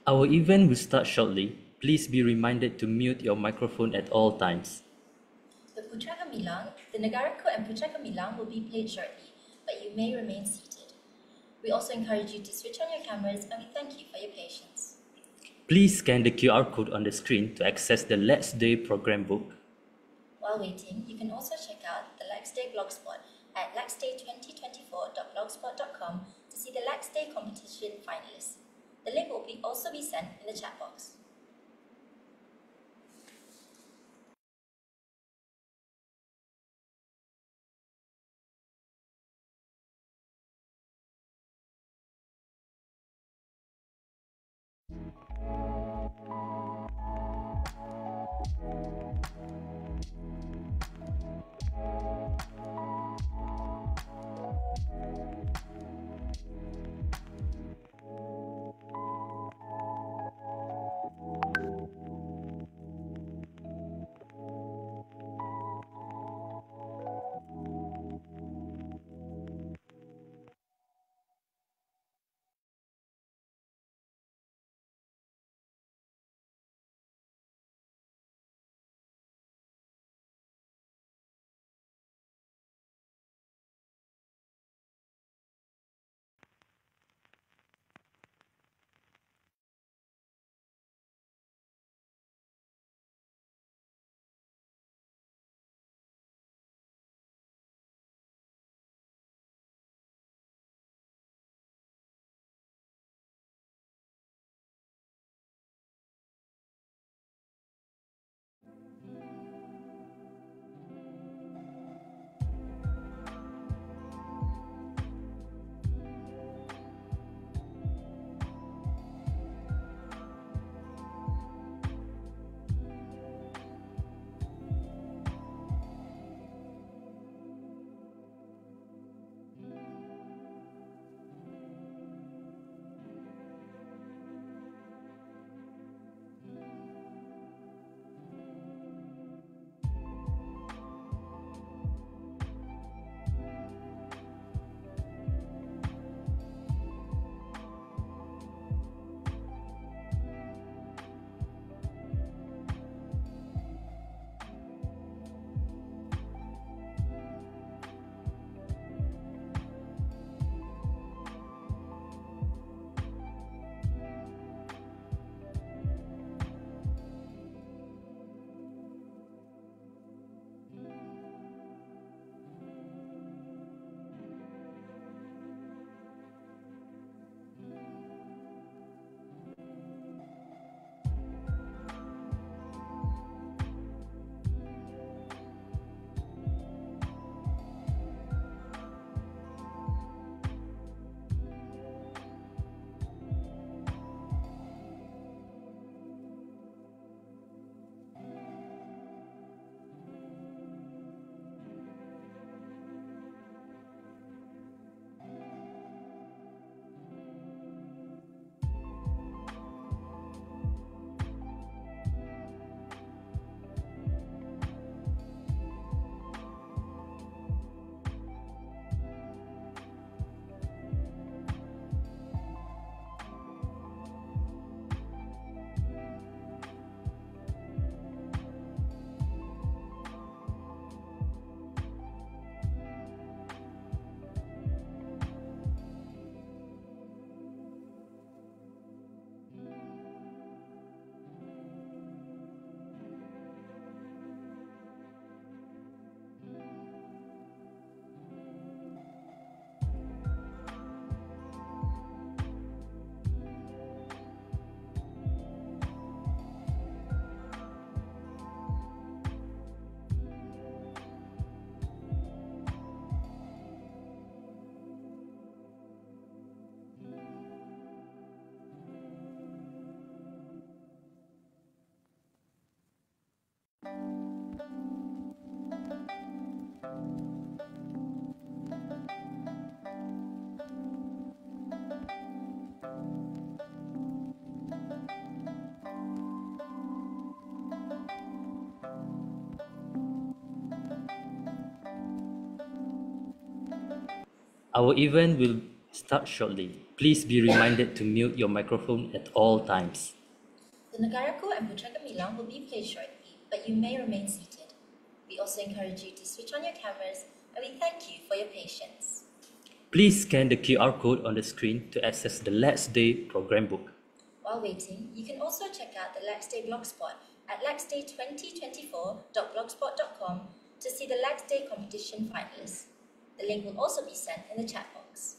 Our event will start shortly. Please be reminded to mute your microphone at all times. The Negaraku and Putra Gemilang will be played shortly, but you may remain seated. We also encourage you to switch on your cameras and we thank you for your patience. Please scan the QR code on the screen to access the Let's Day program book. While waiting, you can also check out the LAX Day blogspot at laxday2024.blogspot.com to see the LAX Day competition finalists. The link will also be sent in the chat box. Our event will Start shortly. Please be reminded to mute your microphone at all times. The Nagaraku and Putra Gemilang will be played shortly, but you may remain seated. We also encourage you to switch on your cameras, and we thank you for your patience. Please scan the QR code on the screen to access the LAX Day program book. While waiting, you can also check out the LAX Day blogspot at laxday2024.blogspot.com to see the LAX Day competition finalists. The link will also be sent in the chat box.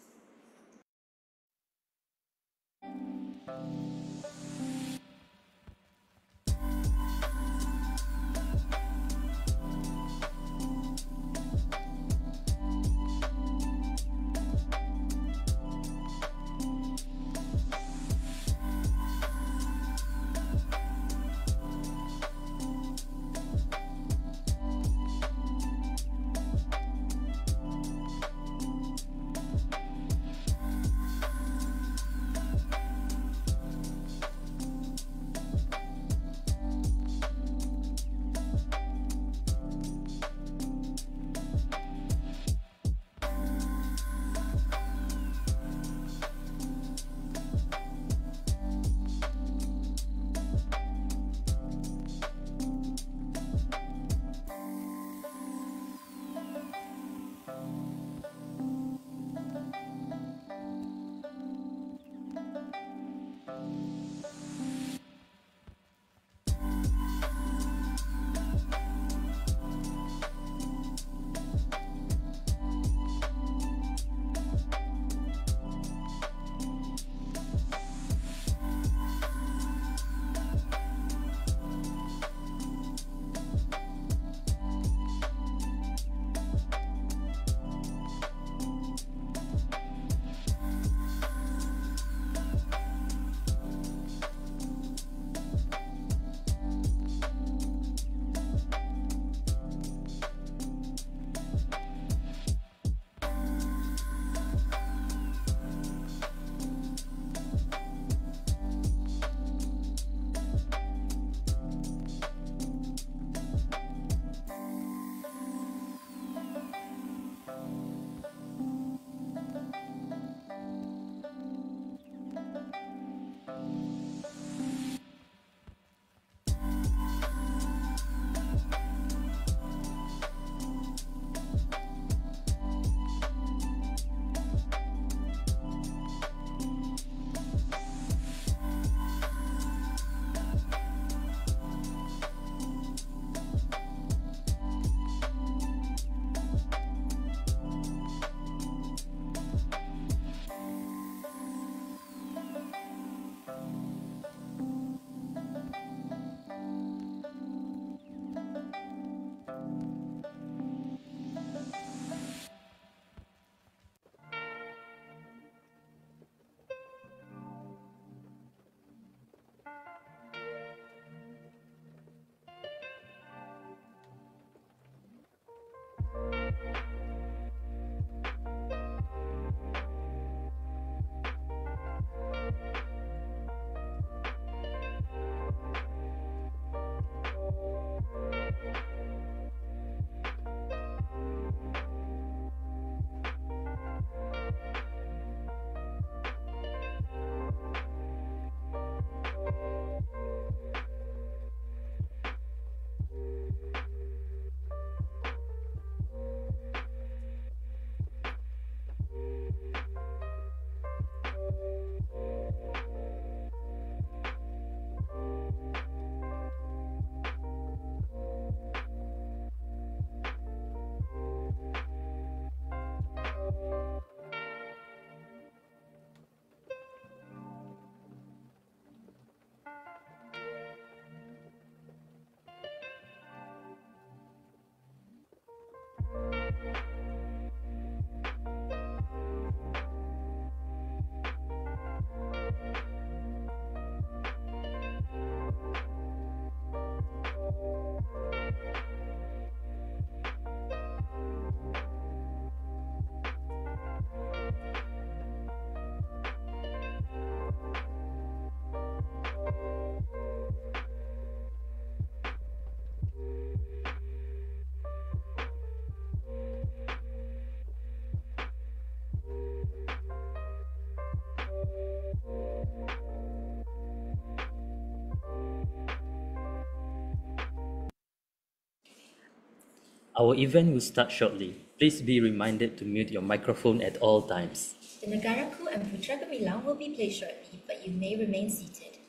Our event will start shortly. Please be reminded to mute your microphone at all times. The Negaraku and Putra Gemilang will be played shortly, but you may remain seated.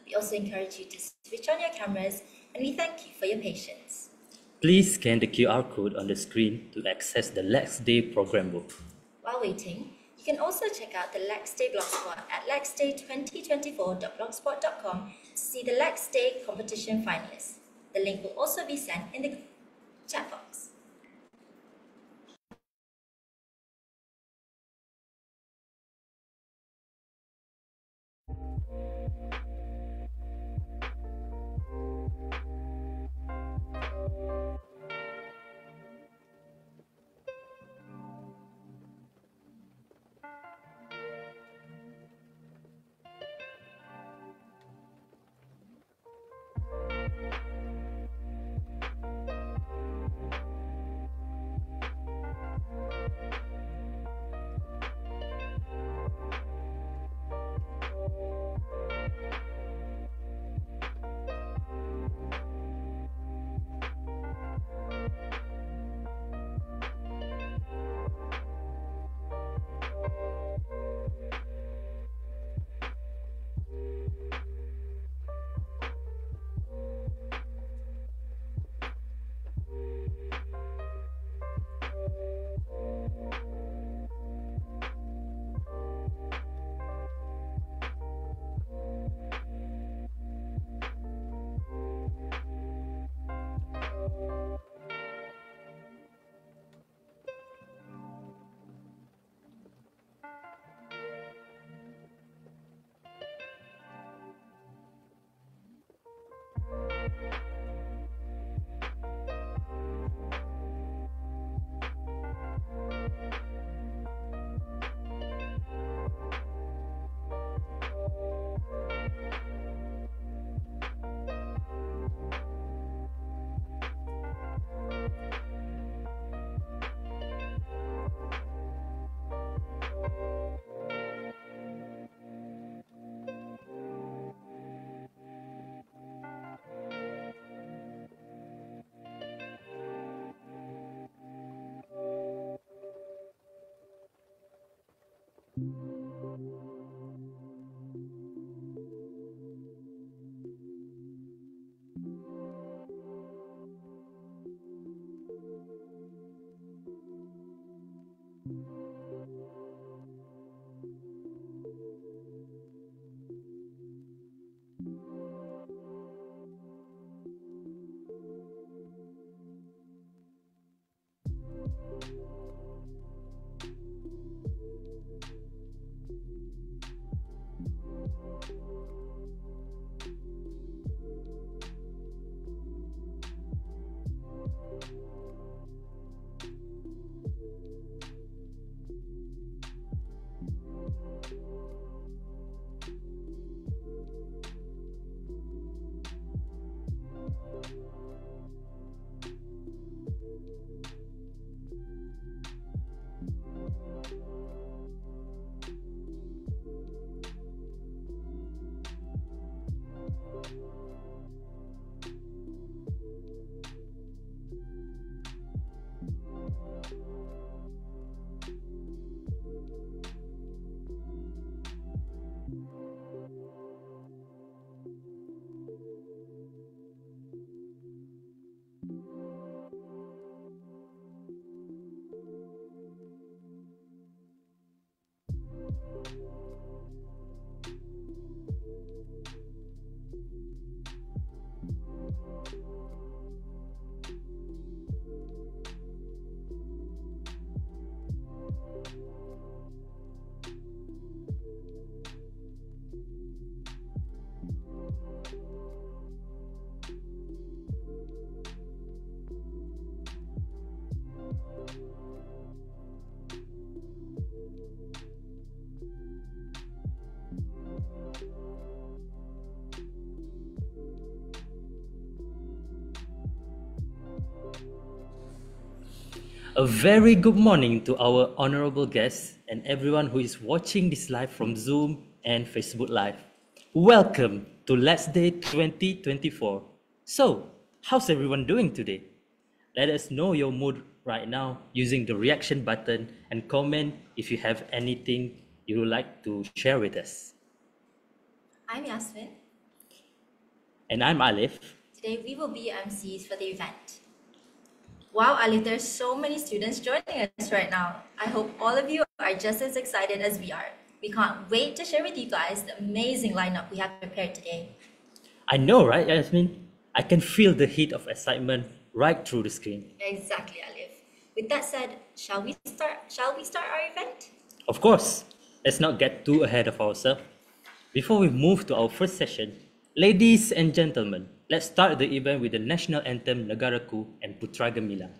We also encourage you to switch on your cameras, and we thank you for your patience. Please scan the QR code on the screen to access the LAX Day program book. While waiting, you can also check out the LAX Day blogspot at laxday2024.blogspot.com to see the LAX Day competition finalists. The link will also be sent in the chat box. A very good morning to our honorable guests and everyone who is watching this live from Zoom and Facebook Live. Welcome to Let's Day 2024. So, how's everyone doing today? Let us know your mood right now using the reaction button and comment if you have anything you would like to share with us. I'm Yasmin. And I'm Alif. Today we will be your MCs for the event. Wow, Alif, there's so many students joining us right now. I hope all of you are just as excited as we are. We can't wait to share with you guys the amazing lineup we have prepared today. I know, right, Yasmin? I can feel the heat of excitement right through the screen. Exactly, Alif. With that said, shall we start our event? Of course, let's not get too ahead of ourselves. Before we move to our first session, ladies and gentlemen, let's start the event with the national anthem Negaraku and Putra Gemilang.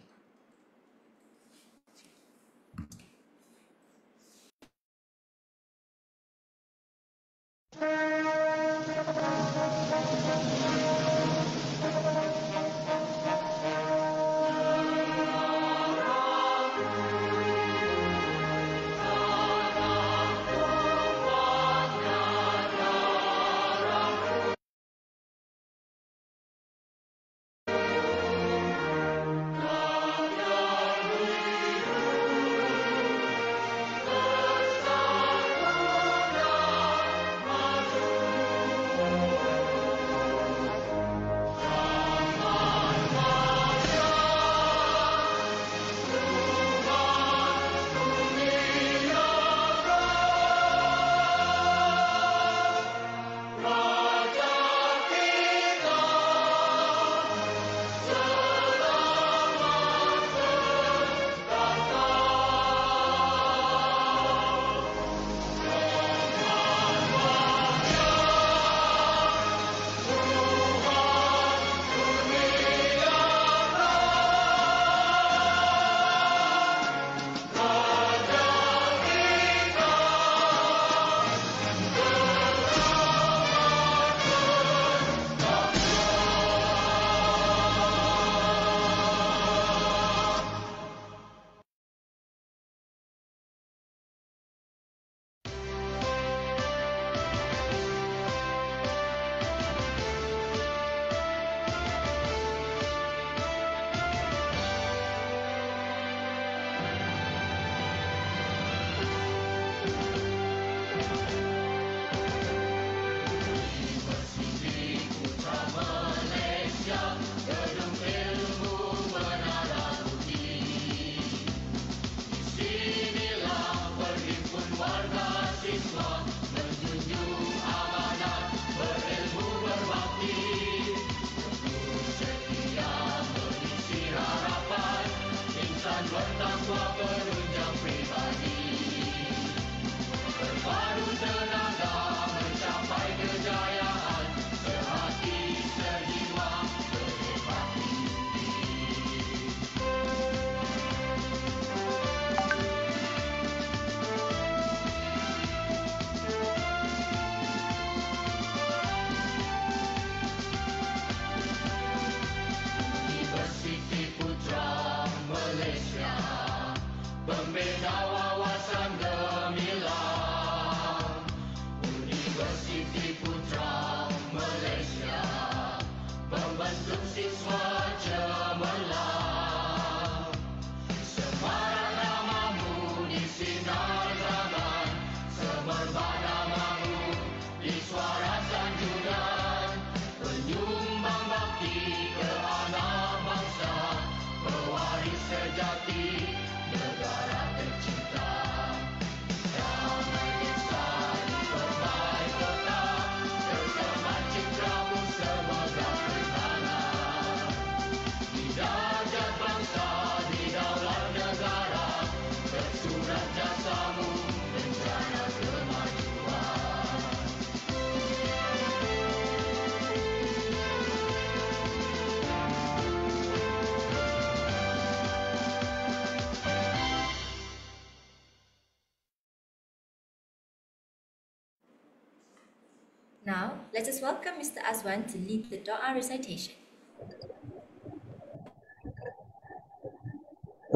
Now, let us welcome Mr. Azwan to lead the Dua recitation.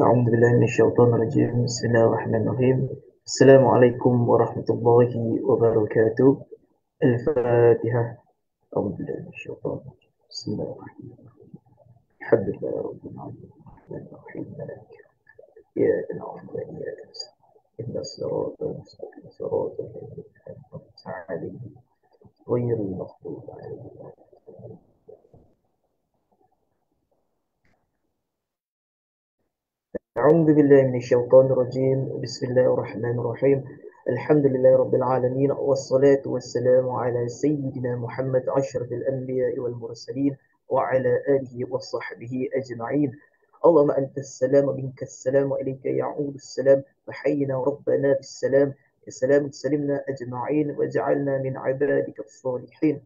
أعوذ بالله من الشيطان الرجيم بسم الله الرحمن الرحيم السلام عليكم ورحمة الله وبركاته الفاتحة أعوذ بالله من الشيطان الرجيم بسم الله الرحمن الرحيم الحمد لله رب العالمين الرحيم مالك إياك نعبد وإياك نستعين إن الصراط المستقيم صراط الذين أنعمت عليهم غير المغضوب عليهم. أعوذ بالله من الشيطان الرجيم بسم الله الرحمن الرحيم الحمد لله رب العالمين والصلاة والسلام على سيدنا محمد أشرف الأنبياء والمرسلين وعلى آله وصحبه أجمعين. اللهم أنت السلام ومنك السلام وإليك يعود السلام فحينا ربنا بالسلام يا سلام سلمنا أجمعين واجعلنا من عبادك الصالحين.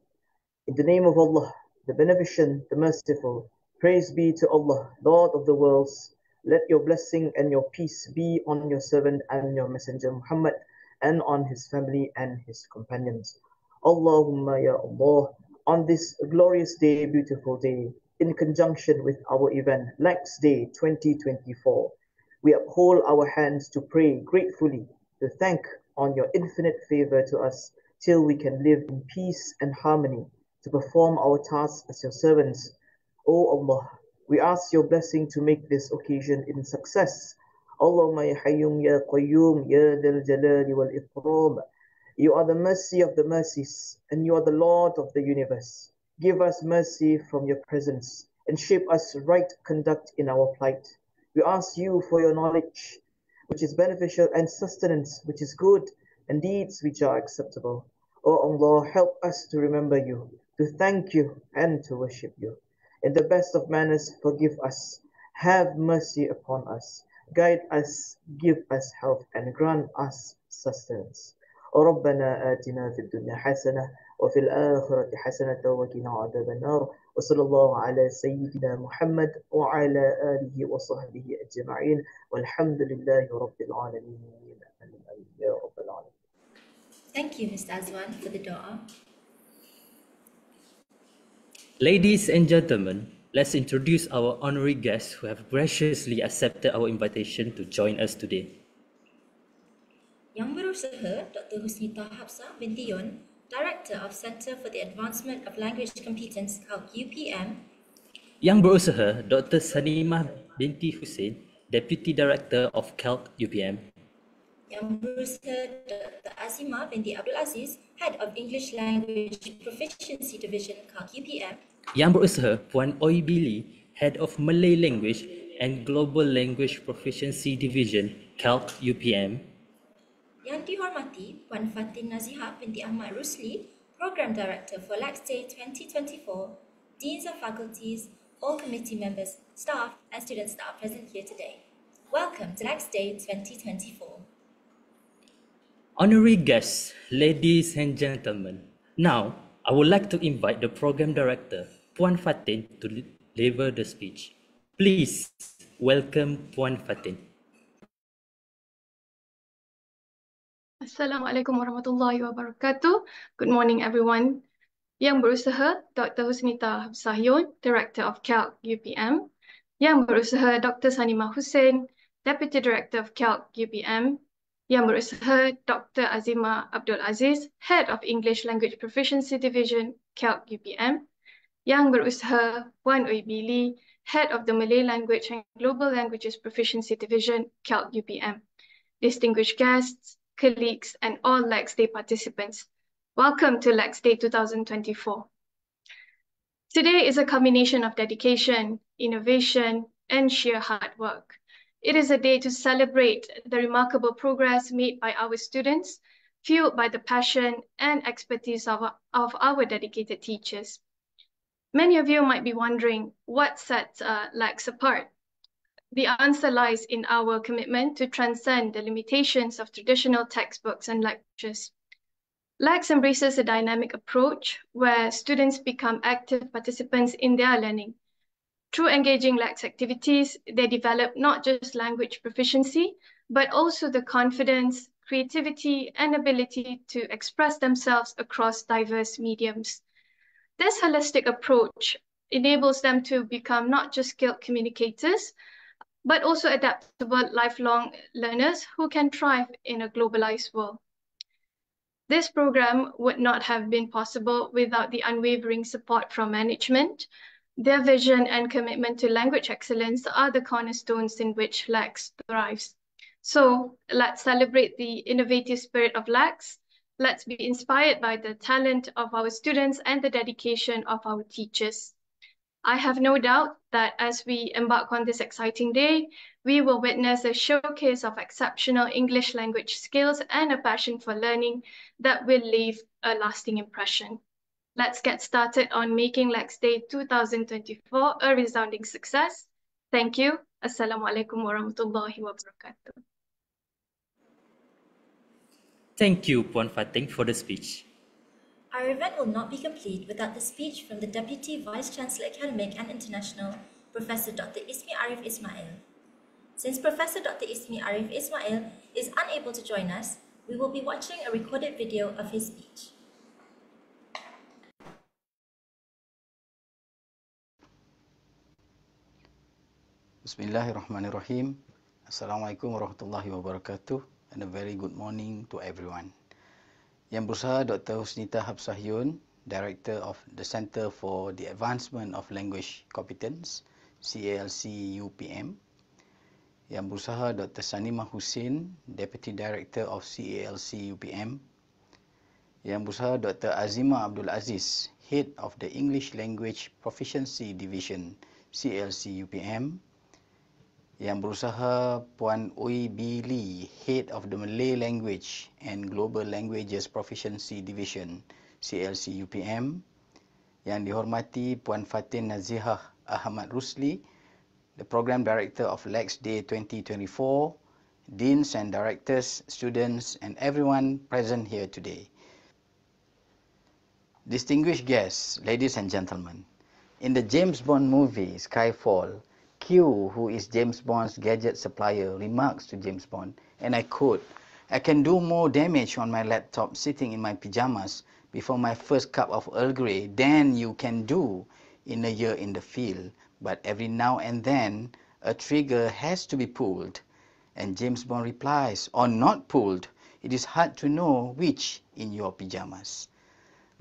In the name of Allah, the Beneficent, the Merciful, praise be to Allah, Lord of the worlds. Let your blessing and your peace be on your servant and your messenger Muhammad and on his family and his companions. Allahumma ya Allah, on this glorious day, beautiful day, in conjunction with our event, LAX Day 2024, we uphold our hands to pray gratefully, to thank on your infinite favor to us till we can live in peace and harmony to perform our tasks as your servants. O Allah, we ask your blessing to make this occasion in success. Allahumma ya Hayyum ya Qayyum ya Dhal Jalali wal Ikram. You are the mercy of the mercies, and you are the Lord of the universe. Give us mercy from your presence, and shape us right conduct in our plight. We ask you for your knowledge, which is beneficial, and sustenance, which is good, and deeds which are acceptable. O Allah, help us to remember you, to thank you, and to worship you. In the best of manners, forgive us. Have mercy upon us. Guide us, give us health, and grant us sustenance. ربنا آتنا في الدنيا حسنة وفي الآخرة حسنة وقنا عذاب النار وصلى الله على سيدنا محمد وعلى آله وصحبه أجمعين والحمد لله رب العالمين. يا رب العالمين. Thank you, Mr. Azwan, for the dua. Ladies and gentlemen, let's introduce our honorary guests who have graciously accepted our invitation to join us today. Yang Berusaha Dr. Husnita Hafsah binti Yon, Director of Center for the Advancement of Language Competence called UPM. Yang Berusaha Dr. Sanimah binti Hussein, Deputy Director of CALC UPM. Yang Berusaha Dr. Azimah binti Abdul Aziz, Head of English Language Proficiency Division called UPM. Yang Berusaha Puan Oi Billy, Head of Malay Language and Global Language Proficiency Division, CALC UPM. Yang dihormati Puan Fatin Nazihah binti Ahmad Rusli, Program Director for LAX Day 2024, Deans of Faculties, all committee members, staff and student staff present here today. Welcome to LAX Day 2024. Honorary guests, ladies and gentlemen, now I would like to invite the Program Director, Puan Fatin, to deliver the speech. Please welcome Puan Fatin. Assalamualaikum warahmatullahi wabarakatuh. Good morning, everyone. Yang Berusaha Dr. Husnita Hafsah Yon, Director of CALC UPM. Yang Berusaha Dr. Sanimah Hussein, Deputy Director of CALC UPM. Yang Berusaha Dr. Azimah Abdul Aziz, Head of English Language Proficiency Division, CALC UPM. Yang Berusaha Puan Oi Billy, Head of the Malay Language and Global Languages Proficiency Division, CALC UPM. Distinguished guests, colleagues, and all LAX Day participants. Welcome to LAX Day 2024. Today is a combination of dedication, innovation, and sheer hard work. It is a day to celebrate the remarkable progress made by our students, fueled by the passion and expertise of our dedicated teachers. Many of you might be wondering what sets LAX apart. The answer lies in our commitment to transcend the limitations of traditional textbooks and lectures. LAX embraces a dynamic approach where students become active participants in their learning. Through engaging LAX activities, they develop not just language proficiency, but also the confidence, creativity, and ability to express themselves across diverse mediums. This holistic approach enables them to become not just skilled communicators, but also adaptable lifelong learners who can thrive in a globalized world. This program would not have been possible without the unwavering support from management, Their vision and commitment to language excellence are the cornerstones in which LAX thrives. So let's celebrate the innovative spirit of LAX. Let's be inspired by the talent of our students and the dedication of our teachers. I have no doubt that as we embark on this exciting day, we will witness a showcase of exceptional English language skills and a passion for learning that will leave a lasting impression. Let's get started on making LAX Day 2024 a resounding success. Thank you. Assalamualaikum warahmatullahi wabarakatuh. Thank you, Puan Fatin, for the speech. Our event will not be complete without the speech from the Deputy Vice-Chancellor Academic and International, Professor Dr. Ismi Arif Ismail. Since Professor Dr. Ismi Arif Ismail is unable to join us, we will be watching a recorded video of his speech. Bismillahirrahmanirrahim. Assalamualaikum warahmatullahi wabarakatuh, and a very good morning to everyone. Yang Berusaha Dr. Husnita Habsahyun, Director of the Center for the Advancement of Language Competence, CALC UPM. Yang Berusaha Dr. Sanima Hussein, Deputy Director of CALC UPM. Yang Berusaha Dr. Azima Abdul Aziz, Head of the English Language Proficiency Division, CALC UPM. Yang Berusaha Puan Oi B. Lee, Head of the Malay Language and Global Languages Proficiency Division, CLC UPM. Yang dihormati Puan Fatin Nazihah Ahmad Rusli, the Program Director of LAX Day 2024, Deans and Directors, students and everyone present here today. Distinguished guests, ladies and gentlemen, in the James Bond movie Skyfall, Q, who is James Bond's gadget supplier, remarks to James Bond, and I quote, "I can do more damage on my laptop sitting in my pyjamas before my first cup of Earl Grey than you can do in a year in the field. But every now and then, a trigger has to be pulled." And James Bond replies, "Or not pulled. It is hard to know which in your pyjamas."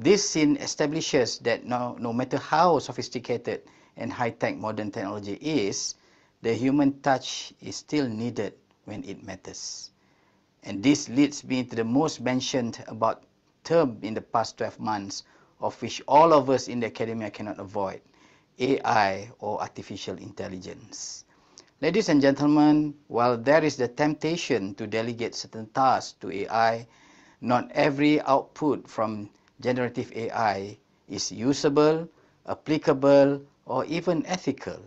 This scene establishes that no matter how sophisticated and high-tech modern technology is, the human touch is still needed when it matters. And this leads me to the most mentioned about term in the past 12 months, of which all of us in the academia cannot avoid, AI, or artificial intelligence. Ladies and gentlemen, while there is the temptation to delegate certain tasks to AI, not every output from generative AI is usable, applicable, or even ethical.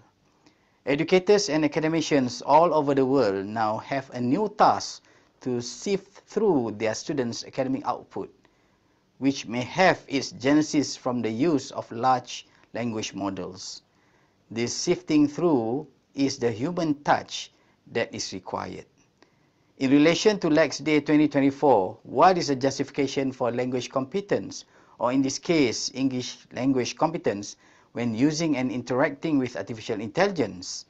Educators and academicians all over the world now have a new task to sift through their students' academic output, which may have its genesis from the use of large language models. This sifting through is the human touch that is required. In relation to LAX Day 2024, what is the justification for language competence, or in this case, English language competence, when using and interacting with artificial intelligence?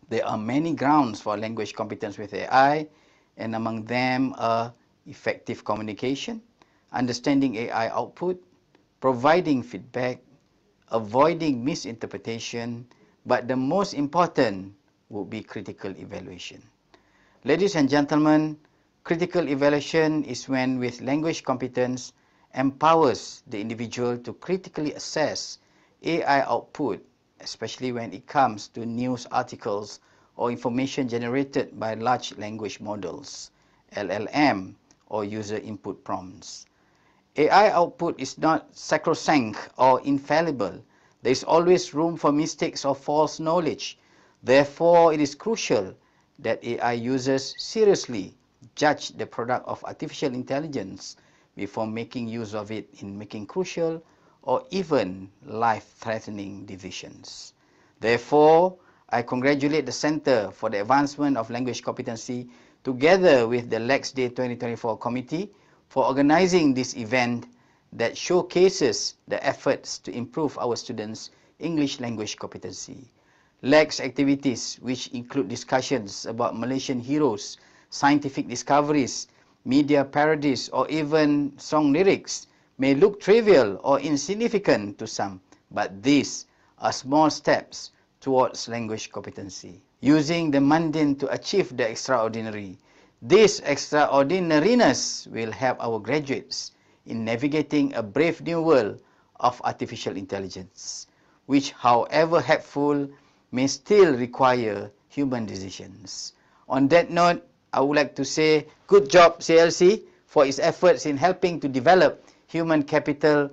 There are many grounds for language competence with AI, and among them are effective communication, understanding AI output, providing feedback, avoiding misinterpretation, but the most important would be critical evaluation. Ladies and gentlemen, critical evaluation is when, with language competence, empowers the individual to critically assess AI output, especially when it comes to news articles or information generated by large language models, LLM, or user input prompts. AI output is not sacrosanct or infallible. There is always room for mistakes or false knowledge. Therefore, it is crucial that AI users seriously judge the product of artificial intelligence before making use of it in making crucial or even life-threatening decisions. Therefore, I congratulate the Center for the Advancement of Language Competency together with the LAX Day 2024 committee for organizing this event that showcases the efforts to improve our students' English language competency. LAX activities, which include discussions about Malaysian heroes, scientific discoveries, media parodies, or even song lyrics, may look trivial or insignificant to some, but these are small steps towards language competency. Using the mundane to achieve the extraordinary. This extraordinariness will help our graduates in navigating a brave new world of artificial intelligence, which, however helpful, may still require human decisions. On that note, I would like to say good job CLC for its efforts in helping to develop human capital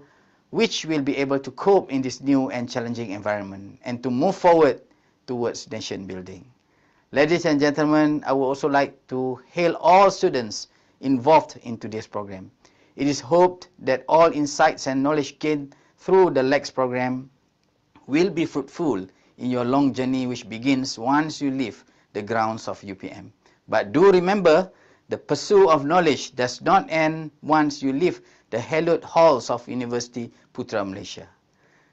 which will be able to cope in this new and challenging environment and to move forward towards nation building. Ladies and gentlemen, I would also like to hail all students involved in today's program. It is hoped that all insights and knowledge gained through the LAX program will be fruitful in your long journey which begins once you leave the grounds of UPM. But do remember, the pursuit of knowledge does not end once you leave the hallowed halls of University Putra Malaysia.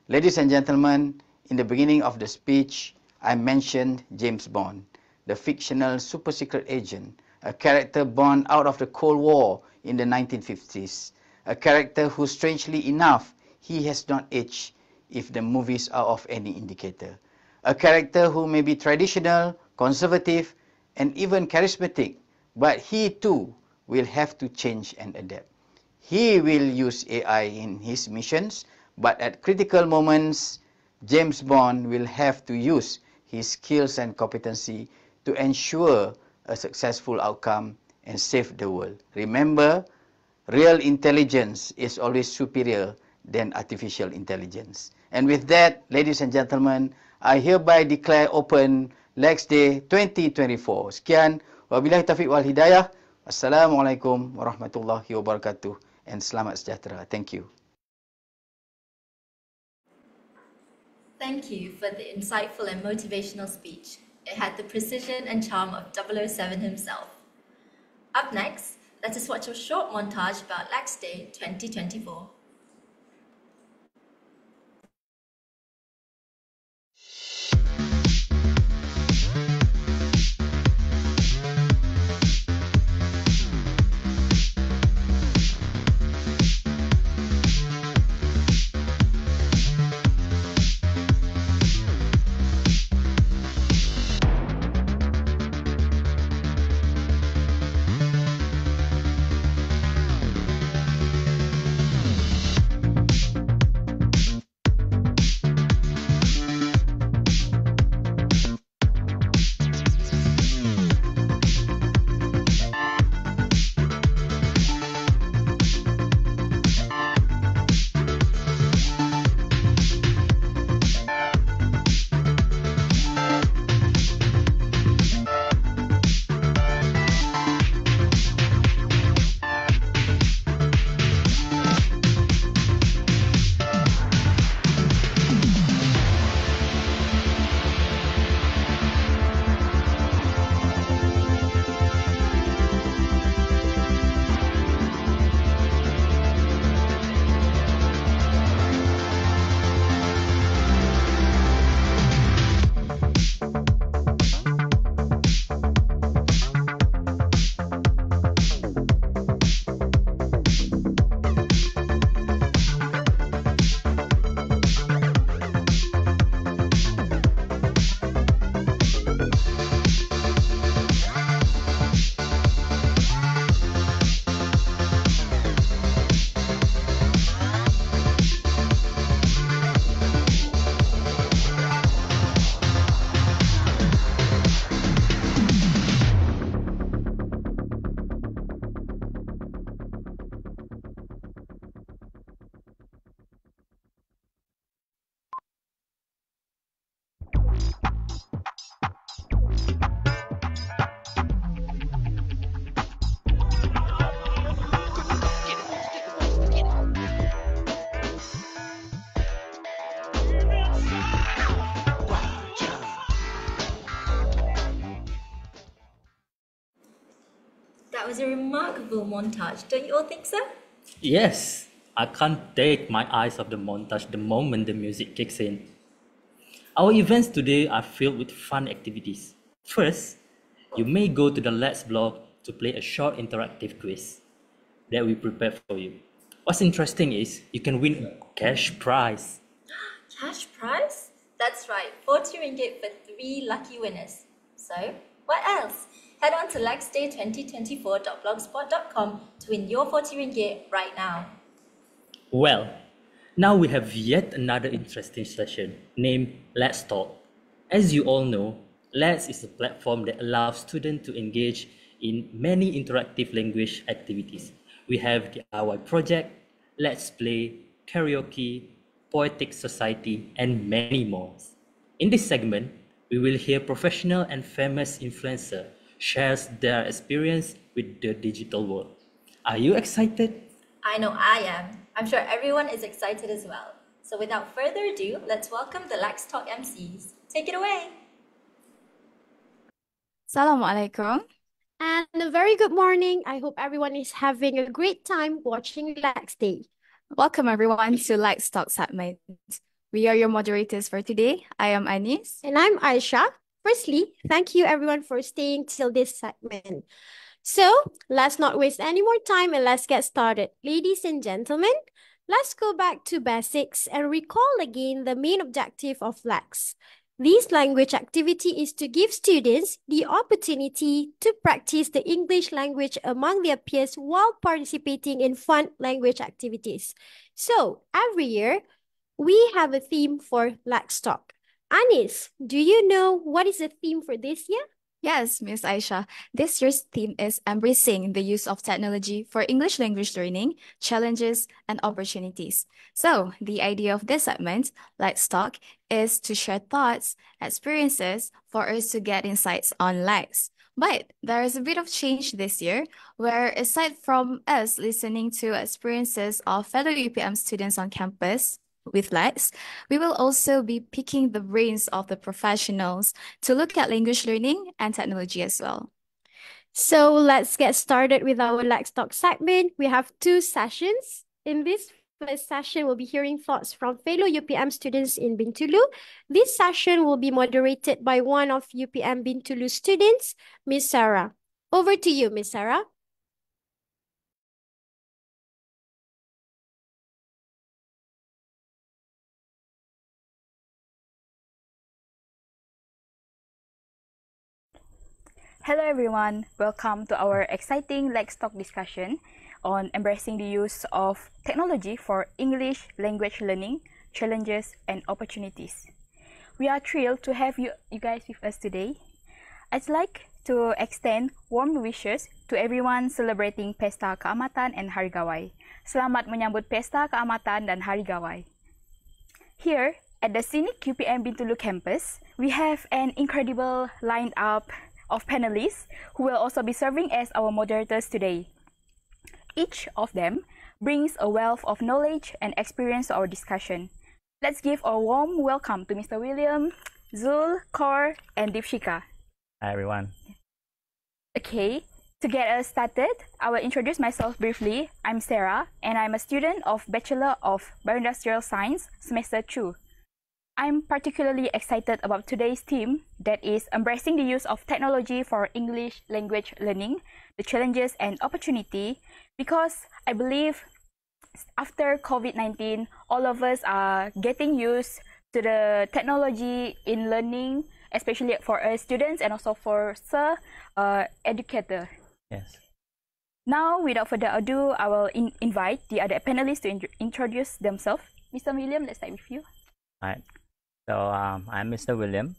Ladies and gentlemen, in the beginning of the speech, I mentioned James Bond, the fictional super secret agent, a character born out of the Cold War in the 1950s, a character who, strangely enough, he has not aged if the movies are of any indicator. A character who may be traditional, conservative, and even charismatic, but he too will have to change and adapt. He will use AI in his missions, but at critical moments, James Bond will have to use his skills and competency to ensure a successful outcome and save the world. Remember, real intelligence is always superior than artificial intelligence. And with that, ladies and gentlemen, I hereby declare open LAX Day 2024. Sekian, wabillahi taufiq wal hidayah. Assalamualaikum warahmatullahi wabarakatuh and selamat sejahtera. Thank you. Thank you for the insightful and motivational speech. It had the precision and charm of 007 himself. Up next, let us watch a short montage about LAX Day 2024. That was a remarkable montage, don't you all think so? Yes, I can't take my eyes off the montage the moment the music kicks in. Our events today are filled with fun activities. First, you may go to the Let's blog to play a short interactive quiz that we prepared for you. What's interesting is you can win a cash prize. Cash prize? That's right, 40 ringgit for 3 lucky winners. So, what else? Head on to laxday2024.blogspot.com to win your 40 ringgit right now. Well, now we have yet another interesting session named Let's Talk. As you all know, Let's is a platform that allows students to engage in many interactive language activities. We have the DIY project, Let's Play, karaoke, poetic society, and many more. In this segment, we will hear professional and famous influencer shares their experience with the digital world. Are you excited? I know I am. I'm sure everyone is excited as well. So without further ado, let's welcome the LAX Talk MCs. Take it away. Assalamualaikum. And a very good morning. I hope everyone is having a great time watching LAX Day. Welcome everyone to Like Stock segment. We are your moderators for today. I am Anis. And I'm Aisha. Firstly, thank you everyone for staying till this segment. So, let's not waste any more time and let's get started. Ladies and gentlemen, let's go back to basics and recall again the main objective of LAX. This language activity is to give students the opportunity to practice the English language among their peers while participating in fun language activities. So, every year, we have a theme for LAX Talk. Anis, do you know what is the theme for this year? Yes, Miss Aisha. This year's theme is embracing the use of technology for English language learning, challenges, and opportunities. So, the idea of this segment, Let's Talk, is to share thoughts, experiences for us to get insights on LAX. But there is a bit of change this year, where aside from us listening to experiences of fellow UPM students on campus, with LAX, we will also be picking the brains of the professionals to look at language learning and technology as well. So let's get started with our LAX Talk segment. We have 2 sessions. In this first session, we'll be hearing thoughts from fellow UPM students in Bintulu. This session will be moderated by one of UPM Bintulu students, Miss Sarah. Over to you, Miss Sarah. Hello everyone, welcome to our exciting Let's Talk discussion on embracing the use of technology for English language learning, challenges and opportunities. We are thrilled to have you guys with us today. I'd like to extend warm wishes to everyone celebrating Pesta Keamatan and Hari Gawai. Selamat menyambut Pesta Keamatan dan Hari Gawai. Here at the scenic UPM Bintulu campus, we have an incredible lineup of panelists who will also be serving as our moderators today. Each of them brings a wealth of knowledge and experience to our discussion. Let's give a warm welcome to Mr. William, Zul, Kor, and Dipshika. Hi everyone. Okay, to get us started, I will introduce myself briefly. I'm Sarah, and I'm a student of Bachelor of Bioindustrial Science, Semester 2. I'm particularly excited about today's theme, that is embracing the use of technology for English language learning, the challenges and opportunity, because I believe after COVID-19, all of us are getting used to the technology in learning, especially for students and also for educator. Yes. Now, without further ado, I will invite the other panelists to introduce themselves. Mr. William, let's start with you. All right. So I'm Mr. William.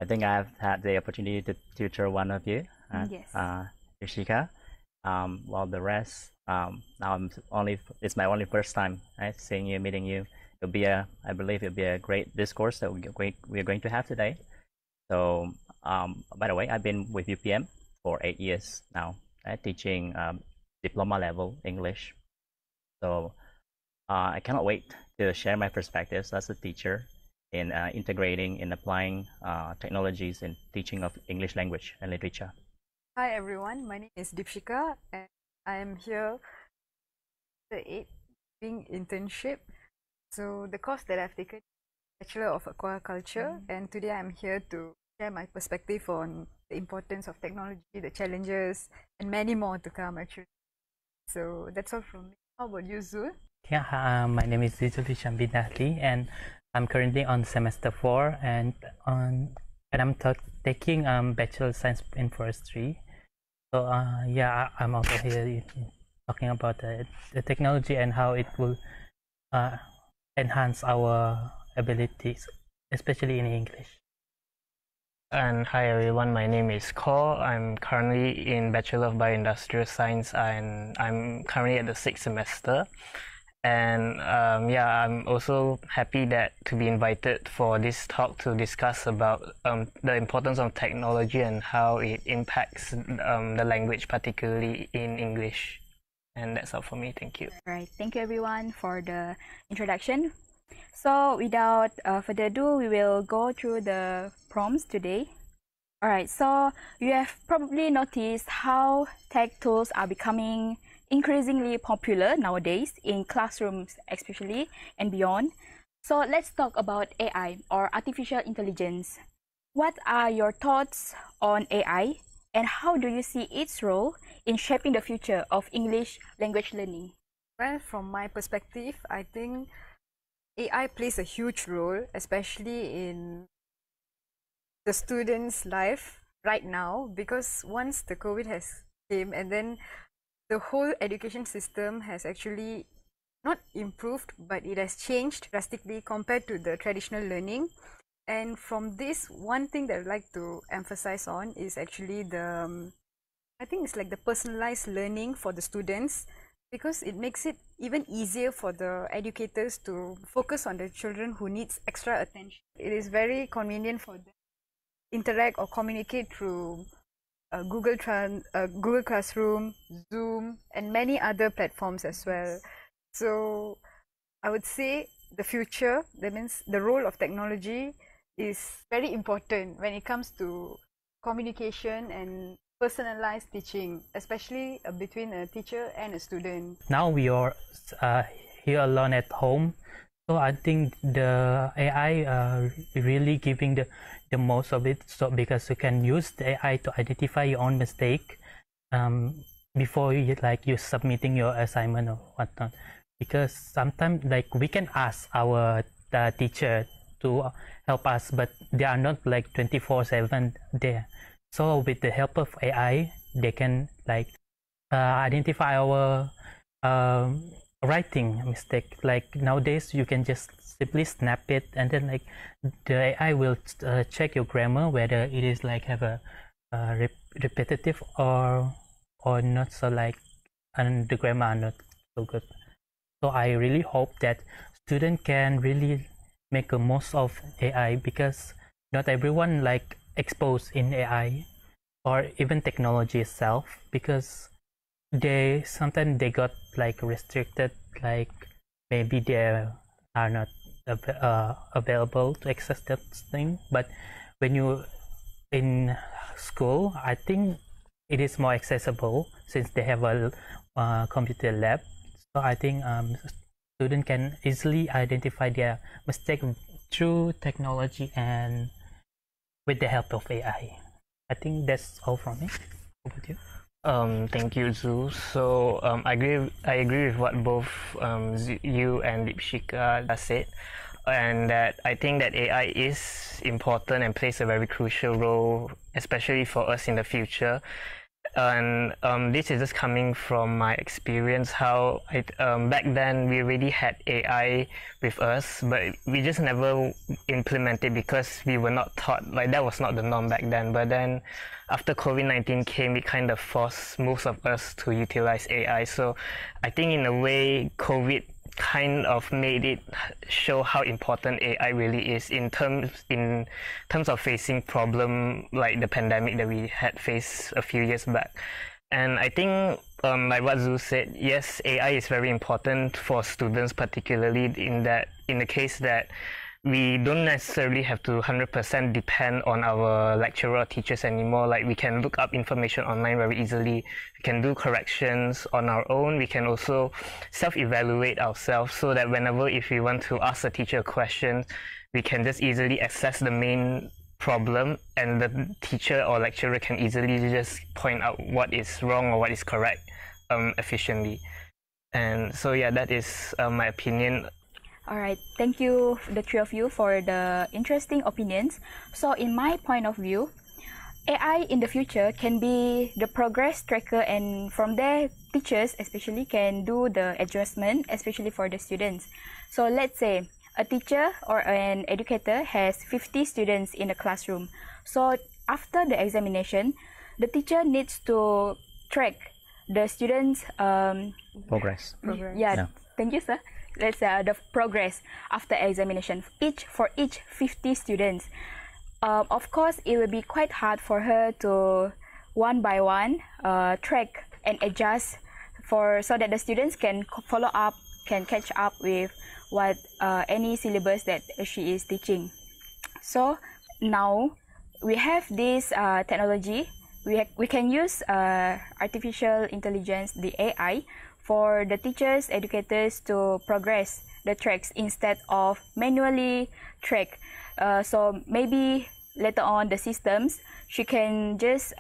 I think I've had the opportunity to tutor one of you, Yes. Rishika. While the rest, now it's my only first time, right, seeing you, meeting you. I believe it'll be a great discourse that we're going to have today. So, by the way, I've been with UPM for 8 years now, right, teaching diploma level English. So, I cannot wait to share my perspectives as a teacher in integrating and applying technologies in teaching of English language and literature. Hi everyone, my name is Dipshika and I am here doing internship. So the course that I've taken is Bachelor of Aquaculture, and today I'm here to share my perspective on the importance of technology, the challenges, and many more to come actually. So that's all from me. How about you, Zul? Yeah, my name is Zul Hisham bin Nahli, and I'm currently on semester 4 and I'm taking Bachelor Science in Forestry. So yeah, I'm also here talking about the technology and how it will enhance our abilities, especially in English. And hi everyone, my name is Ko. I'm currently in Bachelor of Bioindustrial Science and I'm currently at the 6th semester. And yeah, I'm also happy to be invited for this talk to discuss about the importance of technology and how it impacts the language, particularly in English. And that's all for me. Thank you. All right, thank you everyone for the introduction. So without further ado, we will go through the prompts today. All right, so you have probably noticed how tech tools are becoming increasingly popular nowadays in classrooms especially and beyond. So let's talk about AI or artificial intelligence. What are your thoughts on AI and how do you see its role in shaping the future of English language learning? Well, from my perspective, I think AI plays a huge role, especially in the students' life right now, because once the COVID has came and then the whole education system has actually not improved, but it has changed drastically compared to the traditional learning. And from this, one thing that I'd like to emphasize on is actually I think it's like the personalized learning for the students, because it makes it even easier for the educators to focus on the children who needs extra attention. It is very convenient for them to interact or communicate through Google Classroom, Zoom, and many other platforms as well. So I would say the future, that means the role of technology is very important when it comes to communication and personalized teaching, especially between a teacher and a student. Now we are here alone at home, so I think the AI really giving the most of it. So because you can use the AI to identify your own mistake before you submitting your assignment or whatnot. Because sometimes we can ask our teacher to help us, but they are not 24/7 there. So with the help of AI, they can identify our writing mistake. Like nowadays, you can just simply snap it, and then the AI will check your grammar, whether it is have a repetitive or not. So and the grammar are not so good. So I really hope that students can really make the most of AI, because not everyone exposed in AI or even technology itself, because sometimes they got restricted, maybe they are not available to access that thing. But when you in school, I think it is more accessible since they have a computer lab. So I think students can easily identify their mistake through technology and with the help of AI. I think that's all from me. Over to you. Thank you, Zu. So I agree with what both you and Lipshika said, and that I think that AI is important and plays a very crucial role, especially for us in the future. And this is just coming from my experience, how back then we already had AI with us, but we just never implemented because we were not taught, that was not the norm back then. But then after COVID-19 came, it kind of forced most of us to utilize AI. So I think in a way, COVID kind of made it show how important AI really is in terms of facing problem like the pandemic that we had faced a few years back. And I think like what Zu said, yes, AI is very important for students, particularly in the case that we don't necessarily have to 100% depend on our lecturer or teachers anymore. We can look up information online very easily. We can do corrections on our own. We can also self-evaluate ourselves, so that whenever if we want to ask a teacher a question, we can just easily access the main problem, and the teacher or lecturer can easily just point out what is wrong or what is correct efficiently. And so yeah, that is my opinion. All right, thank you, the three of you, for the interesting opinions. So, in my point of view, AI in the future can be the progress tracker, and from there, teachers especially can do the adjustment, especially for the students. So, let's say a teacher or an educator has 50 students in the classroom. So, after the examination, the teacher needs to track the students' Progress. Yeah, thank you, sir. Let's the progress after examination for each 50 students. Of course, it will be quite hard for her to one by one track and adjust so that the students can follow up, can catch up with what any syllabus that she is teaching. So now we have this technology. We can use artificial intelligence, the AI, for the teachers, educators to progress the tracks instead of manually track. So maybe later on the systems, she can just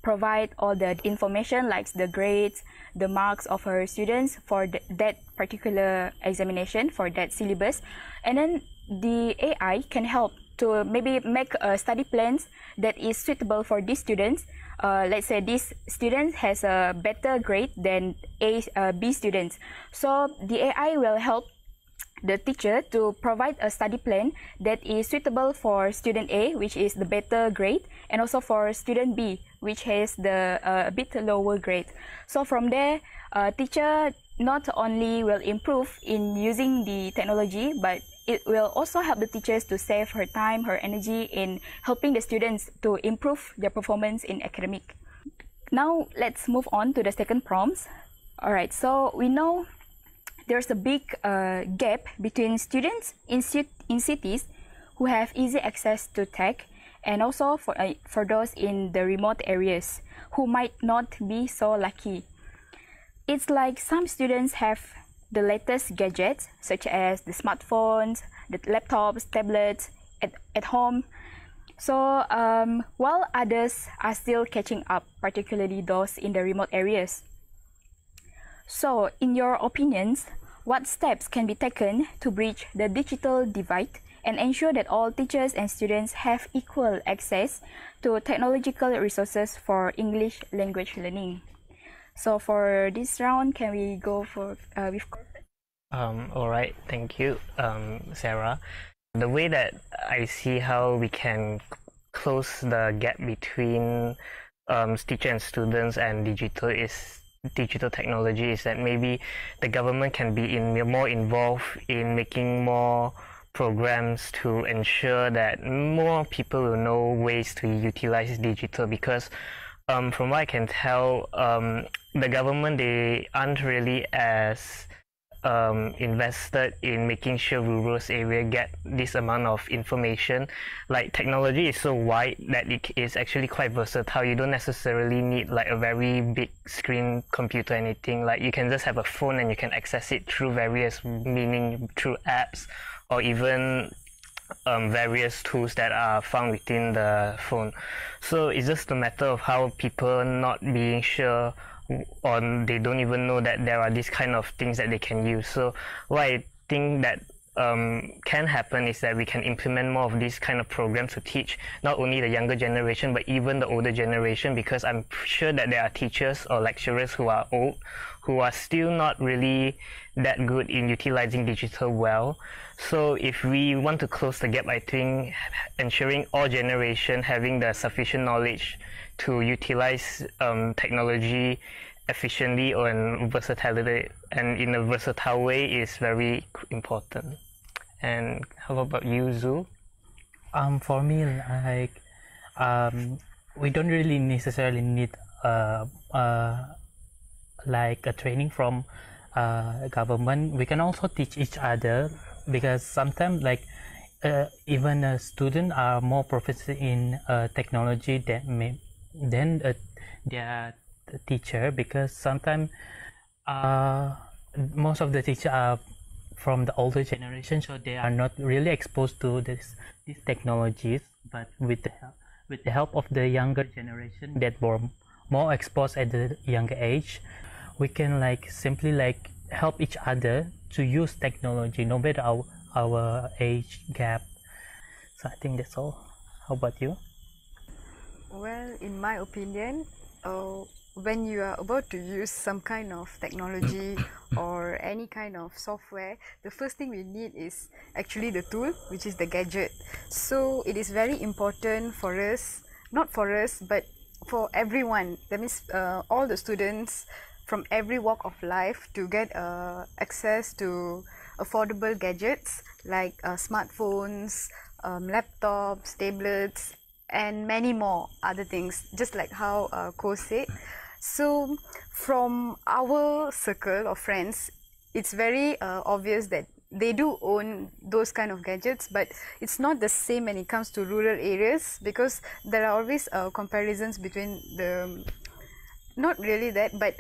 provide all the information like the grades, the marks of her students for that particular examination, for that syllabus. And then the AI can help to maybe make study plans that is suitable for these students. Let's say this student has a better grade than B students. So the AI will help the teacher to provide a study plan that is suitable for student A, which is the better grade, and also for student B, which has the bit lower grade. So from there, teacher not only will improve in using the technology, but it will also help the teachers to save her time, her energy in helping the students to improve their performance in academic. Now let's move on to the second prompts. All right, so we know there's a big gap between students in cities who have easy access to tech, and also for those in the remote areas who might not be so lucky. It's like some students have the latest gadgets, such as the smartphones, the laptops, tablets at home. So while others are still catching up, particularly those in the remote areas. So, in your opinions, what steps can be taken to bridge the digital divide and ensure that all teachers and students have equal access to technological resources for English language learning? So, for this round, can we go for with? All right, thank you, Sarah. The way that I see how we can close the gap between teacher and students and digital technology is that maybe the government can be more involved in making more programs to ensure that more people will know ways to utilize digital, because from what I can tell, the government, they aren't really as invested in making sure rural area get this amount of information. Like, technology is so wide that it is actually quite versatile. You don't necessarily need like a very big screen computer or anything. Like, you can just have a phone and you can access it through through apps, or even various tools that are found within the phone. So it's just a matter of how people not being sure, or they don't even know that there are these kind of things that they can use. So what I think that can happen is that we can implement more of these kind of programs to teach not only the younger generation but even the older generation, because I'm sure that there are teachers or lecturers who are old who are still not really that good in utilizing digital well. So if we want to close the gap, I think ensuring all generation having the sufficient knowledge to utilize technology efficiently or in versatility and in a versatile way is very important. And how about you, Zul? For me, like we don't really necessarily need like a training from government. We can also teach each other, because sometimes like even a student are more proficient in technology than their teacher, because sometimes most of the teachers are from the older generation, so they are not really exposed to these technologies. But with the help of the younger generation that were more exposed at the younger age, we can like simply like help each other to use technology, no matter our age gap. So I think that's all. How about you? Well, in my opinion, when you are about to use some kind of technology or any kind of software, the first thing we need is actually the tool, which is the gadget. So it is very important for us, not for us, but for everyone. That means all the students from every walk of life to get access to affordable gadgets like smartphones, laptops, tablets, and many more other things, just like how Ko said. So from our circle of friends, it's very obvious that they do own those kind of gadgets, but it's not the same when it comes to rural areas, because there are always comparisons between the, not really that, but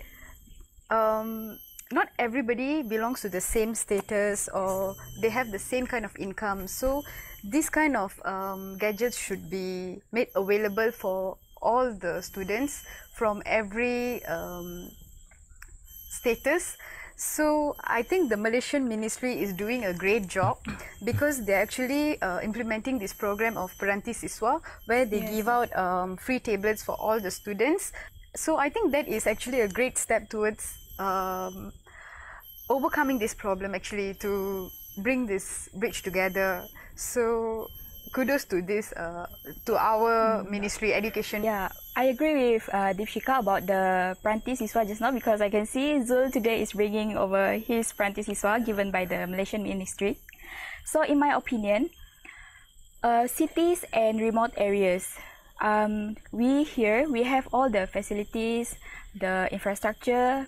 not everybody belongs to the same status or they have the same kind of income. So this kind of gadgets should be made available for all the students from every status. So I think the Malaysian ministry is doing a great job because they're actually implementing this program of Peranti Siswa, where they give out free tablets for all the students. So I think that is actually a great step towards overcoming this problem, actually, to bring this bridge together. So kudos to this, to our ministry, education. Yeah, I agree with Deepshika about the Peranti Siswa just now, because I can see Zul today is bringing over his Peranti Siswa given by the Malaysian ministry. So in my opinion, cities and remote areas, we have all the facilities, the infrastructure.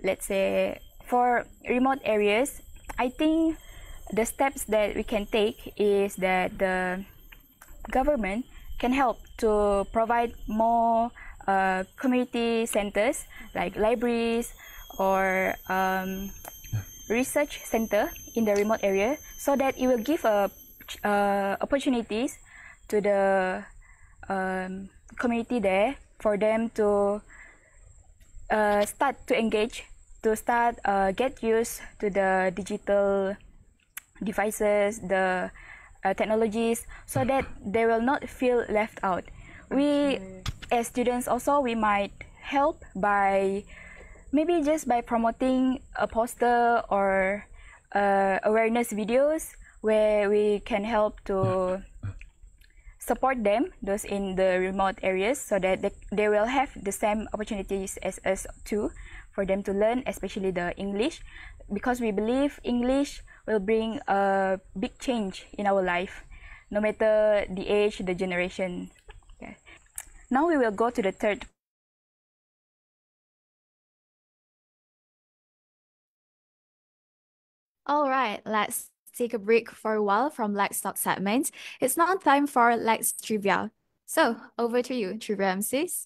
Let's say for remote areas, I think the steps that we can take is that the government can help to provide more community centers like libraries or research center in the remote area, so that it will give opportunities to the community there for them to start to engage, to start get used to the digital devices, the technologies, so that they will not feel left out. We as students also, we might help by maybe just by promoting a poster or awareness videos where we can help to support them, those in the remote areas, so that they will have the same opportunities as us too, for them to learn, especially the English, because we believe English will bring a big change in our life, no matter the age, the generation. Yeah. Now we will go to the third. All right, let's take a break for a while from LAX Talk segment. It's now time for LAX Trivia. So, over to you, Trivia MCs.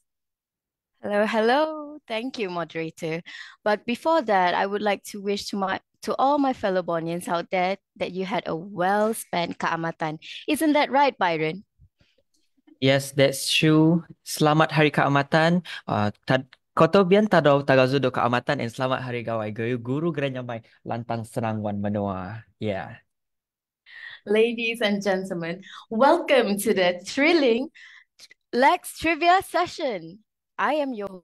Hello, hello. Thank you, moderator. But before that, I would like to wish to all my fellow Bonians out there that you had a well-spent Kaamatan. Isn't that right, Byron? Yes, that's true. Selamat Hari Keamatan. Koto bian tadau tagazudo keamatan and selamat hari gawai guru geranyamai lantang senangwan menua. Yeah. Ladies and gentlemen, welcome to the thrilling LAX Trivia session. I am your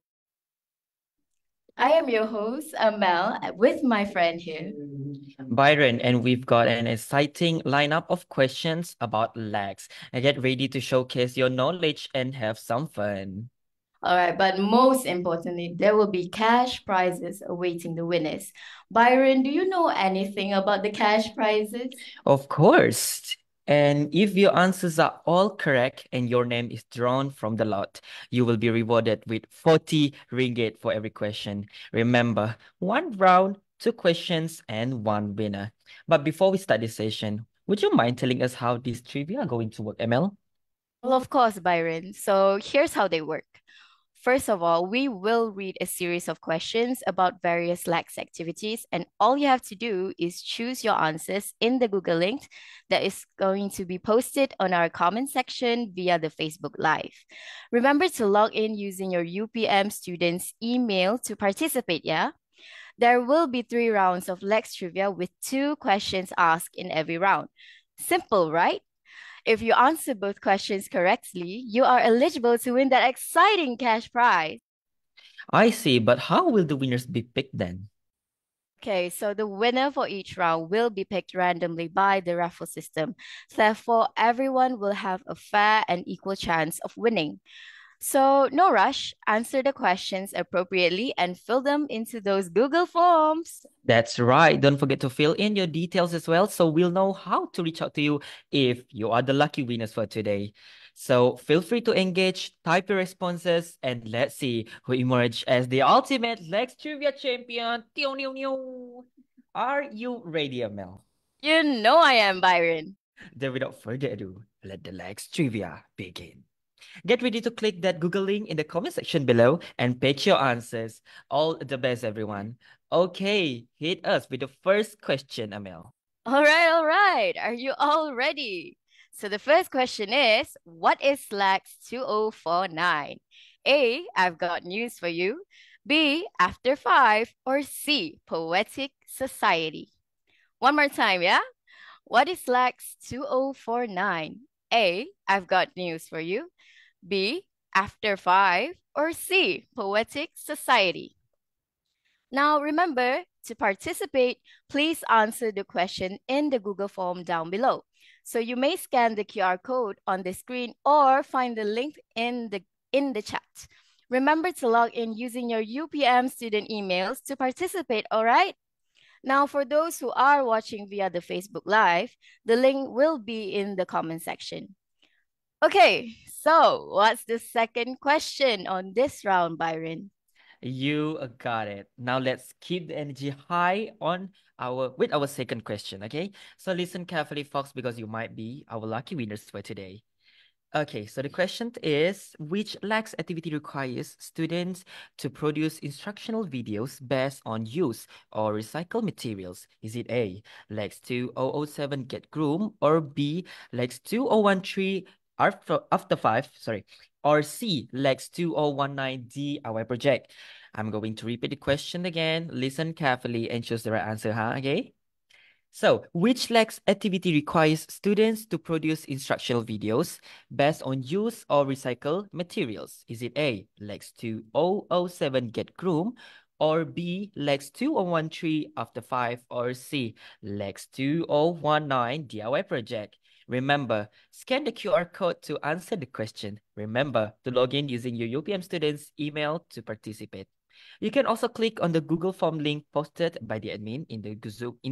host, Amel, with my friend here, Byron, and we've got an exciting lineup of questions about LAX. And get ready to showcase your knowledge and have some fun. All right, but most importantly, there will be cash prizes awaiting the winners. Byron, do you know anything about the cash prizes? Of course. And if your answers are all correct and your name is drawn from the lot, you will be rewarded with 40 ringgit for every question. Remember, one round, two questions, and one winner. But before we start this session, would you mind telling us how this trivia are going to work, ML? Well, of course, Byron. So here's how they work. First of all, we will read a series of questions about various LAX activities, and all you have to do is choose your answers in the Google link that is going to be posted on our comment section via the Facebook Live. Remember to log in using your UPM student's email to participate, yeah? There will be 3 rounds of Lex Trivia with 2 questions asked in every round. Simple, right? If you answer both questions correctly, you are eligible to win that exciting cash prize. I see, but how will the winners be picked then? Okay, so the winner for each round will be picked randomly by the raffle system. Therefore, everyone will have a fair and equal chance of winning. So, no rush, answer the questions appropriately and fill them into those Google Forms. That's right. Don't forget to fill in your details as well so we'll know how to reach out to you if you are the lucky winners for today. So feel free to engage, type your responses, and let's see who emerged as the ultimate Lex Trivia champion. Teo, neo, neo. Are you ready, Amel? You know I am, Byron. Then without further ado, let the Lex Trivia begin. Get ready to click that Google link in the comment section below and pitch your answers. All the best, everyone. Okay, hit us with the first question, Amel. All right. Are you all ready? So the first question is, what is LAX 2049? A, I've got news for you. B, after 5. Or C, poetic society. One more time, yeah? What is LAX 2049? A, I've got news for you. B, after 5. Or C, poetic society. Now, remember, to participate, please answer the question in the Google form down below. So you may scan the QR code on the screen or find the link in the chat. Remember to log in using your UPM student emails to participate, all right? Now, for those who are watching via the Facebook Live, the link will be in the comment section. Okay, so what's the second question on this round, Byron? You got it. Now let's keep the energy high on with our second question, okay? So listen carefully, folks, because you might be our lucky winners for today. Okay, so the question is, which LAX activity requires students to produce instructional videos based on use or recycled materials? Is it A, LAX 2007 Get Groom, or B, LAX 2013 after 5, sorry, or C, LAX 2019 DIY project? I'm going to repeat the question again. Listen carefully and choose the right answer, huh? Okay? So, which LAX activity requires students to produce instructional videos based on use or recycle materials? Is it A, LAX 2007 Get Groom, or B, LAX 2013 After 5, or C, LAX 2019 DIY Project? Remember, scan the QR code to answer the question. Remember to log in using your UPM students' email to participate. You can also click on the Google Form link posted by the admin in the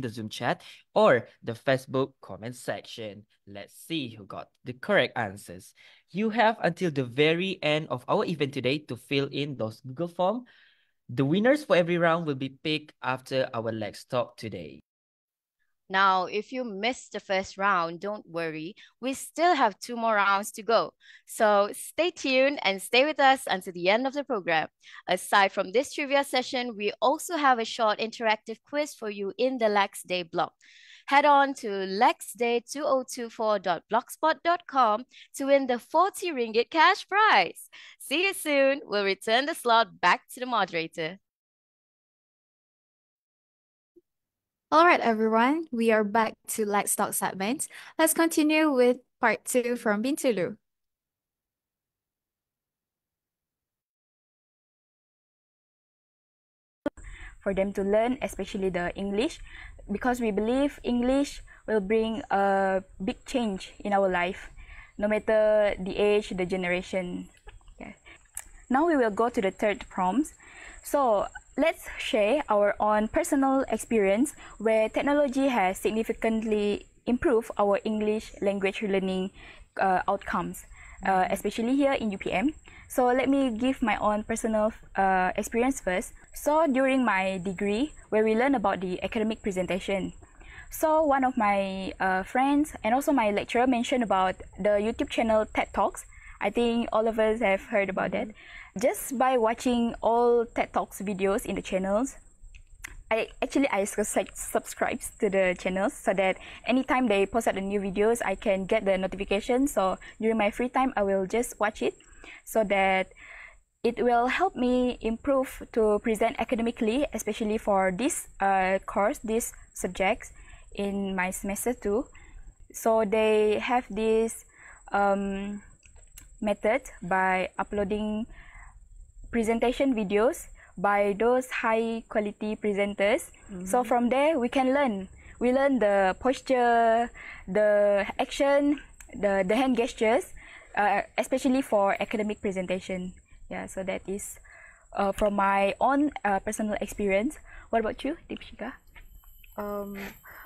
Zoom chat or the Facebook comment section. Let's see who got the correct answers. You have until the very end of our event today to fill in those Google Form. The winners for every round will be picked after our Lex talk today. Now, if you missed the first round, don't worry. We still have 2 more rounds to go. So stay tuned and stay with us until the end of the program. Aside from this trivia session, we also have a short interactive quiz for you in the LAX Day blog. Head on to lexday2024.blogspot.com to win the 40 ringgit cash prize. See you soon. We'll return the slot back to the moderator. All right, everyone, we are back to Let's Talk segment. Let's continue with part 2 from Bintulu. For them to learn, especially the English, because we believe English will bring a big change in our life, no matter the age, the generation. Yeah. Now we will go to the third prompt. So let's share our own personal experience where technology has significantly improved our English language learning outcomes, especially here in UPM. So let me give my own personal experience first. So during my degree, where we learn about the academic presentation, so one of my friends and also my lecturer mentioned about the YouTube channel TED Talks. I think all of us have heard about that. Just by watching all TED Talks videos in the channels, I subscribe to the channels so that anytime they post out the new videos, I can get the notification. So during my free time, I will just watch it so that it will help me improve to present academically, especially for this course, these subjects in my semester 2. So they have this method by uploading presentation videos by those high quality presenters. So from there we can learn. We learn the posture, the action, the hand gestures, especially for academic presentation. Yeah, so that is from my own personal experience. What about you, Deepshika? Well,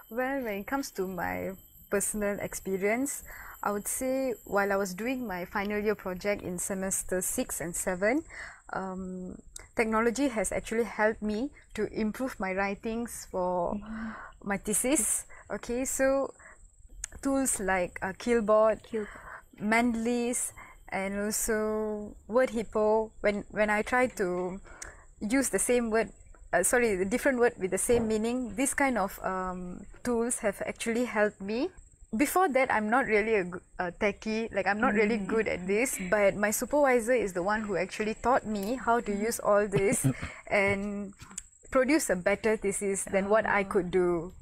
when it comes to my personal experience, I would say while I was doing my final year project in semester 6 and 7, technology has actually helped me to improve my writings for my thesis. Okay, so tools like Killboard, Mendeley's, and also Word Hippo. When I try to use the same word, the different word with the same meaning, this kind of tools have actually helped me. Before that, I'm not really a techie, like I'm not really good at this, but my supervisor is the one who actually taught me how to use all this and produce a better thesis than what I could do.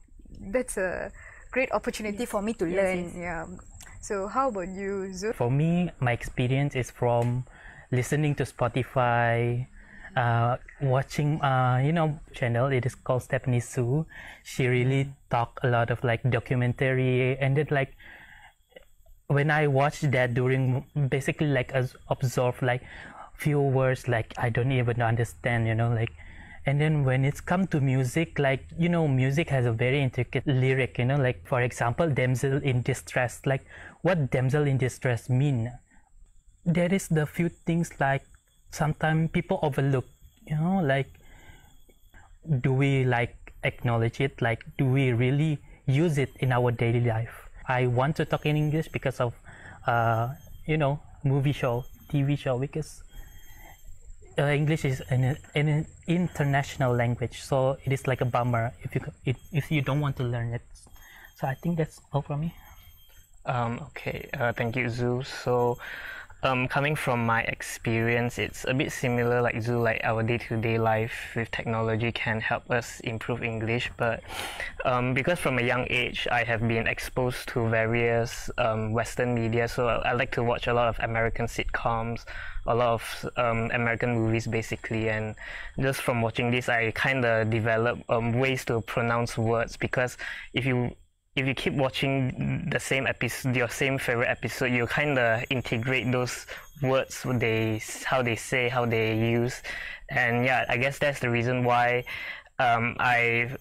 That's a great opportunity for me to learn. Yeah. So how about you, Zul? For me, my experience is from listening to Spotify, watching channel. It is called Stephanie Su. She really talk a lot of like documentary, and then like when I watched that during basically like as absorb like few words like I don't even understand, like. And then when it's come to music, like, music has a very intricate lyric, like, for example, damsel in distress. Like, what damsel in distress mean? There is the few things like sometimes people overlook, like, do we like acknowledge it? Like, do we really use it in our daily life? I want to talk in English because of, movie show, TV show, because English is an international language, so it is like a bummer if you don't want to learn it. So I think that's all from me. Okay, thank you, Zul. So, coming from my experience, it's a bit similar like Zul, like our day-to-day life with technology can help us improve English, but because from a young age, I have been exposed to various Western media, so I like to watch a lot of American sitcoms, a lot of American movies basically, and just from watching this, I kind of develop ways to pronounce words, because if you keep watching the same episode, your same favorite episode, you kind of integrate those words, how they say, how they use, and yeah, I guess that's the reason why I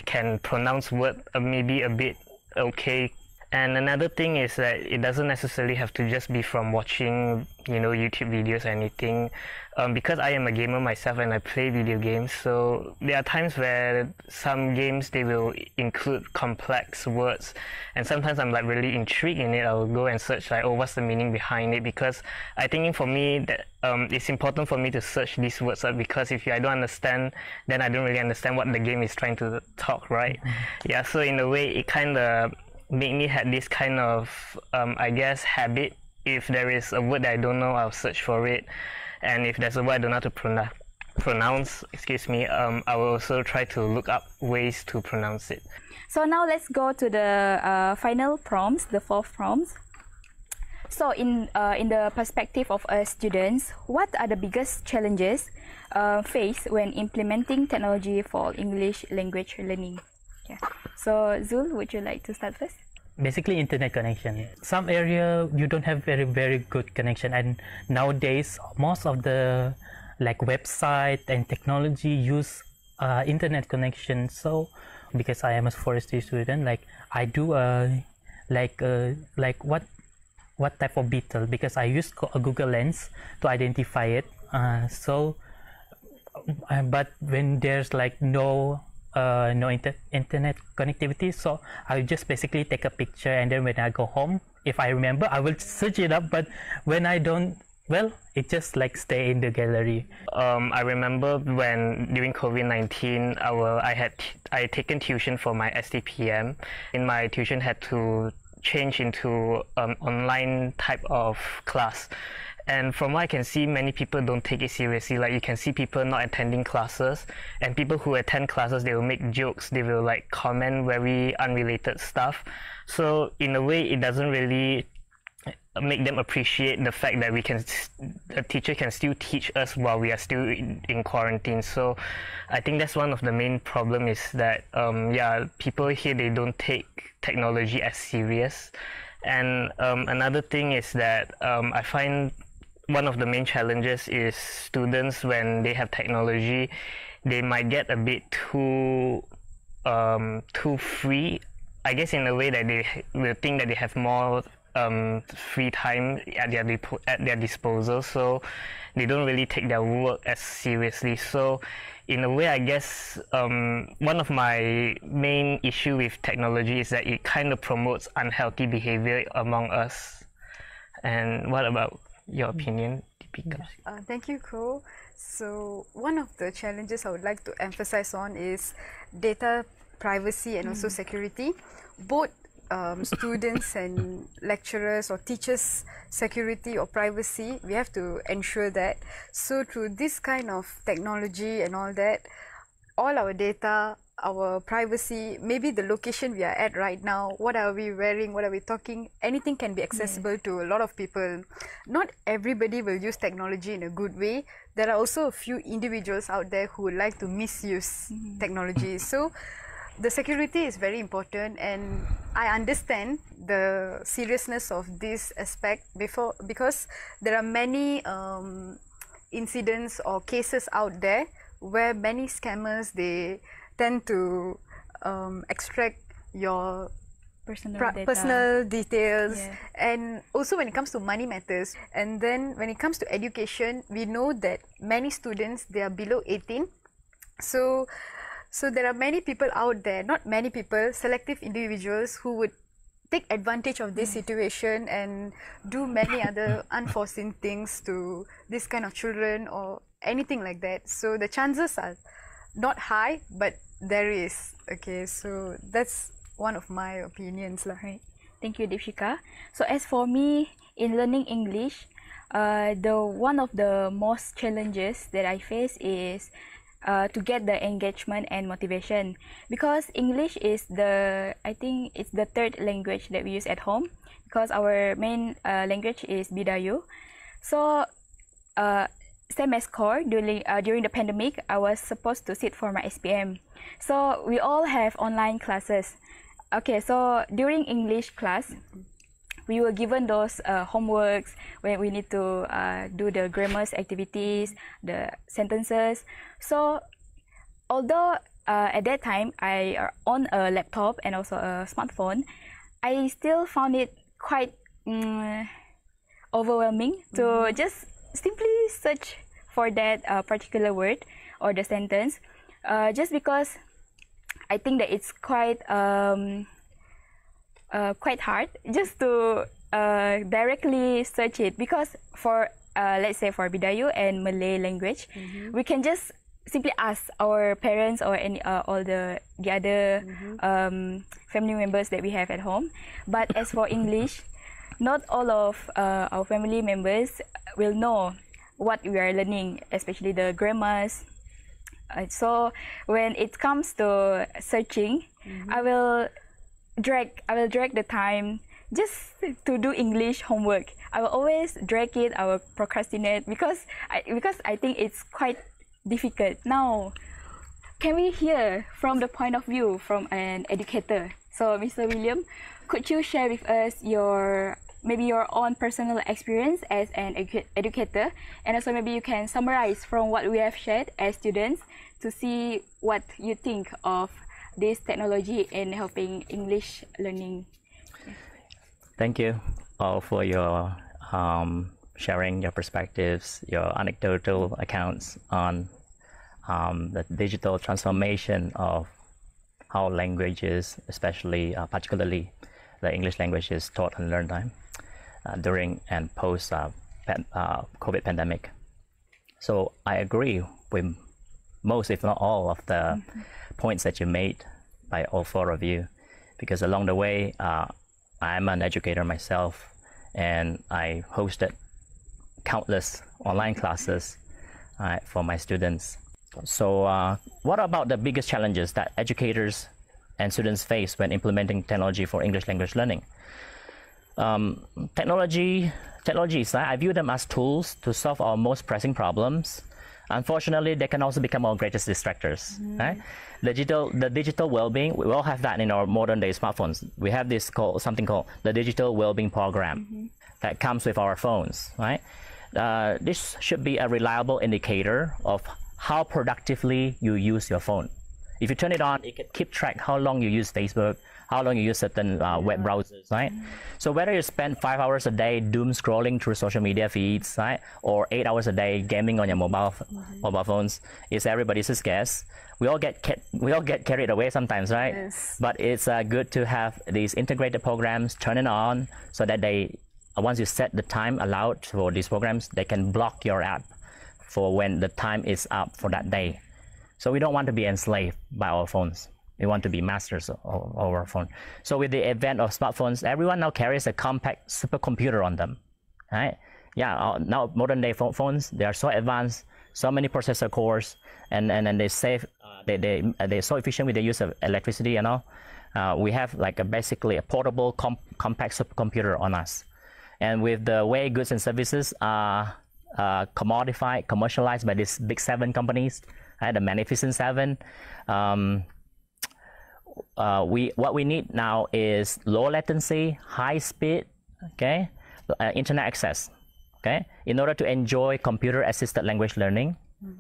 can pronounce word maybe a bit okay. And another thing is that it doesn't necessarily have to just be from watching, YouTube videos or anything. Because I am a gamer myself and I play video games, so there are times where some games, they will include complex words, and sometimes I'm like really intrigued in it. I'll go and search like, oh, what's the meaning behind it? Because I think for me that it's important for me to search these words up, because if I don't understand, then I don't really understand what the game is trying to talk, right? Yeah, so in a way it kind of made me have this kind of I guess habit. If there is a word that I don't know, I'll search for it, and if there's a word I don't know how to pronounce, I will also try to look up ways to pronounce it. So now let's go to the final prompts, the 4 prompts. So in the perspective of us students, what are the biggest challenges faced when implementing technology for English language learning? Yeah. So Zul, would you like to start first? Basically, internet connection. Some area you don't have very, very good connection, and nowadays most of the like website and technology use internet connection. So because I am a forestry student, like I do what type of beetle, because I use a Google Lens to identify it. But when there's like no internet connectivity, so I just basically take a picture, and then when I go home, if I remember, I will search it up, but when I don't, well, it just like stay in the gallery. I remember when during COVID-19, I taken tuition for my STPM. In my tuition had to change into online type of class, And from what I can see, many people don't take it seriously. Like you can see people not attending classes, and people who attend classes, they will make jokes, they will like comment very unrelated stuff. So in a way, it doesn't really make them appreciate the fact that the teacher can still teach us while we are still in quarantine. So I think that's one of the main problem is that yeah, people here, they don't take technology as serious. And another thing is that I find one of the main challenges is students, when they have technology, they might get a bit too free, I guess, in a way that they will think that they have more free time at their disposal, so they don't really take their work as seriously. So in a way, I guess one of my main issue with technology is that it kind of promotes unhealthy behavior among us. And what about your opinion, Deepika? Thank you, Ko. So one of the challenges I would like to emphasize on is data privacy and also security. Both students and lecturers or teachers' security or privacy, we have to ensure that. So through this kind of technology and all that, all our data, our privacy, maybe the location we are at right now, what are we wearing, what are we talking, anything can be accessible to a lot of people. Not everybody will use technology in a good way. There are also a few individuals out there who would like to misuse technology. So the security is very important, and I understand the seriousness of this aspect because there are many incidents or cases out there where many scammers, they tend to extract your personal details, and also when it comes to money matters. And then when it comes to education, we know that many students, they are below 18. So there are many people out there, not many people, selective individuals who would take advantage of this situation and do many other unforeseen things to this kind of children or anything like that. So the chances are not high, but there is. Okay, so that's one of my opinions. Right. Thank you, Deepika. So as for me, in learning English, one of the most challenges that I face is to get the engagement and motivation, because English is I think it's the third language that we use at home, because our main language is Bidayu. So same as core, during the pandemic, I was supposed to sit for my SPM. So we all have online classes. Okay, so during English class, we were given those homeworks where we need to do the grammar activities, the sentences. So although at that time I own a laptop and also a smartphone, I still found it quite overwhelming to just simply search for that particular word or the sentence, just because I think that it's quite hard just to directly search it, because for let's say for Bidayu and Malay language, we can just simply ask our parents or any all the other family members that we have at home. But as for English, not all of our family members will know what we are learning, especially the grammars. So when it comes to searching, I will drag the time just to do English homework. I will always drag it. I will procrastinate because I think it's quite difficult. Now, can we hear from the point of view from an educator? So, Mr. William, could you share with us maybe your own personal experience as an educator, and also maybe you can summarize from what we have shared as students to see what you think of this technology in helping English learning. Thank you all for your sharing your perspectives, your anecdotal accounts on the digital transformation of how languages, especially particularly the English language, is taught and learned during and post COVID pandemic. So I agree with most, if not all, of the points that you made by all four of you, because along the way, I'm an educator myself, and I hosted countless online classes for my students. So what about the biggest challenges that educators and students face when implementing technology for English language learning? Technologies, I view them as tools to solve our most pressing problems. Unfortunately, they can also become our greatest distractors. Right? The digital well-being, we all have that in our modern day smartphones. We have something called the digital well-being program that comes with our phones. Right? This should be a reliable indicator of how productively you use your phone. If you turn it on, it can keep track how long you use Facebook, how long you use certain web browsers, right? So whether you spend 5 hours a day doom scrolling through social media feeds, right, or 8 hours a day gaming on your mobile phones, is everybody's guess. We all get carried away sometimes, right? Yes. But it's good to have these integrated programs, turn it on, so that once you set the time allowed for these programs, they can block your app for when the time is up for that day. So we don't want to be enslaved by our phones. We want to be masters of our phone. So with the advent of smartphones, everyone now carries a compact supercomputer on them, right? Yeah, now modern day phones, they are so advanced, so many processor cores, and they save, they're so efficient with the use of electricity and all. We have like basically a portable compact supercomputer on us. And with the way goods and services are commodified, commercialized by these big 7 companies, the Magnificent 7, what we need now is low latency, high speed, okay, internet access, okay, in order to enjoy computer-assisted language learning,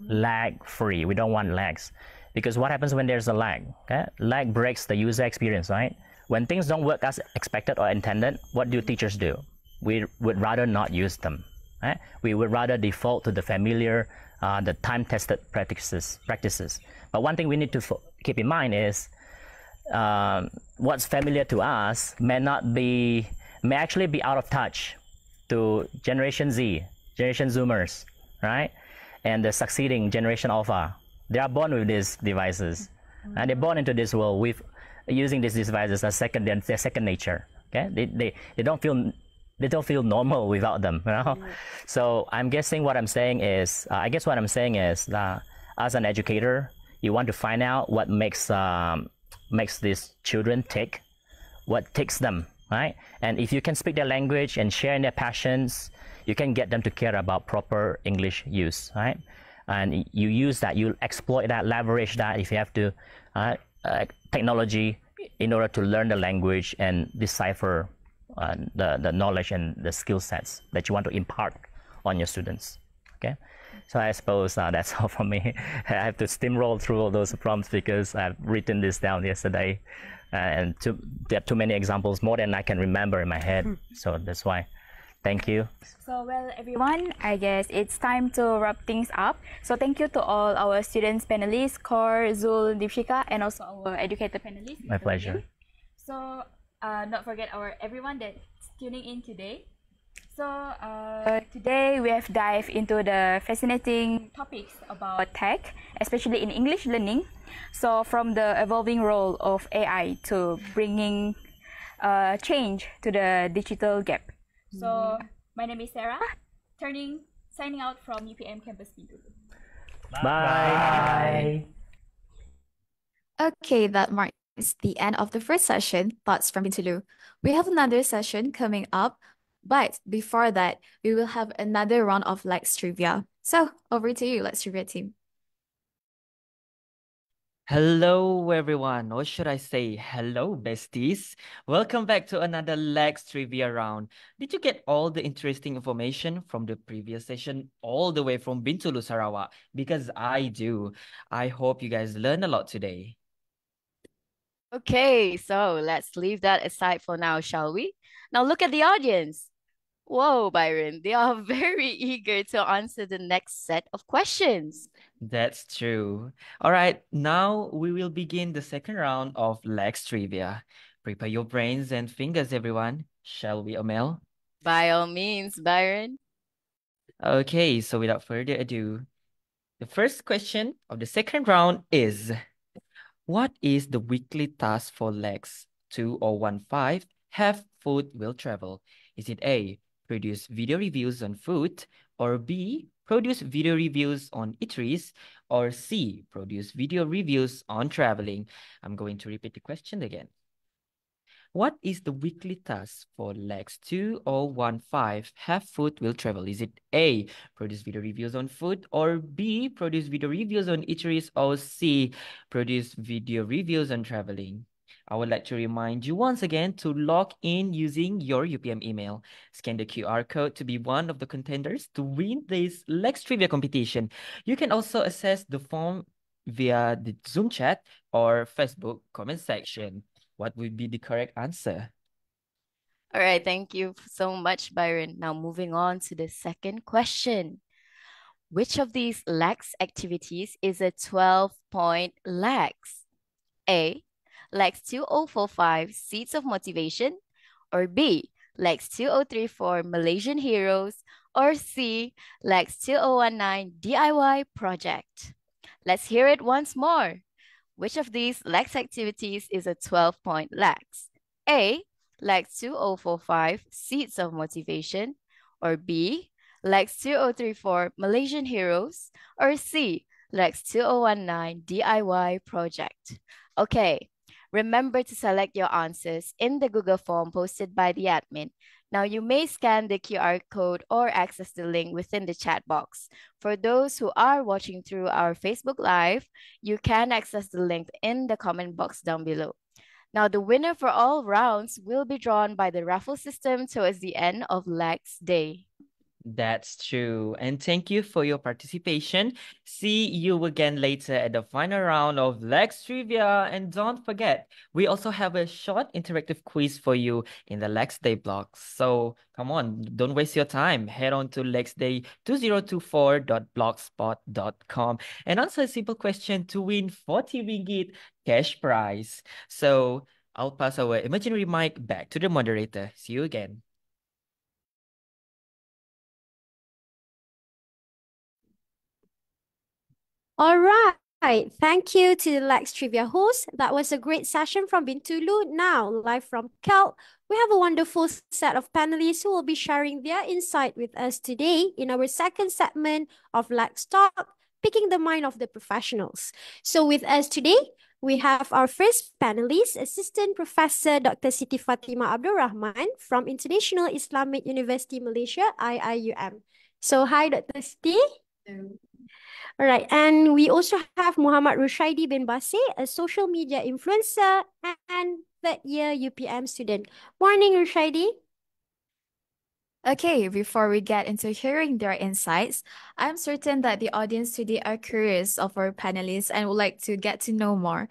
lag-free. We don't want lags, because what happens when there's a lag? Okay, lag breaks the user experience, right? When things don't work as expected or intended, what do teachers do? We would rather not use them. Right? We would rather default to the familiar, the time-tested practices. But one thing we need to keep in mind is what's familiar to us may actually be out of touch to Generation Z, Generation Zoomers, right? And the succeeding Generation Alpha. They are born with these devices, and they're born into this world with using these devices as their second nature. Okay, they don't feel normal without them, you know? So I guess what I'm saying is that as an educator, you want to find out what makes these children tick, what ticks them, right? And if you can speak their language and share in their passions, you can get them to care about proper English use, right? And you use that, you exploit that, leverage that if you have to, technology in order to learn the language and decipher the knowledge and the skill sets that you want to impart on your students. Okay, so I suppose that's all from me. I have to steamroll through all those prompts because I've written this down yesterday, and there are too many examples, more than I can remember in my head. So that's why. Thank you. So, well, everyone, I guess it's time to wrap things up. So, thank you to all our students, panelists, Kor, Zul, Dipshika, and also our educator panelists. My pleasure. So, not forget everyone that's tuning in today. So, today we have dived into the fascinating topics about tech, especially in English learning. So, from the evolving role of AI to bringing change to the digital gap. So, my name is Sarah, signing out from UPM Campus Bintulu. Bye. Okay, that marks the end of the first session, Thoughts from Bintulu. We have another session coming up, but before that, we will have another round of LAX trivia. So, over to you, LAX trivia team. Hello, everyone, or should I say hello, besties? Welcome back to another LAX trivia round. Did you get all the interesting information from the previous session all the way from Bintulu, Sarawak? Because I do. I hope you guys learned a lot today. Okay, so let's leave that aside for now, shall we? Now look at the audience. Whoa, Byron, they are very eager to answer the next set of questions. That's true. All right, now we will begin the second round of LAX trivia. Prepare your brains and fingers, everyone. Shall we, Amel? By all means, Byron. Okay, so without further ado, the first question of the second round is, what is the weekly task for LAX 2015 Have Food Will Travel? Is it A, produce video reviews on food, or B, produce video reviews on eateries, or C, produce video reviews on traveling? I'm going to repeat the question again. What is the weekly task for LAX 2015 Have Food Will Travel? Is it A, produce video reviews on food, or B, produce video reviews on eateries, or C, produce video reviews on traveling? I would like to remind you once again to log in using your UPM email. Scan the QR code to be one of the contenders to win this LAX trivia competition. You can also access the form via the Zoom chat or Facebook comment section. What would be the correct answer? All right, thank you so much, Byron. Now moving on to the second question. Which of these LAX activities is a 12-point LAX? A, LAX 2045 Seeds of Motivation, or B, LAX 2034 Malaysian Heroes, or C, LAX 2019 DIY Project. Let's hear it once more. Which of these LAX activities is a 12-point LAX? A, LAX 2045 Seeds of Motivation, or B, LAX 2034 Malaysian Heroes, or C, LAX 2019 DIY Project. Okay, remember to select your answers in the Google form posted by the admin. Now you may scan the QR code or access the link within the chat box. For those who are watching through our Facebook Live, you can access the link in the comment box down below. Now the winner for all rounds will be drawn by the raffle system towards the end of LAX Day. That's true. And thank you for your participation. See you again later at the final round of LAX Trivia. And don't forget, we also have a short interactive quiz for you in the LAX Day blog. So come on, don't waste your time. Head on to lexday2024.blogspot.com and answer a simple question to win 40 ringgit cash prize. So I'll pass our imaginary mic back to the moderator. See you again. All right. Thank you to the LAX Trivia host. That was a great session from Bintulu. Now, live from Calc, we have a wonderful set of panelists who will be sharing their insight with us today in our second segment of LAX Talk, picking the mind of the professionals. So with us today, we have our first panelist, Assistant Professor Dr. Siti Fatimah Abdul Rahman from International Islamic University Malaysia, IIUM. So hi, Dr. Siti. All right, and we also have Muhammad Rushaidi bin Basir, a social media influencer and third year UPM student. Morning, Rushaidi. Okay, before we get into hearing their insights, I'm certain that the audience today are curious of our panelists and would like to get to know more.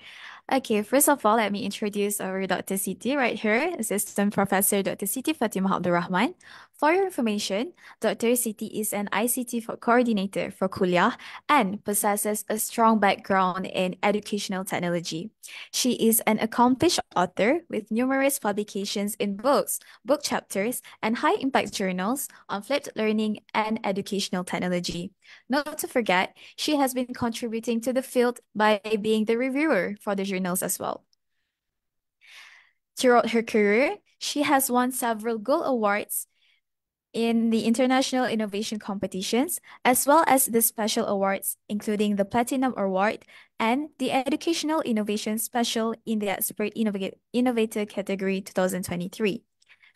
Okay, first of all, let me introduce our Dr. Siti right here, Assistant Professor Dr. Siti Fatimah Abdul Rahman. For your information, Dr. Siti is an ICT coordinator for Kuliah and possesses a strong background in educational technology. She is an accomplished author with numerous publications in books, book chapters, and high-impact journals on flipped learning and educational technology. Not to forget, she has been contributing to the field by being the reviewer for the journals as well. Throughout her career, she has won several gold awards in the international innovation competitions, as well as the special awards, including the Platinum Award and the Educational Innovation Special in the Expert Innovator category 2023.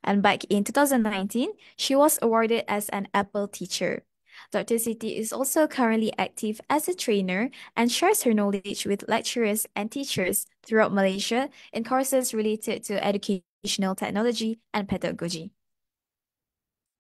And back in 2019, she was awarded as an Apple Teacher. Dr. Siti is also currently active as a trainer and shares her knowledge with lecturers and teachers throughout Malaysia in courses related to educational technology and pedagogy.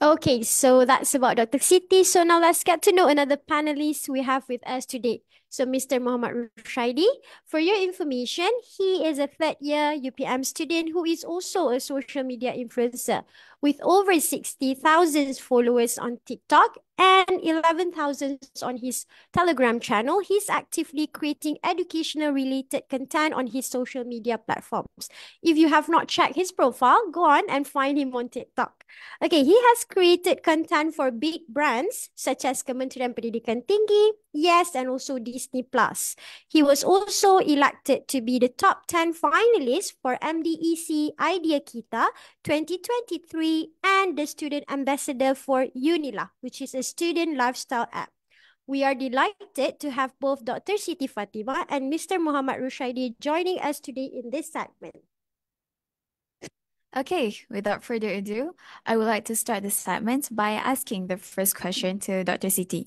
Okay, so that's about Dr. Siti. So now let's get to know another panelist we have with us today. So Mr. Muhammad Rushaidi, for your information, he is a third year UPM student who is also a social media influencer with over 60,000 followers on TikTok and 11,000 on his Telegram channel. He's actively creating educational related content on his social media platforms. If you have not checked his profile, go on and find him on TikTok. Okay, he has created content for big brands such as Kementerian Pendidikan Tinggi, Yes, and also Disney Plus. He was also elected to be the top 10 finalist for MDEC Idea Kita 2023 and the student ambassador for Unila, which is a student lifestyle app. We are delighted to have both Dr. Siti Fatima and Mr. Muhammad Rushaidi joining us today in this segment. Okay, without further ado, I would like to start the segment by asking the first question to Dr. Siti.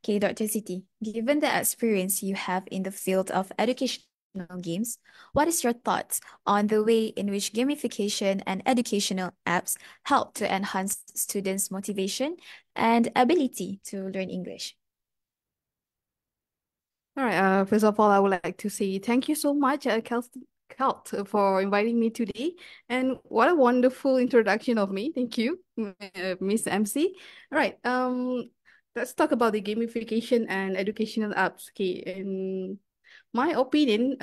Okay, Dr. Siti, given the experience you have in the field of educational games, what is your thoughts on the way in which gamification and educational apps help to enhance students' motivation and ability to learn English? All right. First of all, I would like to say thank you so much, Kelt, for inviting me today. And what a wonderful introduction of me. Thank you, Miss MC. All right. Let's talk about the gamification and educational apps. Okay. In my opinion,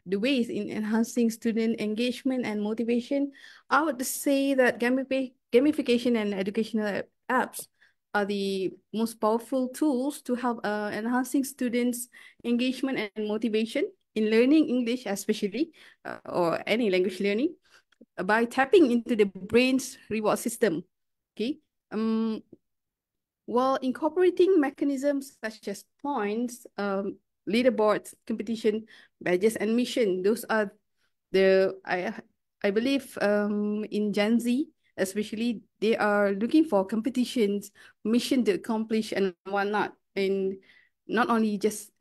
the ways in enhancing student engagement and motivation, I would say that gamification and educational apps are the most powerful tools to help enhancing students' engagement and motivation in learning English, especially or any language learning, by tapping into the brain's reward system. Okay. While incorporating mechanisms such as points, leaderboards, competition, badges, and mission, those are the I believe in Gen Z especially they are looking for competitions, mission to accomplish and whatnot, and not only just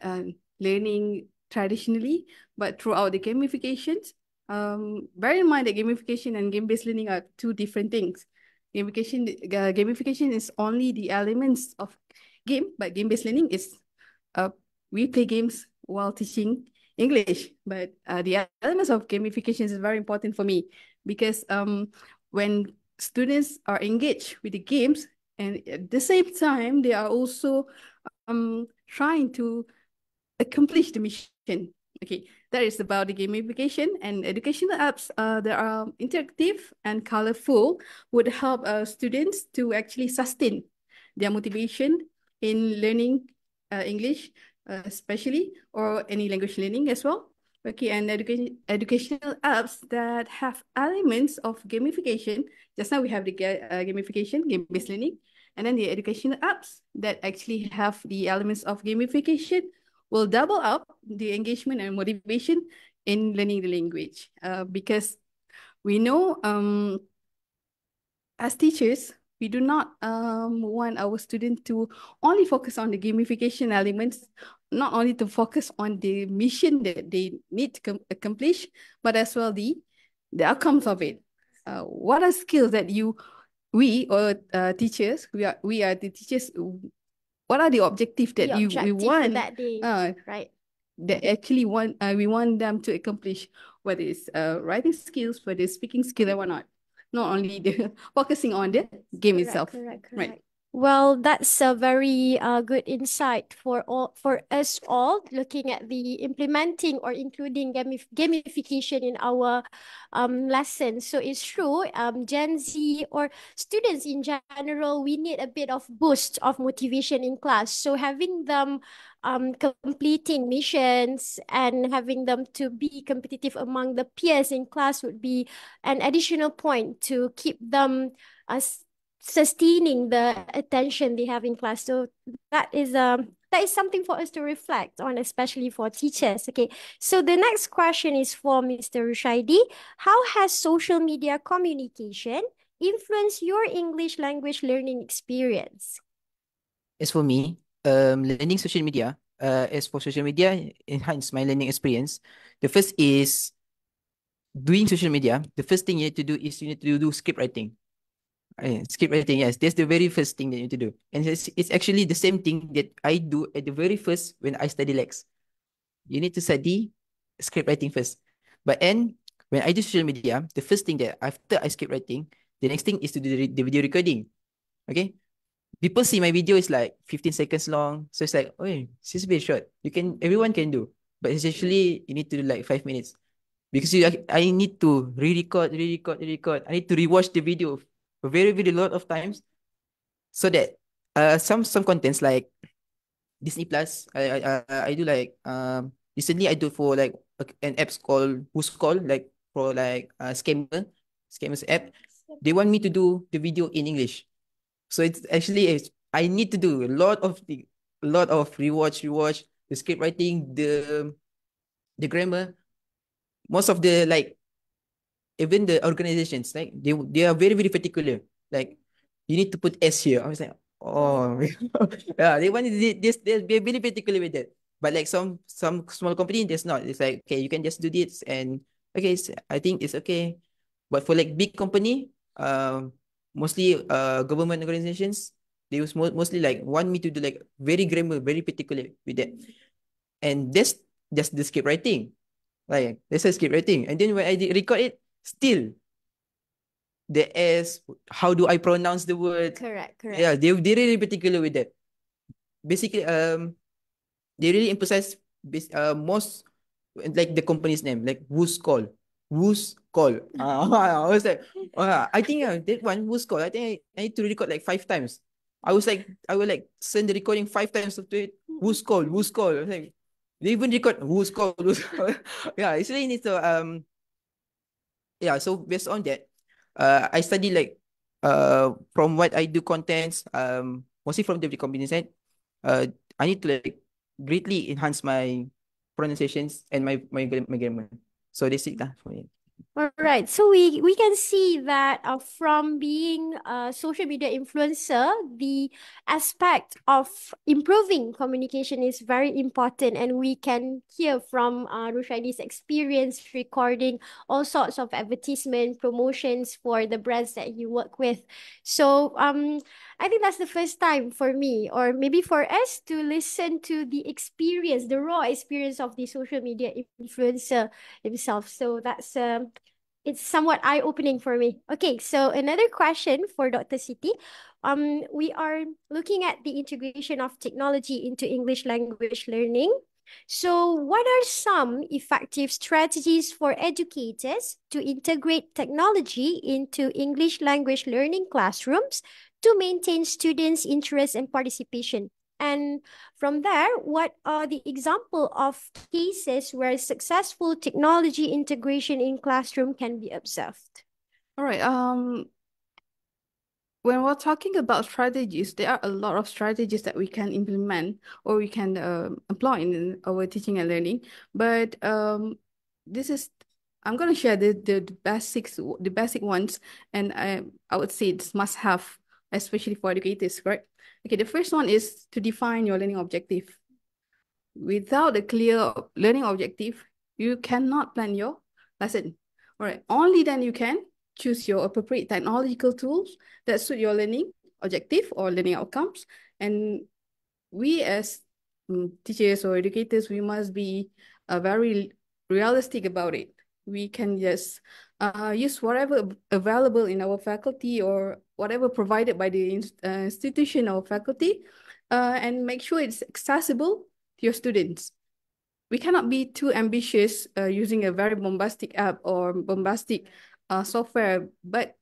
learning traditionally, but throughout the gamifications. Bear in mind that gamification and game-based learning are two different things. Gamification is only the elements of game, but game-based learning is we play games while teaching English. But the elements of gamification is very important for me because when students are engaged with the games and at the same time they are also trying to accomplish the mission. Okay, that is about the gamification and educational apps that are interactive and colorful would help students to actually sustain their motivation in learning English, especially, or any language learning as well. Okay, and educational apps that have elements of gamification. Just now we have the gamification, game-based learning, and then the educational apps that actually have the elements of gamification will double up the engagement and motivation in learning the language. Because we know as teachers, we do not want our students to only focus on the gamification elements, not only to focus on the mission that they need to accomplish, but as well the outcomes of it. What are skills that we or teachers, we are the teachers, what are the objectives that we want that day, right? That actually we want them to accomplish, whether it's writing skills, whether it's speaking skill or whatnot. Not only the focusing on the game itself. Correct. Right. Well, that's a very good insight for us all looking at the implementing or including gamification in our lessons. So it's true, Gen Z or students in general, we need a bit of boost of motivation in class. So having them completing missions and having them to be competitive among the peers in class would be an additional point to keep them sustaining the attention they have in class. So that is something for us to reflect on, especially for teachers. Okay. So the next question is for Mr. Rushaidi. How has social media communication influenced your English language learning experience? As for me, learning social media, as for social media, enhance my learning experience. The first is doing social media. The first thing you need to do is you need to do script writing. Script writing, yes, that's the very first thing that you need to do. And it's actually the same thing that I do at the very first when I study LAX. You need to study script writing first. But then when I do social media, the first thing that after I script writing, the next thing is to do the video recording. Okay? People see my video is like 15 seconds long. So it's like, oh, it's just very short. Everyone can do. But it's actually, you need to do like 5 minutes. Because I need to re-record. I need to rewatch the video a very, very lot of times. So that some contents like Disney Plus. I do like recently I do for like an app called Who's Call, like for like scammers app. They want me to do the video in English. So I need to do a lot of rewatch the script writing, the grammar. Most of the like even the organizations, like they are very particular. Like you need to put S here. I was like, oh, yeah, they want this. They're very particular with that. But like some small company, there's not. It's like, okay, you can just do this, and okay, I think it's okay. But for like big company, mostly government organizations, they was mostly like want me to do like very grammar, very particular with that. And that's just the script writing. Like that's a script writing. And then when I record it, still the S, how do I pronounce the word? Correct, Yeah, correct. they're really particular with that. Basically, they really emphasize most like the company's name, like Who's Call. Who's Call. I was like, I think that one Who's Call. I think I need to record like 5 times. I will like send the recording 5 times to it. Who's Call? Who's Call? I was like, they even record Who's Call. Who's Call. Yeah, it's really need to yeah, so based on that, I study like from what I do contents, mostly from the company side. Uh, I need to like greatly enhance my pronunciations and my grammar. So that's it lah for me. All right, so we can see that from being a social media influencer, the aspect of improving communication is very important, and we can hear from Rushaini's experience recording all sorts of advertisement promotions for the brands that you work with. So I think that's the first time for me, or maybe for us, to listen to the experience, the raw experience of the social media influencer himself. So that's it's somewhat eye-opening for me. Okay, so another question for Dr. Siti. We are looking at the integration of technology into English language learning. So, what are some effective strategies for educators to integrate technology into English language learning classrooms to maintain students' interest and participation? And from there, what are the example of cases where successful technology integration in classroom can be observed? All right. When we're talking about strategies, there are a lot of strategies that we can implement or we can employ in our teaching and learning. But this is I'm going to share the basics, the basic ones, and I would say it's must have, especially for educators, correct? Okay, the first one is to define your learning objective. Without a clear learning objective, you cannot plan your lesson. All right, only then you can choose your appropriate technological tools that suit your learning objective or learning outcomes. And we as teachers or educators, we must be very realistic about it. We can just use whatever available in our faculty or whatever provided by the institution or faculty, and make sure it's accessible to your students. We cannot be too ambitious using a very bombastic app or bombastic software, but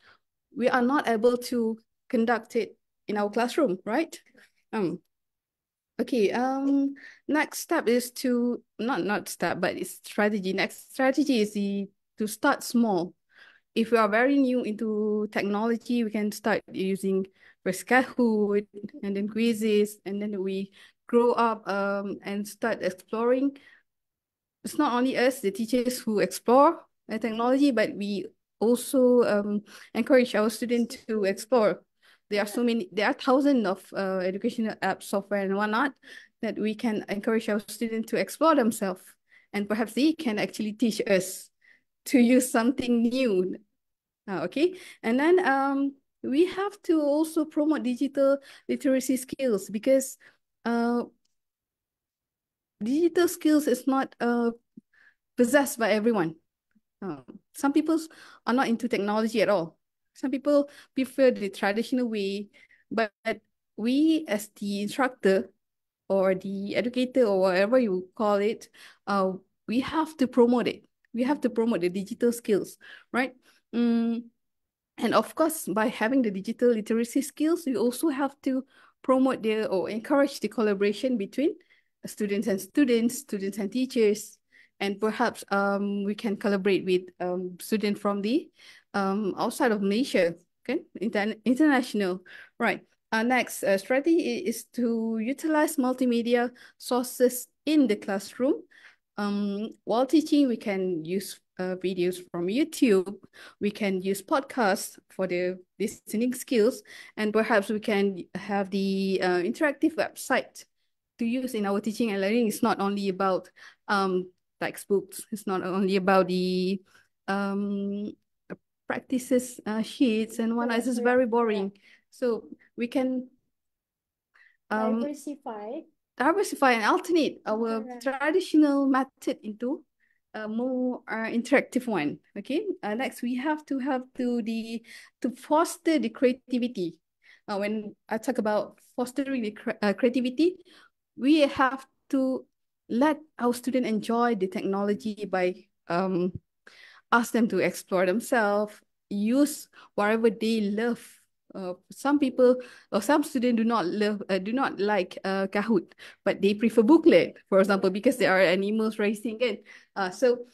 we are not able to conduct it in our classroom, right? Okay, next step is to, not step, but it's strategy. Next strategy is to start small. If we are very new into technology, we can start using first Kahoot and then quizzes, and then we grow up and start exploring. It's not only us, the teachers, who explore the technology, but we also encourage our students to explore. There are thousands of educational apps, software, and whatnot that we can encourage our students to explore themselves. And perhaps they can actually teach us to use something new. Okay. And then we have to also promote digital literacy skills, because digital skills is not possessed by everyone. Some people are not into technology at all. Some people prefer the traditional way, but we as the instructor or the educator or whatever you call it, we have to promote it. We have to promote the digital skills, right? And of course, by having the digital literacy skills, we also have to promote or encourage the collaboration between students and students, students and teachers, and perhaps we can collaborate with students from the outside of Malaysia, okay, international, right. Our next strategy is to utilize multimedia sources in the classroom. While teaching, we can use videos from YouTube. We can use podcasts for the listening skills, and perhaps we can have the interactive website to use in our teaching and learning. It's not only about textbooks. It's not only about the um, practices sheets and whatnot. It's just very boring. So we can diversify and alternate our traditional method into a more interactive one. Okay. Next, we have to foster the creativity. When I talk about fostering the creativity, we have to let our student enjoy the technology by ask them to explore themselves, use whatever they love. Some people or some students do not like Kahoot, but they prefer booklet, for example, because there are animals racing it. So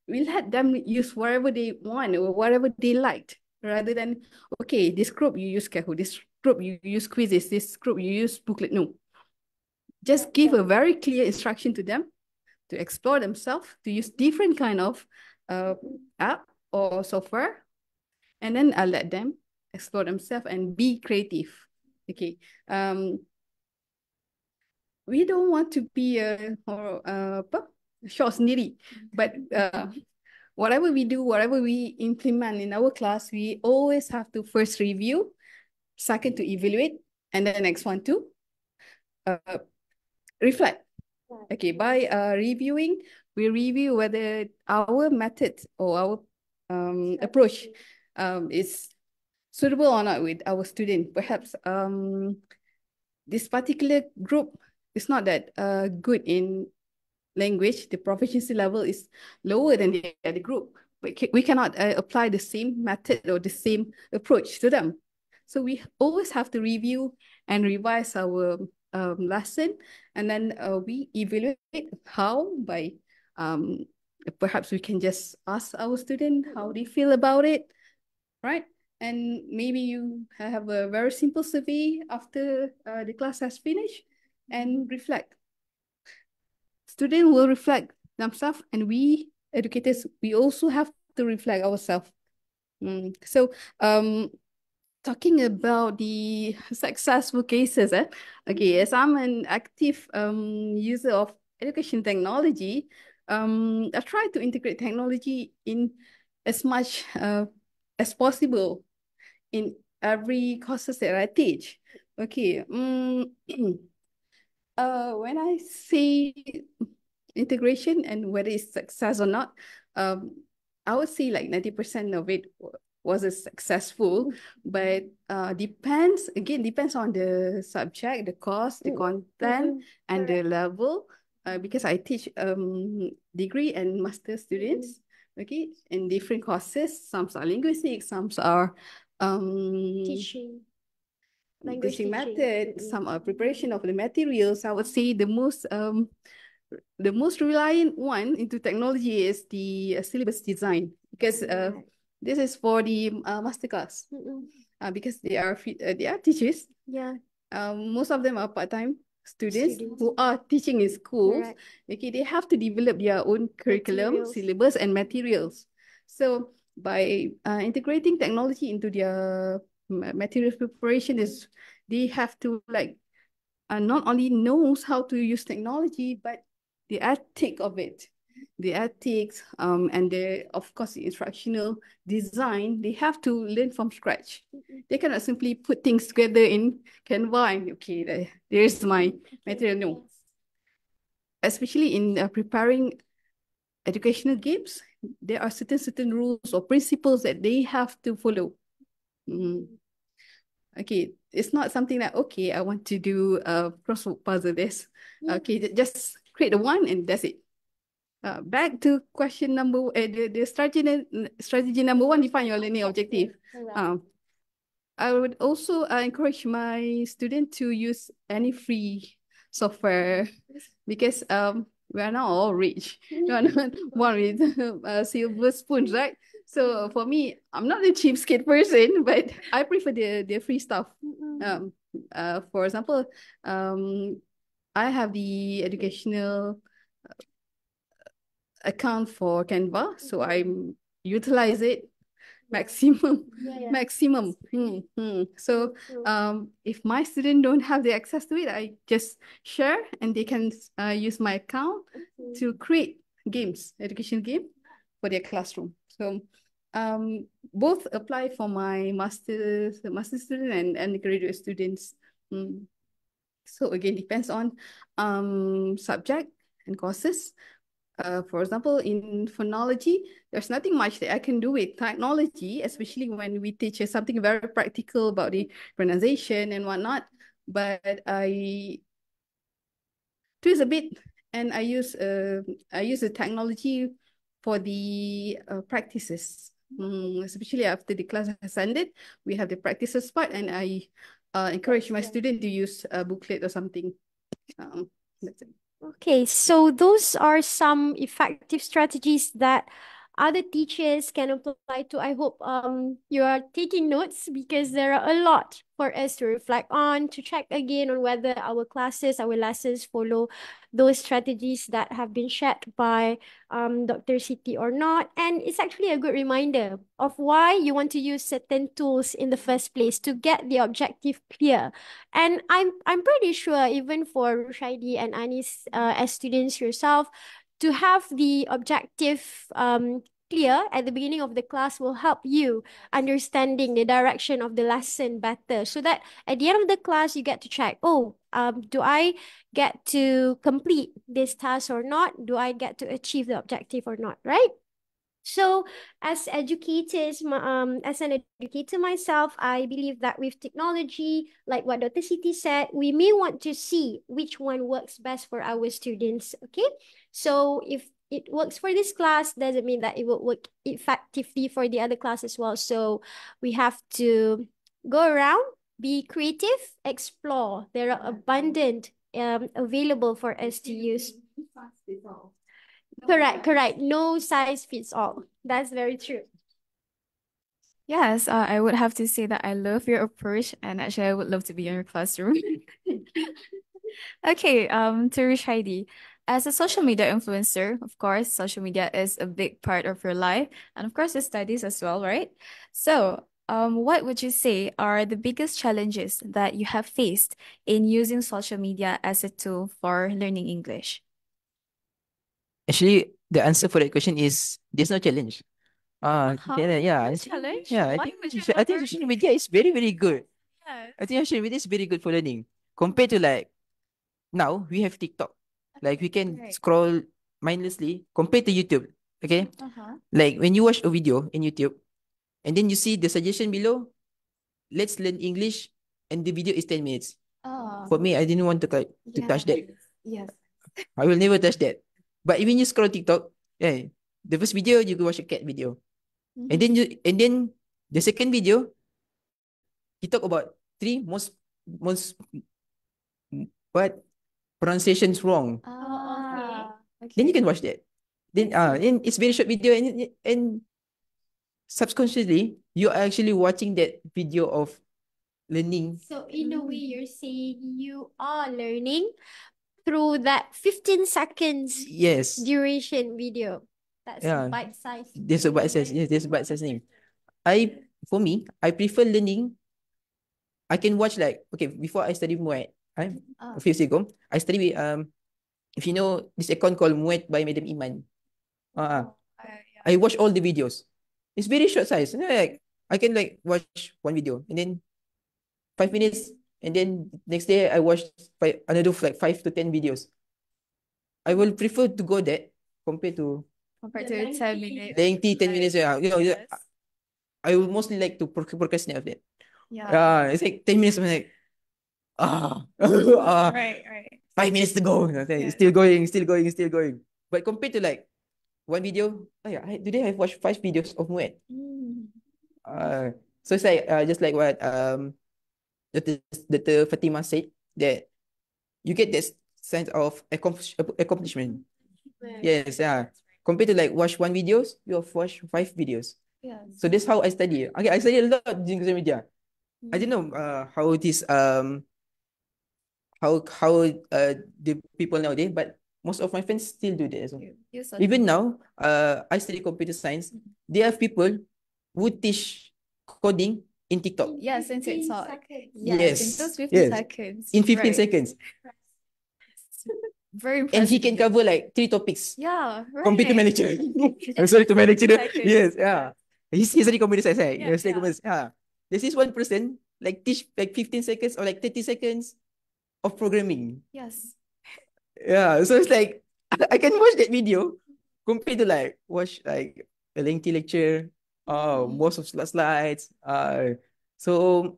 we let them use whatever they want or whatever they liked, rather than, okay, this group you use Kahoot, this group you use quizzes, this group you use booklet. No, just give a very clear instruction to them to explore themselves, to use different kind of app or software, and then I'll let them explore themselves and be creative. Okay. We don't want to be apa, short sendiri, but whatever we do, whatever we implement in our class, we always have to first review, second to evaluate, and then the next one to reflect. Okay, by reviewing, we review whether our method or our approach is suitable or not with our student. Perhaps this particular group is not that good in language. The proficiency level is lower than the other group. But we cannot apply the same method or the same approach to them. So we always have to review and revise our lesson, and then we evaluate how by perhaps we can just ask our student how they feel about it, right? And maybe you have a very simple survey after the class has finished and reflect. Students will reflect themselves, and we educators, we also have to reflect ourselves. So talking about the successful cases, okay, as I'm an active user of education technology, I try to integrate technology in as much as possible in every courses that I teach. Okay, when I say integration and whether it's success or not, I would say like 90% of it was a successful, but depends on the subject, the course, the content, and the level. Because I teach degree and master students, okay, in different courses. Some are linguistics, some are Teaching. teaching method, some are preparation of the materials. I would say the most reliant one into technology is the syllabus design, because this is for the master class. Because they are teachers. Yeah. Most of them are part-time students who are teaching in schools. Correct. Okay, they have to develop their own curriculum, Materials. syllabus, and materials. So by integrating technology into their materials preparation, is they have to like not only knows how to use technology, but the ethic of it, the ethics, and of course, the instructional design, they have to learn from scratch. They cannot simply put things together in Canva and, okay, there's my material. No. Especially in preparing educational games, there are certain rules or principles that they have to follow. Okay, it's not something that, okay, I want to do a crossword puzzle this. Okay, just create the one and that's it. Back to question the strategy number one, define your learning objective. I would also encourage my student to use any free software because we are now all rich. We are not born with silver spoons, right? So for me, I'm not a cheapskate person, but I prefer the free stuff. For example, I have the educational account for Canva, so I utilize it maximum. Maximum. So if my student don't have the access to it, I just share and they can use my account to create games, education game for their classroom. So both apply for my master student and graduate students. So again, depends on subject and courses. For example, in phonology, there's nothing much that I can do with technology, especially when we teach something very practical about the pronunciation and whatnot. But I twist a bit and I use the technology for the practices. Especially after the class has ended, we have the practices part, and I encourage my student to use a booklet or something. That's it. Okay, so those are some effective strategies that other teachers can apply to. I hope you are taking notes because there are a lot for us to reflect on, to check again on whether our classes, our lessons follow those strategies that have been shared by Dr. Siti or not. And it's actually a good reminder of why you want to use certain tools in the first place to get the objective clear. And I'm pretty sure even for Rushaidi and Anis as students yourself, to have the objective clear at the beginning of the class will help you understanding the direction of the lesson better, so that at the end of the class you get to check, oh, do I get to complete this task or not? Do I get to achieve the objective or not, right? So, as educators, as an educator myself, I believe that with technology, like what Dr. Siti said, we may want to see which one works best for our students. Okay, so if it works for this class, doesn't mean that it will work effectively for the other class as well. So, we have to go around, be creative, explore. There are abundant available for us to use. Correct, correct. No size fits all. That's very true. Yes, I would have to say that I love your approach, and actually, I would love to be in your classroom. Okay, to Rushaidi, as a social media influencer, of course, social media is a big part of your life, and of course, your studies as well, right? So, what would you say are the biggest challenges that you have faced in using social media as a tool for learning English? Actually, the answer for that question is there's no challenge. Yeah. Challenge? Yeah, Why would you I have think a social media is very, very good. Yes. I think social media is very good for learning. Compared to like now we have TikTok. Like we can Right. scroll mindlessly compared to YouTube. Okay? Uh-huh. Like when you watch a video in YouTube and then you see the suggestion below, let's learn English, and the video is 10 minutes. Oh, For me, I didn't want to touch that. yes. I will never touch that. But even you scroll TikTok, yeah, the first video you go watch a cat video. And then the second video, he talk about three most what pronunciations wrong. Oh, Then you okay. can watch that. Then it's very short video, and subconsciously you are actually watching that video of learning. So in a way, you're saying you are learning through that 15 seconds Yes. duration video. That's Yeah. bite size. There's a bite size. Yes, there's a bite size name. For me, I prefer learning. I can watch like, okay, before I study Muay, a few years ago, I study with, if you know this account called Muay by Madam Iman. I watch all the videos. It's very short size. You know, like I can like watch one video and then 5 minutes, and then next day I watch another like 5 to 10 videos. I will prefer to go that compared to Compared to 10 minutes. lengthy 10 minutes. Yes. I would mostly like to procrastinate of that. Yeah. It's like 10 minutes. I'm like, ah, Right. 5 minutes to go. Okay, Yes. still going, still going, still going. But compared to like one video, oh yeah, today I've watched 5 videos of Muay. Mm. Uh, So it's like just like what the Fatima said, that you get this sense of accomplishment. Yes, yeah. Compared to like watch one videos, you have watched 5 videos. Yes. So that's how I study. Okay, I study a lot using social media. I don't know how it is how the people nowadays, but most of my friends still do that as well. Use social Even media. now, I study computer science. There are people who teach coding in TikTok. Yes, in TikTok. Yes, in Yes, those 15 yes. seconds. In 15 Right. seconds. Very And he impressive. can cover like 3 topics. Yeah, right. Computer manager. I'm In sorry to 15 manage you. seconds. Yes, yeah. He's study computer science, right? Yeah, Yes, like yeah. yeah. There's this one person like teach like 15 seconds or like 30 seconds of programming. Yes. Yeah, so it's like I can watch that video compared to like watch like a lengthy lecture, most of slides. So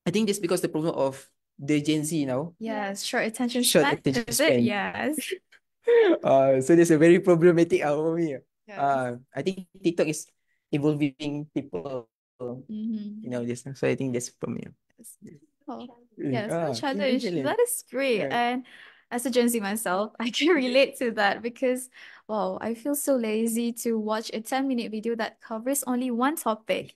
I think that's because the problem of the Gen Z now, Yes, short attention short span, attention is it? span. Yes. So that's a very problematic for me. Yes. I think TikTok is evolving people, this. So I think that's for me. Oh, yes, no Ah, challenge. challenge. That is great. Right. And as a Gen Z myself, I can relate to that because, wow, I feel so lazy to watch a 10-minute video that covers only one topic.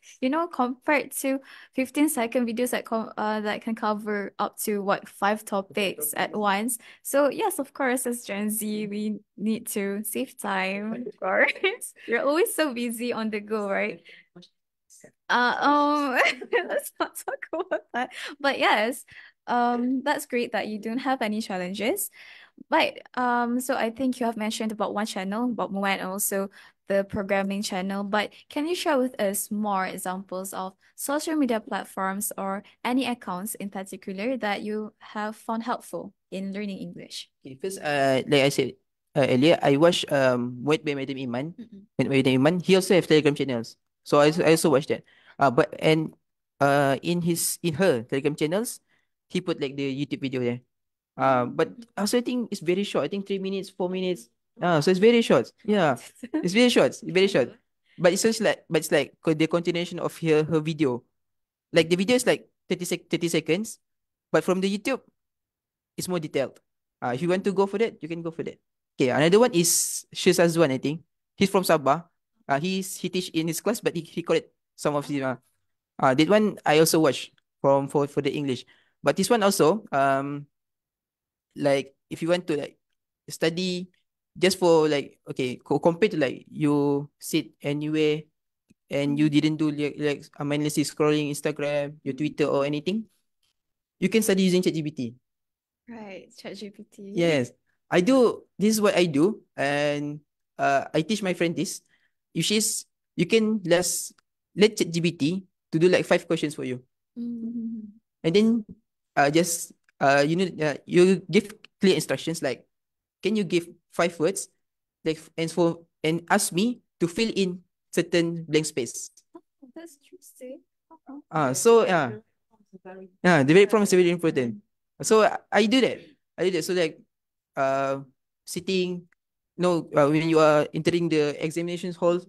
Compared to 15-second videos that can cover up to what, 5 topics at once. So yes, of course, as Gen Z, we need to save time, of course. You're always so busy on the go, right? Let's not talk about that. But yes, that's great that you don't have any challenges. But so I think you have mentioned about one channel, about Moa, and also the programming channel. But can you share with us more examples of social media platforms or any accounts in particular that you have found helpful in learning English? Okay, first, like I said earlier, I watch Wait by Madam Iman. Wait by Madam Iman. He also have Telegram channels, so I also watch that. But and in her Telegram channels, he put like the YouTube video there. But also I think it's very short. I think 3 minutes, 4 minutes. So it's very short. Yeah, it's very short. It's very short. But it's like the continuation of her video. Like the video is like 30 seconds, but from the YouTube, it's more detailed. If you want to go for that, you can go for that. Okay, another one is Shazwan, I think. He's from Sabah. He teach in his class, but he call it some of the that one I also watch for the English. But this one also, like if you want to like study just for like okay, compared to like you sit anywhere and you didn't do like mindlessly scrolling Instagram, your Twitter or anything, you can study using ChatGPT. Right, ChatGPT. Yes, I do. This is what I do, and I teach my friend this. Which is you can let ChatGPT to do like 5 questions for you, and then just you give clear instructions like, can you give 5 words, like and ask me to fill in certain blank space. That's interesting. So yeah, the very prompt is very important. So I do that. I do that. So like uh sitting no when you are entering the examinations hall,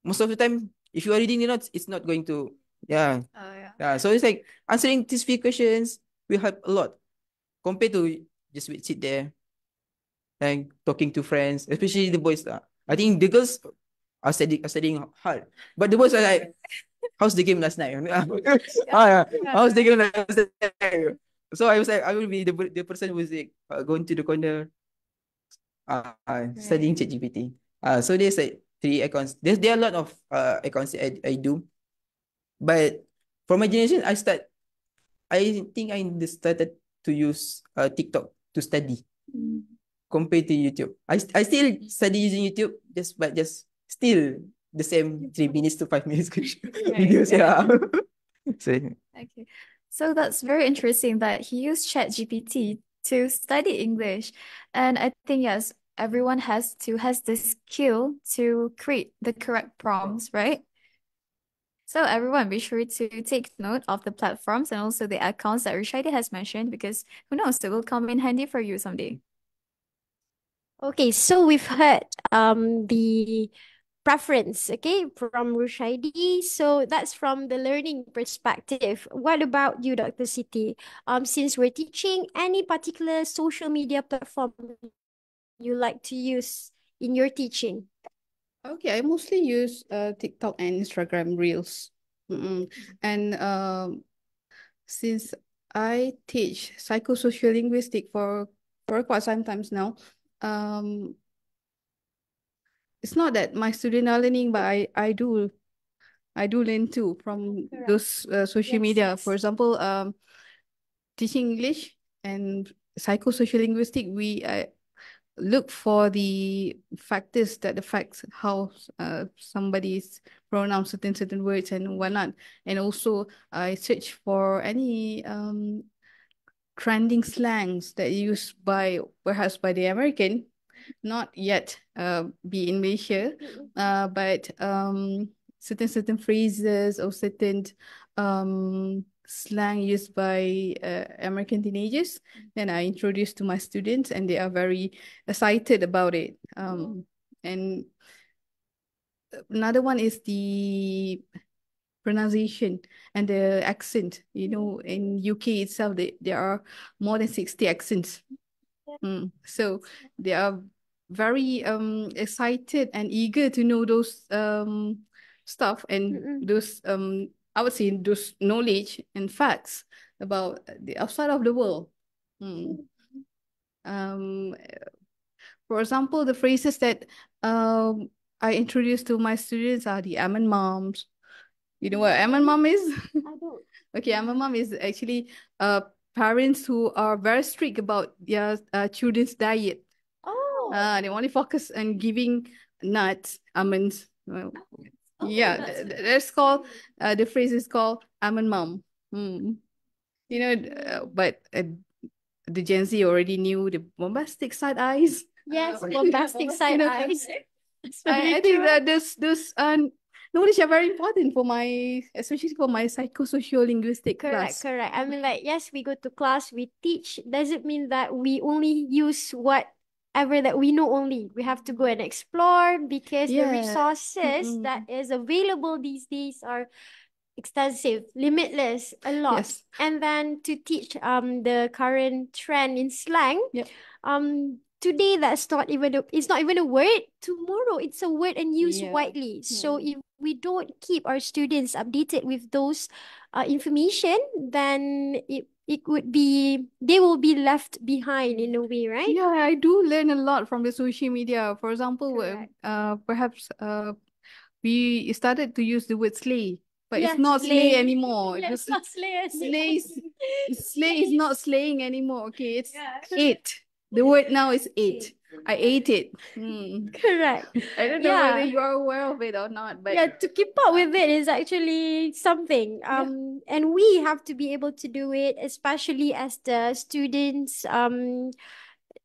most of the time if you are reading the notes, it's not going to yeah. Oh, yeah. Yeah. So it's like answering these few questions will help a lot compared to just sit there and talking to friends, especially the boys. I think the girls are studying hard, but the boys are like, how's the game last night? Yeah. How's the game last night? So I was like, I will be the person who's like going to the corner, studying ChatGPT. So there's like 3 accounts. There are a lot of accounts that I do, but for my generation, I think I started to use TikTok to study compared to YouTube. I still study using YouTube, just still the same 3 minutes to 5 minutes videos. Yeah. So Okay. So that's very interesting that he used ChatGPT to study English. And I think yes, everyone has the skill to create the correct prompts, right? So everyone be sure to take note of the platforms and also the accounts that Rishadi has mentioned because who knows, it will come in handy for you someday. Okay, so we've heard the preference, okay, from Rushaidi. So that's from the learning perspective. What about you, Dr. Siti? Since we're teaching, any particular social media platform you like to use in your teaching? Okay, I mostly use TikTok and Instagram Reels. And since I teach psychosocial linguistic for quite some times now, um, it's not that my students are learning, but I do learn too from those social media. For example, teaching English and psychosocial linguistic, we look for the factors that affects how somebody's pronounce certain words and whatnot. And also I search for any trending slangs that used by perhaps by the American, not yet be in Malaysia, but certain phrases or certain slang used by American teenagers, then I introduce to my students, and they are very excited about it. And another one is the pronunciation and the accent. You know, in UK itself, there are more than 60 accents. So they are very excited and eager to know those stuff and those I would say those knowledge and facts about the outside of the world. Um, for example, the phrases that I introduce to my students are the "I'm moms." You know what "I'm mom" is? I don't. Okay, "I'm mom" is actually parents who are very strict about their children's diet. Oh. They only focus on giving nuts, almonds. Yeah, that's called the phrase is called "almond mom." You know, but the Gen Z already knew the bombastic side eyes. Yes, bombastic side eyes. I think that those knowledge are very important for my, especially for my psychosocial linguistic Correct, class. correct. I mean, like, yes, we go to class, we teach. Doesn't mean that we only use whatever that we know only. We have to go and explore because the Yeah. resources that is available these days are extensive, limitless, a lot. Yes. And then to teach the current trend in slang, today that's not even it's not even a word. Tomorrow it's a word and used widely. So if we don't keep our students updated with those information, then it would be they will be left behind in a way, right? Yeah, I do learn a lot from the social media. For example, perhaps we started to use the word slay, but it's not slay anymore. Yeah, it's not slay. Slay is not slaying anymore. Okay, it's ate. The word now is ate. I ate it. Correct. I don't know whether you are aware of it or not, but yeah, to keep up with it is actually something. And we have to be able to do it, especially as the students,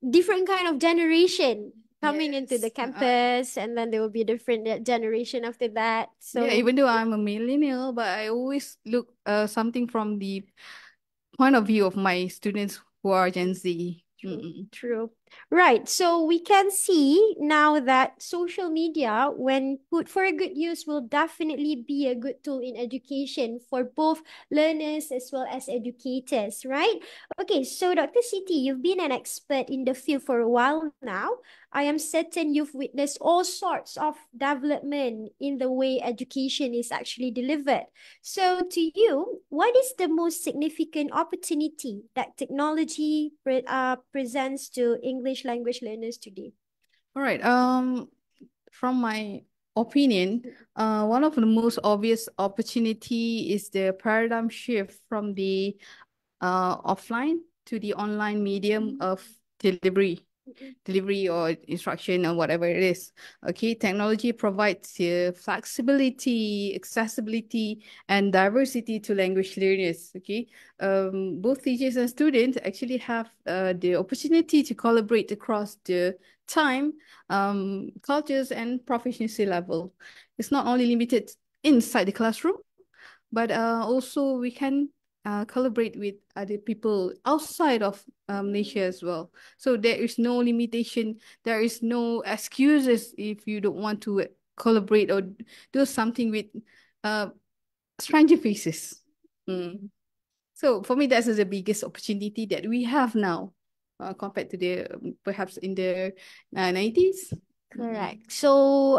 different kind of generation coming into the campus, and then there will be a different generation after that. So yeah, even though I'm a millennial, but I always look something from the point of view of my students who are Gen Z. True. Right. So we can see now that social media, when put for a good use, will definitely be a good tool in education for both learners as well as educators, right? Okay, so Dr. Siti, you've been an expert in the field for a while now. I am certain you've witnessed all sorts of development in the way education is actually delivered. So, to you, what is the most significant opportunity that technology presents to English language learners today? All right. From my opinion, one of the most obvious opportunity is the paradigm shift from the offline to the online medium of delivery. Delivery or instruction or whatever it is. Okay, technology provides flexibility, accessibility, and diversity to language learners. Okay, both teachers and students actually have the opportunity to collaborate across the time, cultures, and proficiency level. It's not only limited inside the classroom, but also we can collaborate with other people outside of Malaysia as well. So there is no limitation. There is no excuses if you don't want to collaborate or do something with stranger faces. So for me, that's the biggest opportunity that we have now, compared to the perhaps in the 90s. Correct. So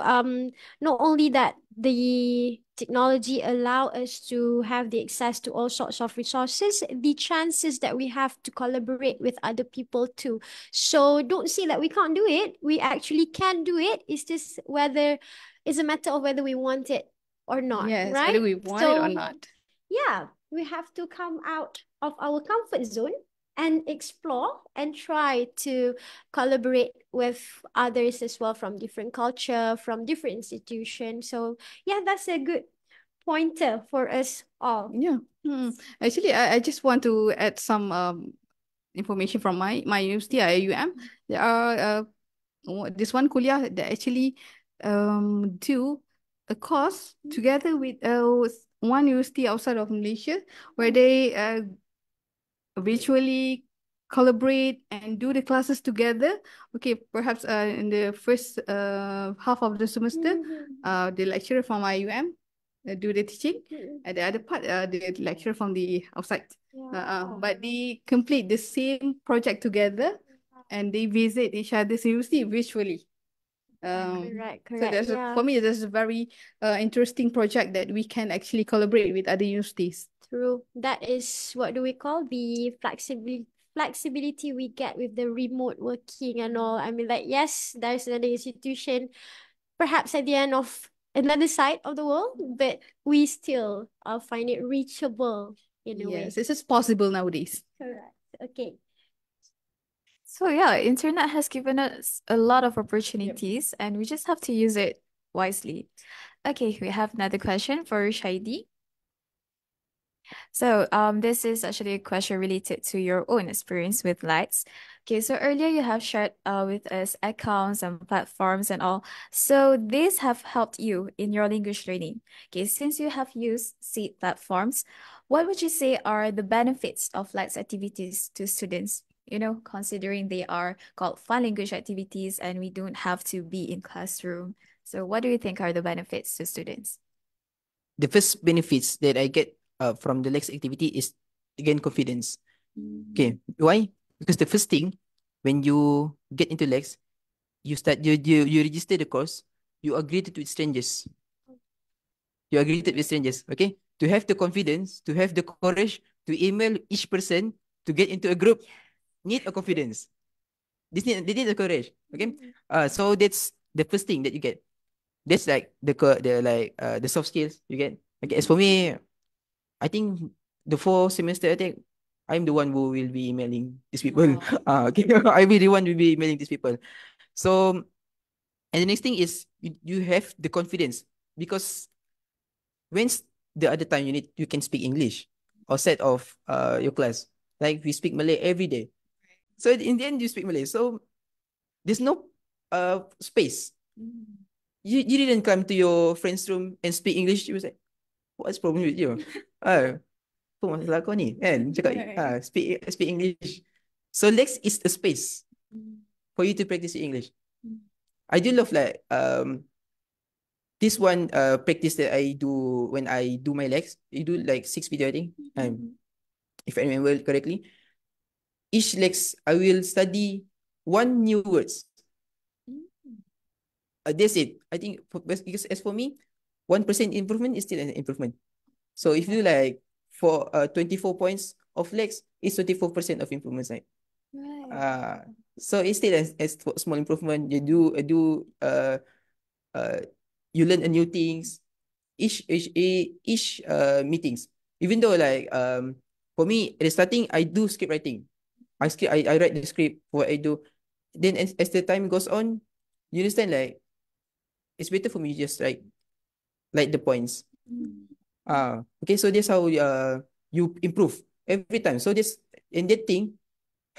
not only that the technology allow us to have the access to all sorts of resources, the chances that we have to collaborate with other people too. So don't say that we can't do it. We actually can do it. It's just whether it's a matter of whether we want it or not, Yes, right? whether we want it or not. Yeah, we have to come out of our comfort zone and explore and try to collaborate with others as well from different culture, from different institutions. So yeah, that's a good pointer for us all. Yeah. Actually, I just want to add some information from my university, UM. There are this one kuliah that actually do a course together with one university outside of Malaysia, where they virtually collaborate and do the classes together. Okay, perhaps in the first half of the semester, the lecturer from IUM do the teaching, and the other part, the lecturer from the outside. But they complete the same project together, and they visit each other's university virtually. Correct, So there's yeah. for me, there's a very interesting project that we can actually collaborate with other universities. True. That is what do we call the flexibility we get with the remote working and all. I mean, like, yes, there's another institution, perhaps at the end of another side of the world, but we still find it reachable in a way. Yes, this is possible nowadays. Correct. Okay. So yeah, internet has given us a lot of opportunities and we just have to use it wisely. Okay, we have another question for Shaidi. So this is actually a question related to your own experience with LAX. Okay, so earlier you have shared with us accounts and platforms and all. So these have helped you in your language learning. Okay, since you have used seed platforms, what would you say are the benefits of LAX activities to students? You know, considering they are called fun language activities and we don't have to be in classroom. So what do you think are the benefits to students? The first benefits that I get from the LAX activity is to gain confidence. Okay, why? Because the first thing, when you get into LAX, you register the course, you are greeted with strangers. You are greeted with strangers, okay? To have the confidence, to have the courage to email each person to get into a group, need a confidence. They need a courage, okay? So that's the first thing that you get. That's like the soft skills you get. Okay, as for me, I think the 4 semester, I think I'm the one who will be emailing these people. Okay, I will be the one who will be emailing these people. So, and the next thing is you have the confidence because when's the other time you can speak English outside of your class? Like we speak Malay every day. So in the end you speak Malay. So there's no space. You didn't come to your friend's room and speak English. You was like, what's the problem with you? Apa masalah kau ni? Kan? Cakap, speak English. So Lex is a space for you to practice English. I do love like this one practice that I do when I do my Lex. You do like 6 video, I think. If I remember correctly. Each Lex, I will study one new words. That's it. I think because as for me, 1% improvement is still an improvement. So if you like for 24 points of legs, it's 24% of improvement, right? So it's still a small improvement. You learn a new things each meetings. Even though like for me at the starting I do script writing. I write the script what I do. Then as the time goes on, you understand like it's better for me just like the points. Okay, so that's how you improve every time. So this and that thing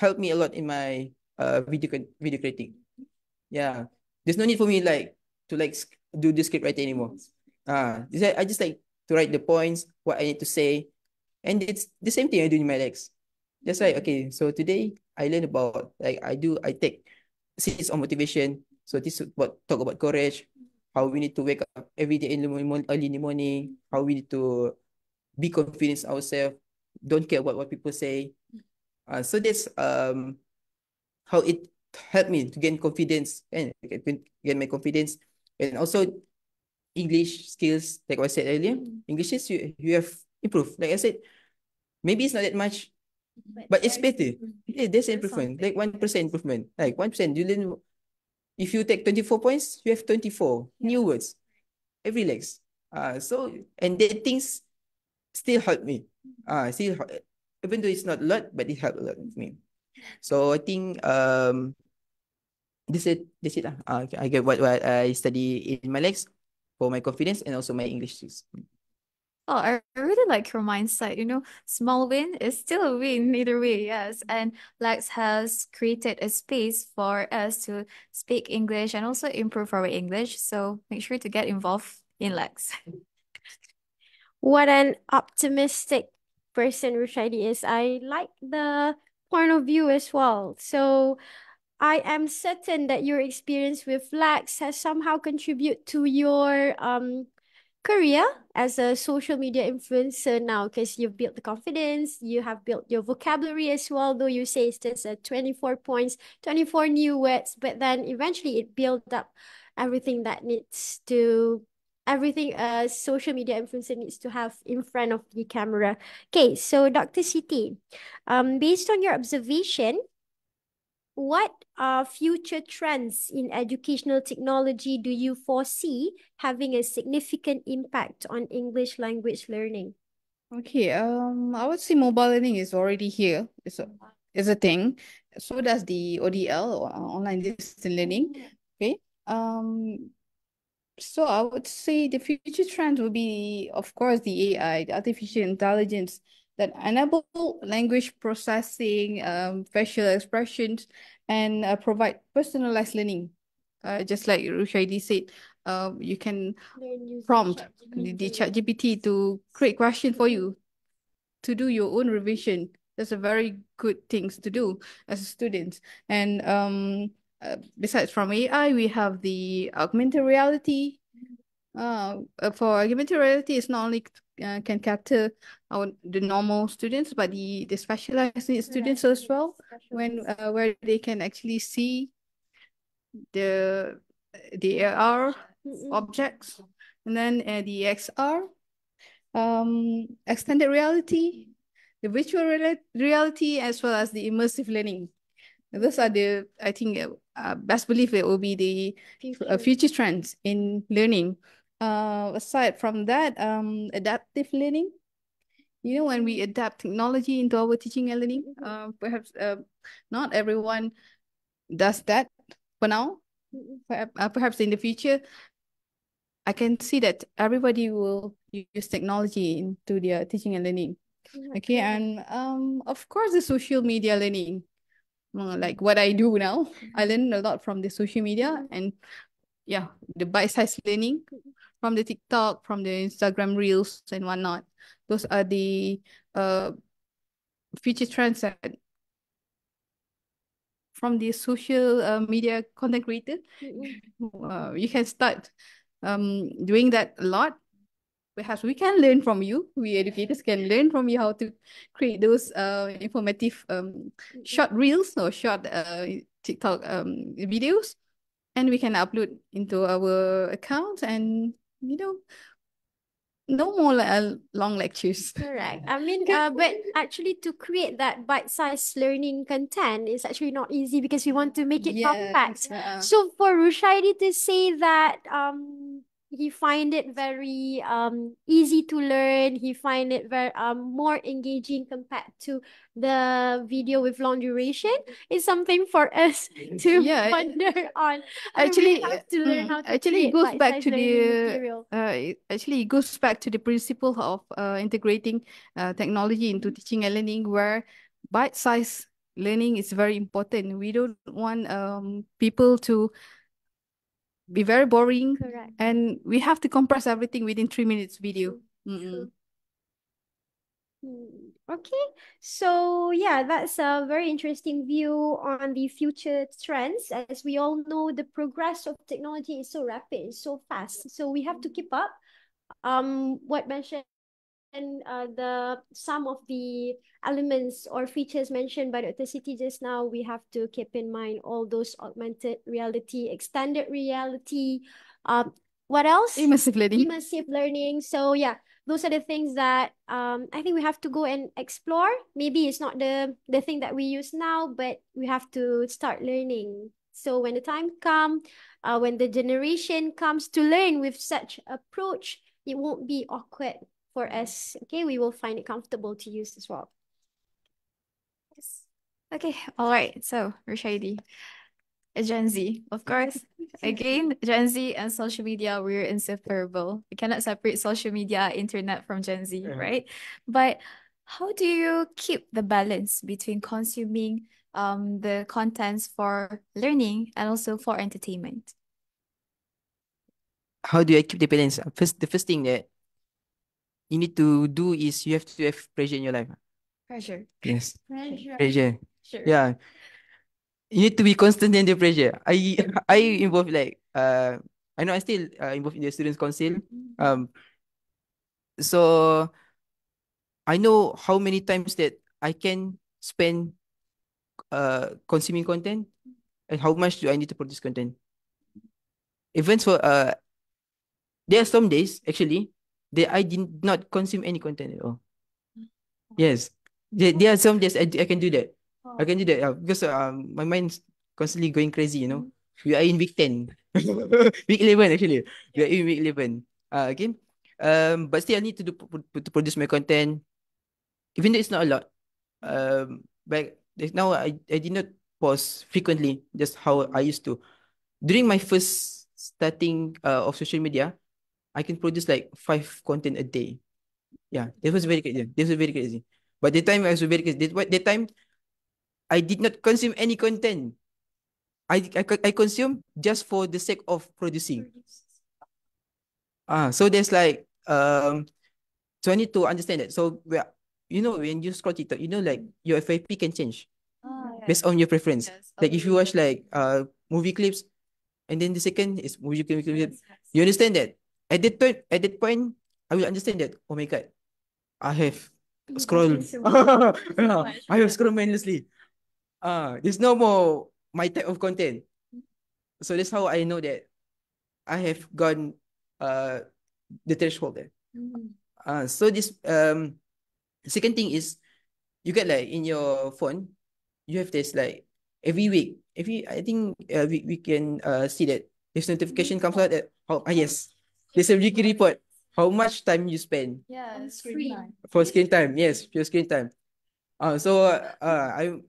helped me a lot in my video creating. Yeah, there's no need for me like to do the script writing anymore. I just like to write the points, what I need to say, and it's the same thing I do in my legs. Just like okay, so today I learn about I take seeds on motivation. So this is what talk about courage. how we need to wake up every day early in the morning, how we need to be confident ourselves, don't care about what people say. So that's how it helped me to gain confidence and gain my confidence, and also English skills. Like what I said earlier, English is you have improved. Like I said, maybe it's not that much, but it's better. Yeah, there's improvement, like 1% improvement, like 1%. You learn. If you take 24 points, you have 24 new words every legs. So and that things still help me. Even though it's not a lot, but it helped a lot with me. So I think this it. I get what I study in my legs for my confidence and also my English skills. Oh, I really like your mindset. Small win is still a win either way, yes. And Lex has created a space for us to speak English and also improve our English. So make sure to get involved in Lex. What an optimistic person Rushaidi is. I like the point of view as well. So I am certain that your experience with Lax has somehow contributed to your career as a social media influencer now, because you've built the confidence, you have built your vocabulary as well, though you say it's just 24 points, 24 new words, but then eventually it built up everything that needs to everything a social media influencer needs to have in front of the camera. Okay, so Dr. Siti, based on your observation, what future trends in educational technology do you foresee having a significant impact on English language learning? Okay, I would say mobile learning is already here. It's a thing. So does the ODL or online distance learning. Okay. So I would say the future trend will be, of course, the AI, the artificial intelligence that enable language processing, facial expressions, and provide personalized learning. Just like Rushaidi said, you can prompt the ChatGPT to create question for you to do your own revision. That's a very good things to do as a student. And besides from AI, we have the augmented reality. For augmented reality, it's not only can capture the normal students, but the specialized needs students as well, when where they can actually see the AR objects, and then the XR, extended reality, the virtual reality, as well as the immersive learning. Those are I think, best believe it will be the future trends in learning. Aside from that, adaptive learning. When we adapt technology into our teaching and learning, perhaps not everyone does that for now. Perhaps in the future, I can see that everybody will use technology into their teaching and learning. Okay, and of course, the social media learning, like what I do now. I learn a lot from the social media, and yeah, the bite-sized learning from the TikTok, from the Instagram Reels and whatnot. Those are the future trends that from the social media content creator. You can start doing that a lot. Perhaps we can learn from you. We educators can learn from you how to create those informative short reels or short TikTok videos, and we can upload into our account, and no more long lectures. Correct. I mean, but actually to create that bite-sized learning content is actually not easy because we want to make it compact. So for Rushaidi to say that he find it very easy to learn, he find it very more engaging compared to the video with long duration is something for us to ponder on. Actually, We have to learn how to actually it create goes back bite-sized to learning material. actually it goes back to the principle of integrating technology into teaching and learning, where bite-sized learning is very important. We don't want people to be very boring. Correct. And we have to compress everything within 3 minutes video. True. Okay, so yeah, that's a very interesting view on the future trends. As we all know, the progress of technology is so rapid, it's so fast. So we have to keep up. What mentioned the some of the elements or features mentioned by Dr. Siti just now, we have to keep in mind all those augmented reality, extended reality, um, what else? Immersive learning. Immersive learning. So yeah, those are the things that I think we have to go and explore. Maybe it's not the thing that we use now, but we have to start learning. So when the time comes, when the generation comes to learn with such approach, it won't be awkward for us. Okay, we will find it comfortable to use as well. Yes. Okay, all right. So, Rushaidi, Gen Z, of course. Again, Gen Z and social media, we're inseparable. We cannot separate social media, internet from Gen Z, right? But how do you keep the balance between consuming the contents for learning and also for entertainment? How do I keep the balance? The first thing that you need to do is you have to have pressure in your life. Pressure. Yes. Pressure. Pressure. Sure. Yeah. You need to be constant in the pressure. I involve like I know I still involved in the students council. So I know how many times that I can spend consuming content and how much do I need to produce content. Even for there are some days actually that I did not consume any content at all. Yes. There are some days I can do that. I can do that because my mind's constantly going crazy, you know. We are in week 10. Week 11 actually. We are in week 11. Again. But still I need to to produce my content. Even though it's not a lot. But now I did not pause frequently just how I used to. During my first starting of social media, I can produce like 5 content a day. Yeah, that was very crazy. This was very crazy. But the time I was very crazy. The time I did not consume any content. I consume just for the sake of producing. So there's like so I need to understand that. So you know when you scroll TikTok, you know like your FYP can change based on your preference. Yes. Like if you watch like movie clips and then the second is movie clip, you understand that. At that point, I will understand that. Oh my god, I have scroll. I have scroll mindlessly. There's no more my type of content. So that's how I know that I have gone uh the threshold there. So this second thing is you get like in your phone, you have this like every week. I think we can see that this notification comes out that yes, there's a weekly report. How much time you spend Yeah, screen time. for screen time? Yes, for screen time. So I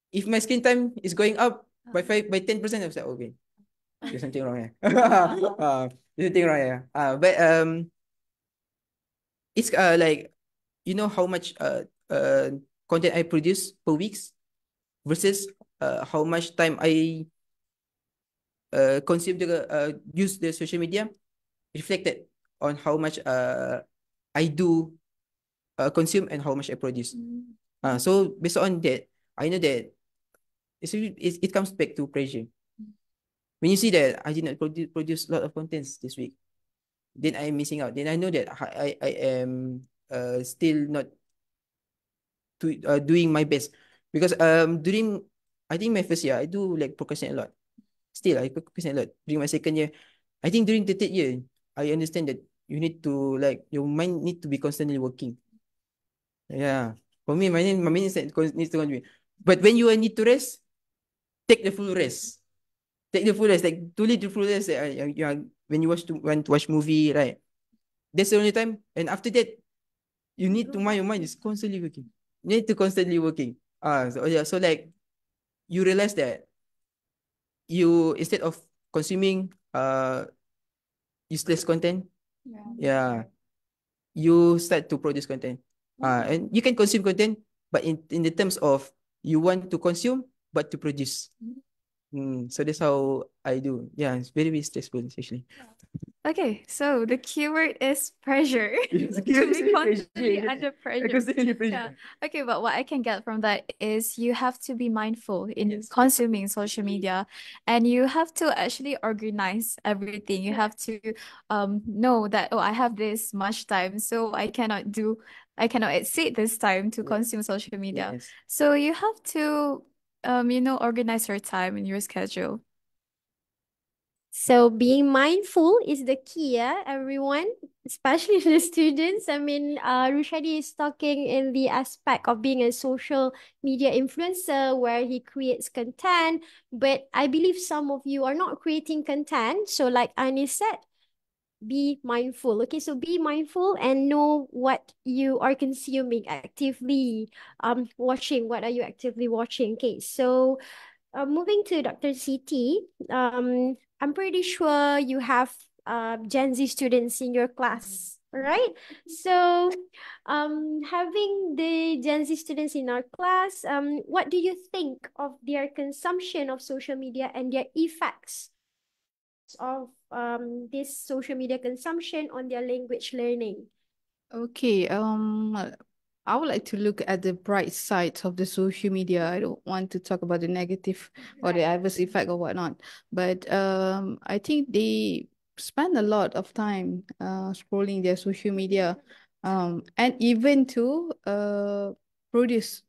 if my screen time is going up by 10%, I was like, okay, there's something wrong here. There's something wrong here. But it's like you know how much content I produce per weeks versus how much time I consume use the social media reflected on how much I do consume and how much I produce. So based on that, I know that it comes back to pressure. When you see that I did not produce a lot of contents this week, then I'm missing out. Then I know that I am still not doing my best because during I think my first year I do like procrastinate a lot. Still I procrastinate a lot during my second year. I think during the third year I understand that you need to like your mind need to be constantly working. Yeah, for me my mind is that needs to be. But when you need to rest, take the full rest. Take the full rest, like truly the full rest. When you want to watch movie, right? That's the only time. And after that, you need to mind your mind is constantly working. You need to constantly working. So yeah, so like you realize that you instead of consuming useless content, yeah, you start to produce content. And you can consume content, but in the terms of you want to consume but to produce. So that's how I do. Yeah, it's very, very stressful actually. Okay, so the keyword is pressure. Yes, To be constantly pressure. under pressure. Constantly pressure. Yeah. Okay, but what I can get from that is you have to be mindful in consuming social media, and you have to actually organize everything. You have to know that, oh, I have this much time, so I cannot exceed this time to consume social media. Yes. So you have to organize your time and your schedule. So being mindful is the key, yeah, everyone, especially the students. I mean, Rushadi is talking in the aspect of being a social media influencer where he creates content, but I believe some of you are not creating content. So like Anis said, be mindful. Okay, so be mindful and know what you are consuming actively, watching, what are you actively watching. Okay, so moving to Dr. CT, I'm pretty sure you have Gen Z students in your class, all right? So, having the Gen Z students in our class, what do you think of their consumption of social media and their effects of this social media consumption on their language learning? Okay, I would like to look at the bright side of the social media. I don't want to talk about the negative or the adverse effect or whatnot. But I think they spend a lot of time scrolling their social media, and even to produce.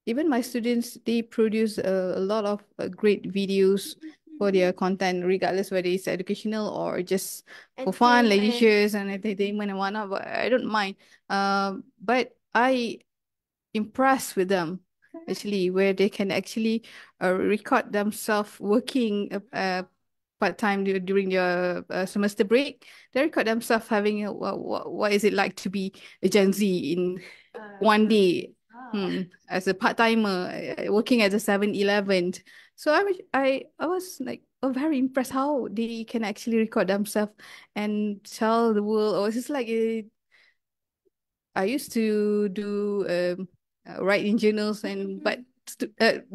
Even my students, they produce a lot of great videos for their content, regardless whether it's educational or just for fun, Entertainment. leisure and entertainment and whatnot. But I don't mind. But I impressed with them actually, where they can actually record themselves working part time during their semester break. They record themselves having what is it like to be a Gen Z in one day. As a part timer, working at a 7-Eleven. So I was like very impressed how they can actually record themselves and tell the world. Or it's just like I used to do write in journals, and but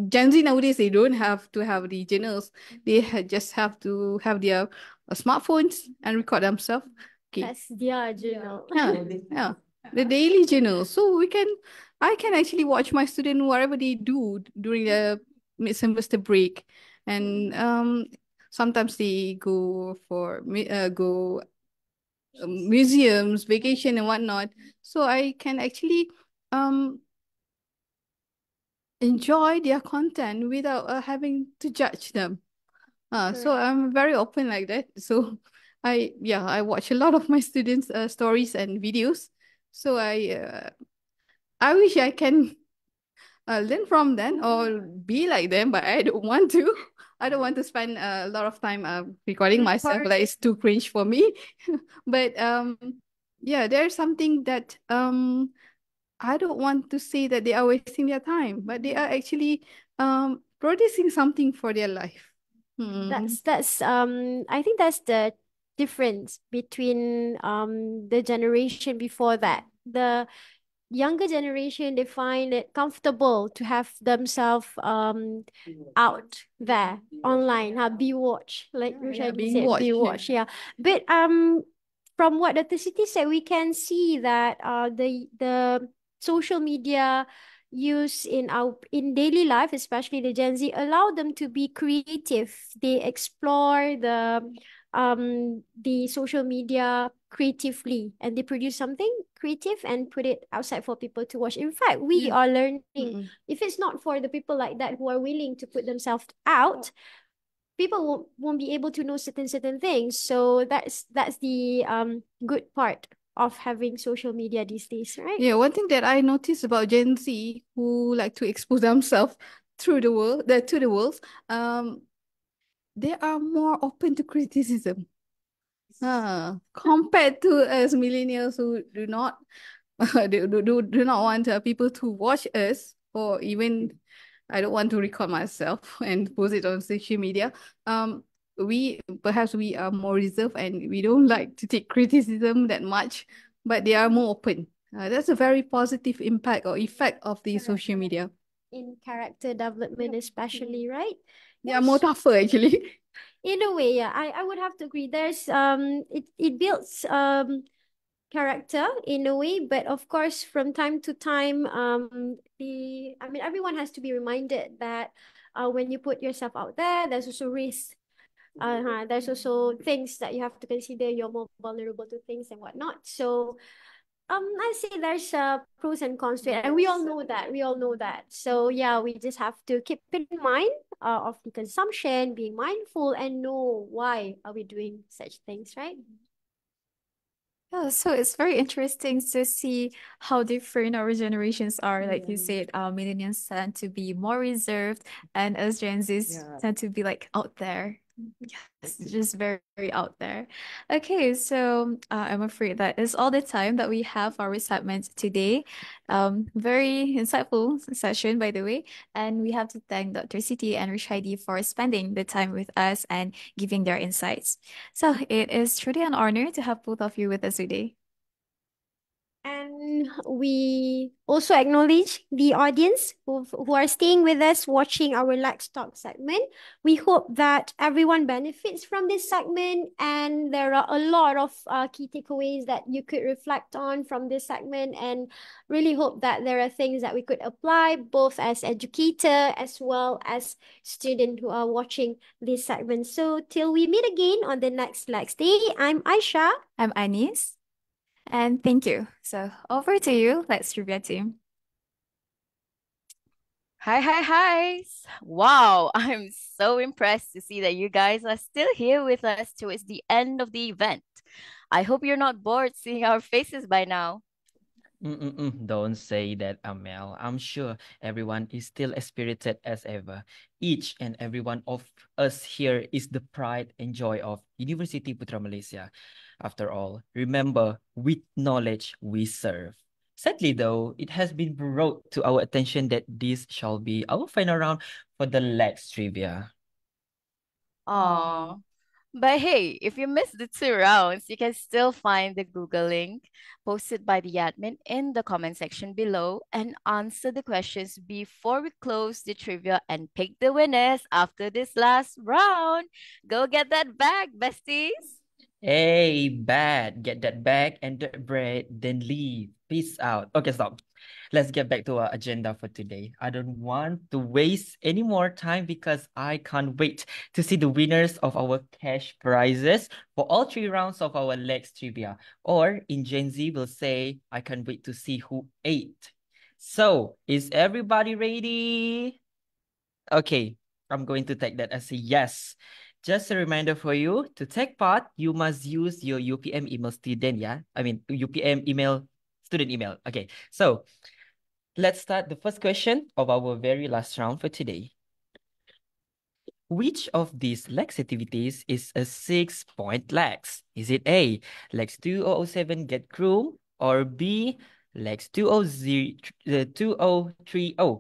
Gen Z nowadays, they don't have to have the journals. They just have to have their smartphones and record themselves. Okay. That's their journal. Yeah, yeah. The daily journal. So I can actually watch my student whatever they do during the mid-semester break, and sometimes they go for museums, vacation and whatnot. So I can actually enjoy their content without having to judge them. So I'm very open like that. So I watch a lot of my students' stories and videos. So I wish I can learn from them or be like them, but I don't want to. I don't want to spend a lot of time recording myself. Like it's too cringe for me. But yeah, there's something that I don't want to say that they are wasting their time, but they are actually producing something for their life. That's I think that's the difference between the generation before that. The younger generation, they find it comfortable to have themselves out there online, be watched, like Roshani being said, watched, be yeah. watched, yeah. But from what the city said, we can see that the social media use in daily life, especially the Gen Z, allow them to be creative. They explore the social media creatively, and they produce something creative and put it outside for people to watch. In fact, we are learning. If it's not for the people like that who are willing to put themselves out, people won't be able to know certain things. So that's the good part of having social media these days, right? Yeah, one thing that I noticed about Gen Z who like to expose themselves through the world, to the world, they are more open to criticism. Compared to us millennials who do not do not want people to watch us, or even I don't want to record myself and post it on social media. We perhaps we are more reserved and we don't like to take criticism that much, but they are more open. That's a very positive impact or effect of the social media. In character development especially, right? They are more tougher actually. In a way, yeah, I would have to agree. It builds character in a way, but of course from time to time everyone has to be reminded that when you put yourself out there, there's also risk. There's also things that you have to consider. You're more vulnerable to things and whatnot. So I say there's pros and cons to it, and we all know that. We all know that. So yeah, we just have to keep in mind of the consumption, being mindful, and know why are we doing such things, right? Yeah, so it's very interesting to see how different our generations are. Like you said, millennials tend to be more reserved, and us Gen Zs tend to be like out there. Yes, just very, very out there. Okay, so I'm afraid that is all the time that we have for our segment today. Very insightful session, by the way. And we have to thank Dr. Siti and Rishadi for spending the time with us and giving their insights. So it is truly an honor to have both of you with us today. And we also acknowledge the audience who are staying with us watching our LAX Talk segment. We hope that everyone benefits from this segment, and there are a lot of key takeaways that you could reflect on from this segment, and really hope that there are things that we could apply both as educator as well as student who are watching this segment. So till we meet again on the next LAX Day, I'm Aisha. I'm Anis. And thank you. So over to you, Let's Trivia team. Hi. Wow, I'm so impressed to see that you guys are still here with us towards the end of the event. I hope you're not bored seeing our faces by now. Don't say that, Amel. I'm sure everyone is still as spirited as ever. Each and every one of us here is the pride and joy of University Putra Malaysia. After all, remember, with knowledge we serve. Sadly, though, it has been brought to our attention that this shall be our final round for the LAX trivia. Aww. But hey, if you missed the 2 rounds, you can still find the Google link posted by the admin in the comment section below and answer the questions before we close the trivia and pick the winners after this last round. Go get that bag, besties. Hey, bad. Get that bag and the bread, then leave. Peace out. Okay, stop. Let's get back to our agenda for today. I don't want to waste any more time because I can't wait to see the winners of our cash prizes for all 3 rounds of our LAX trivia. Or in Gen Z, we'll say, I can't wait to see who ate. So, is everybody ready? Okay, I'm going to take that as a yes. Just a reminder for you, to take part, you must use your UPM email student, yeah? UPM email, student email. Okay, so let's start the first question of our very last round for today. Which of these LAX activities is a 6-point LAX? Is it A, LAX 2007 Get Room, or B, LAX 2030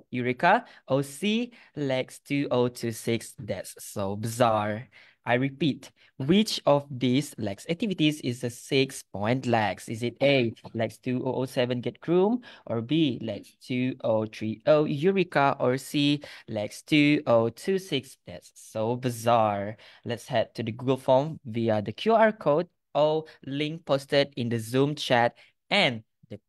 Eureka, or C, LAX 2026? That's so bizarre. I repeat, which of these LAX activities is a 6-point LAX? Is it A, LAX 2007 Get Room, or B, LAX 2030 Eureka, or C, LAX 2026? That's so bizarre. Let's head to the Google form via the QR code or link posted in the Zoom chat and the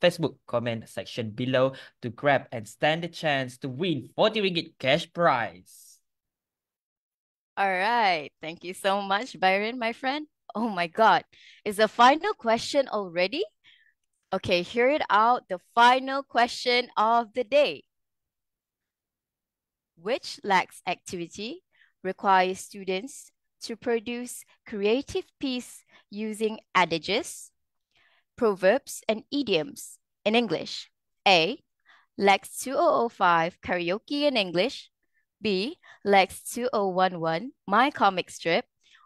Facebook comment section below to grab and stand the chance to win 40 ringgit cash prize. All right. Thank you so much, Byron, my friend. Oh my God. Is the final question already? Okay, hear it out. The final question of the day. Which LAX activity requires students to produce creative piece using adages, proverbs, and idioms in English? A, LAX 2005 karaoke in English. B, LAX 2011 my comic strip.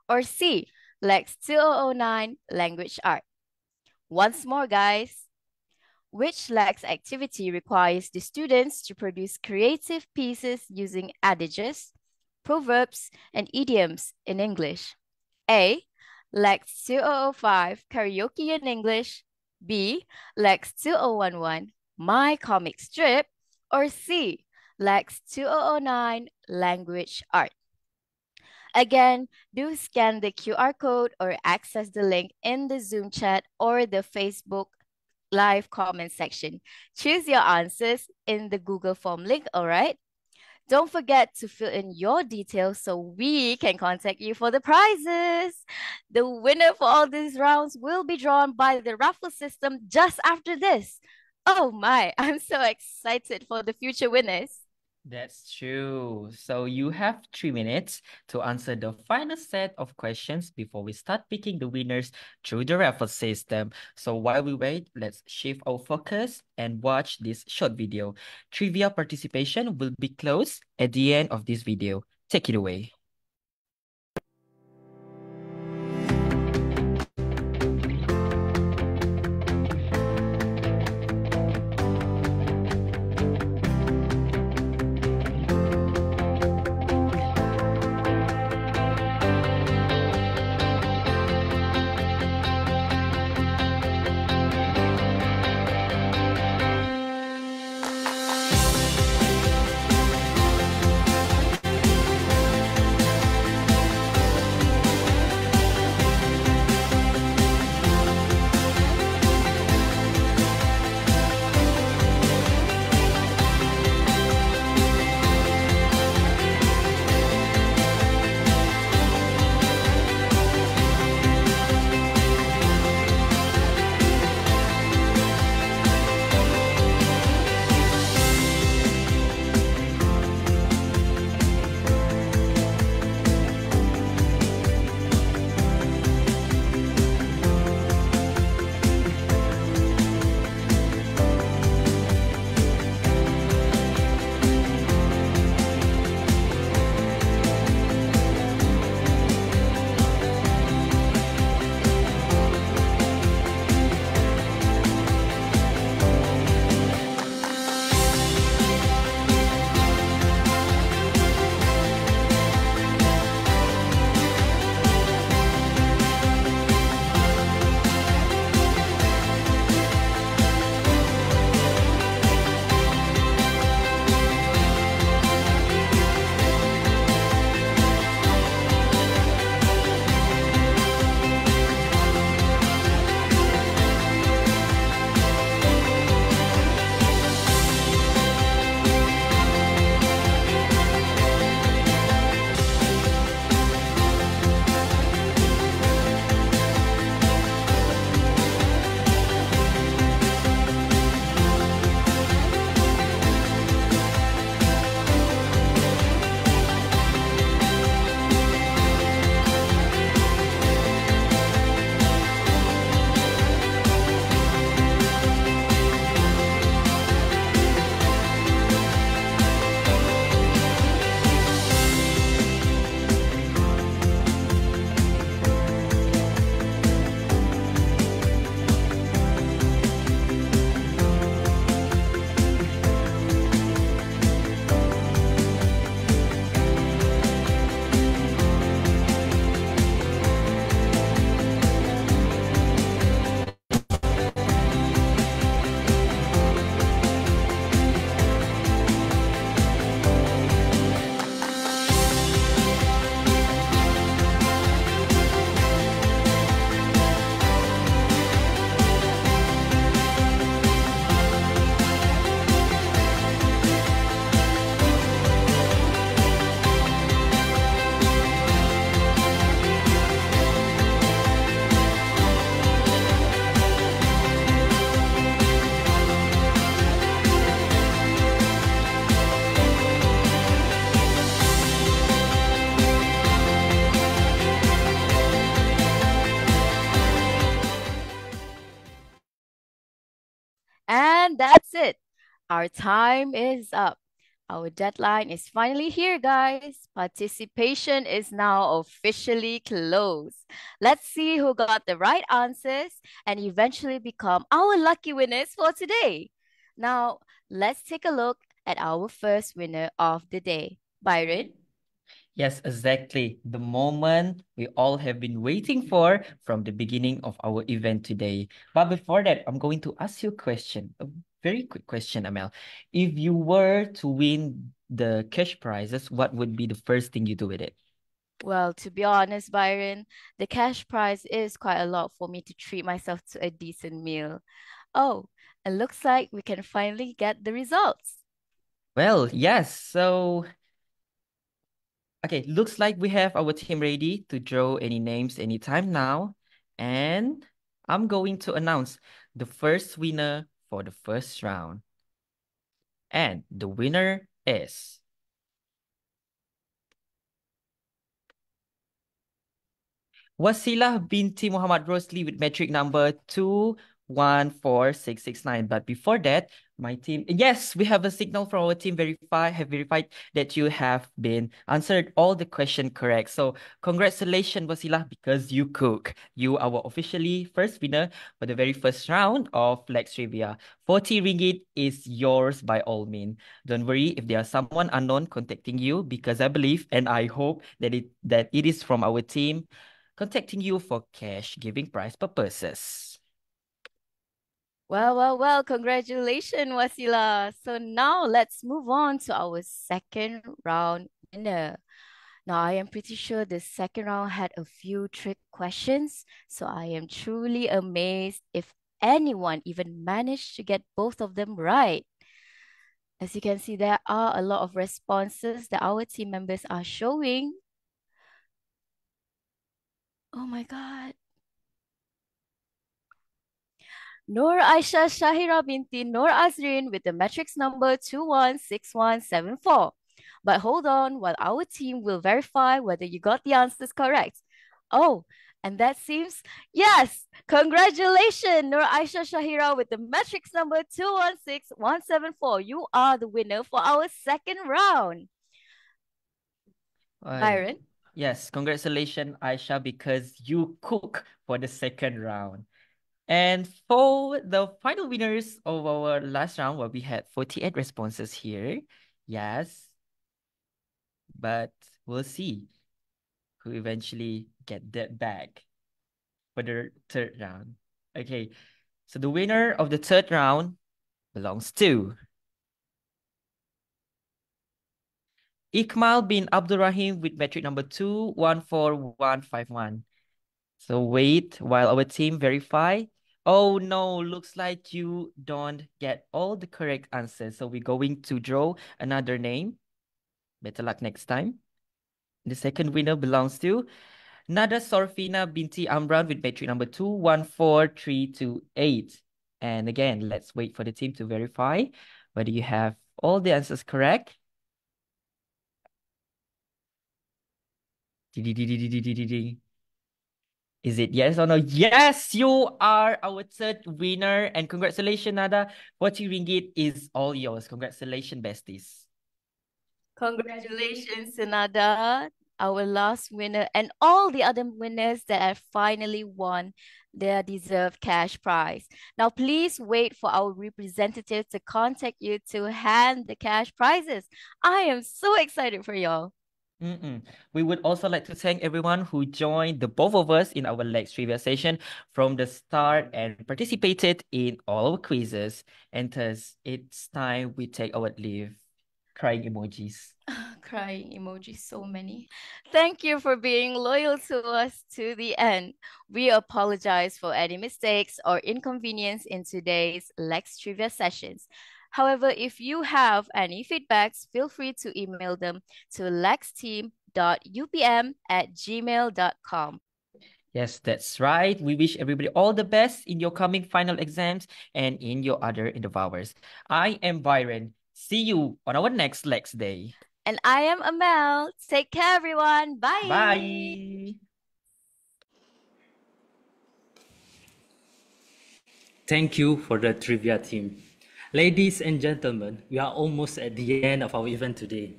Or C, LAX 2009 language art. Once more, guys. Which LAX activity requires the students to produce creative pieces using adages, proverbs, and idioms in English? A, LAX 2005 karaoke in English. B, LAX 2011 my comic strip. Or C, LAX 2009 Language Art. Again, do scan the QR code or access the link in the Zoom chat or the Facebook live comment section. Choose your answers in the Google form link, all right? Don't forget to fill in your details so we can contact you for the prizes. The winner for all these rounds will be drawn by the raffle system just after this. Oh my, I'm so excited for the future winners. That's true. So you have 3 minutes to answer the final set of questions before we start picking the winners through the raffle system. So while we wait, let's shift our focus and watch this short video. Trivia participation will be closed at the end of this video. Take it away. And that's it. Our time is up. Our deadline is finally here, guys. Participation is now officially closed. Let's see who got the right answers and eventually become our lucky winners for today. Now, let's take a look at our first winner of the day. Byron? Yes, exactly. The moment we all have been waiting for from the beginning of our event today. But before that, I'm going to ask you a question, a very quick question, Amel. If you were to win the cash prizes, what would be the first thing you do with it? Well, to be honest, Byron, the cash prize is quite a lot for me to treat myself to a decent meal. Oh, it looks like we can finally get the results. Well, yes. So, okay, looks like we have our team ready to draw any names anytime now. And I'm going to announce the first winner for the first round. And the winner is Wasilah binti Muhammad Rosli with metric number 214669. But before that, my team, yes, we have a signal from our team have verified that you have been answered all the question correct. So congratulations, Wasilah, because you cook. You are our officially first winner for the very first round of Lex Trivia. 40 ringgit is yours by all means. Don't worry if there are someone unknown contacting you, because I believe and I hope that it is from our team contacting you for cash giving prize purposes. Well, congratulations, Wasila. So now let's move on to our second round winner. Now, I am pretty sure the second round had a few trick questions, so I am truly amazed if anyone even managed to get both of them right. As you can see, there are a lot of responses that our team members are showing. Oh my God. Noor Aisha Shahira binti Noor Azrin with the matrix number 216174. But hold on while our team will verify whether you got the answers correct. Oh, and that seems, yes, congratulations, Noor Aisha Shahira with the matrix number 216174. You are the winner for our second round. Byron? Yes, congratulations, Aisha, because you cook for the second round. And for the final winners of our last round, well, we had 48 responses here. Yes. But we'll see who eventually get that back for the third round. Okay. So the winner of the third round belongs to Ikmal bin Abdurrahim with metric number 214151. So wait while our team verify. Oh no, looks like you don't get all the correct answers. So we're going to draw another name. Better luck next time. The second winner belongs to Nada Sorfina binti Amran with metric number 214328. And again, let's wait for the team to verify whether you have all the answers correct. Is it yes or no? Yes, you are our third winner. And congratulations, Nada. 40 ringgit is all yours. Congratulations, besties. Congratulations, Sanada, our last winner, and all the other winners that have finally won their deserved cash prize. Now, please wait for our representative to contact you to hand the cash prizes. I am so excited for y'all. We would also like to thank everyone who joined the both of us in our Lex Trivia session from the start and participated in all our quizzes. And thus, it's time we take our leave. Crying emojis. Crying emoji, so many. Thank you for being loyal to us to the end. We apologize for any mistakes or inconvenience in today's Lex Trivia sessions. However, if you have any feedbacks, feel free to email them to lexteam.upm@gmail.com. Yes, that's right. We wish everybody all the best in your coming final exams and in your other endeavors. I am Byron. See you on our next Lex Day. And I am Amel. Take care, everyone. Bye. Bye. Thank you for the trivia team. Ladies and gentlemen, we are almost at the end of our event today.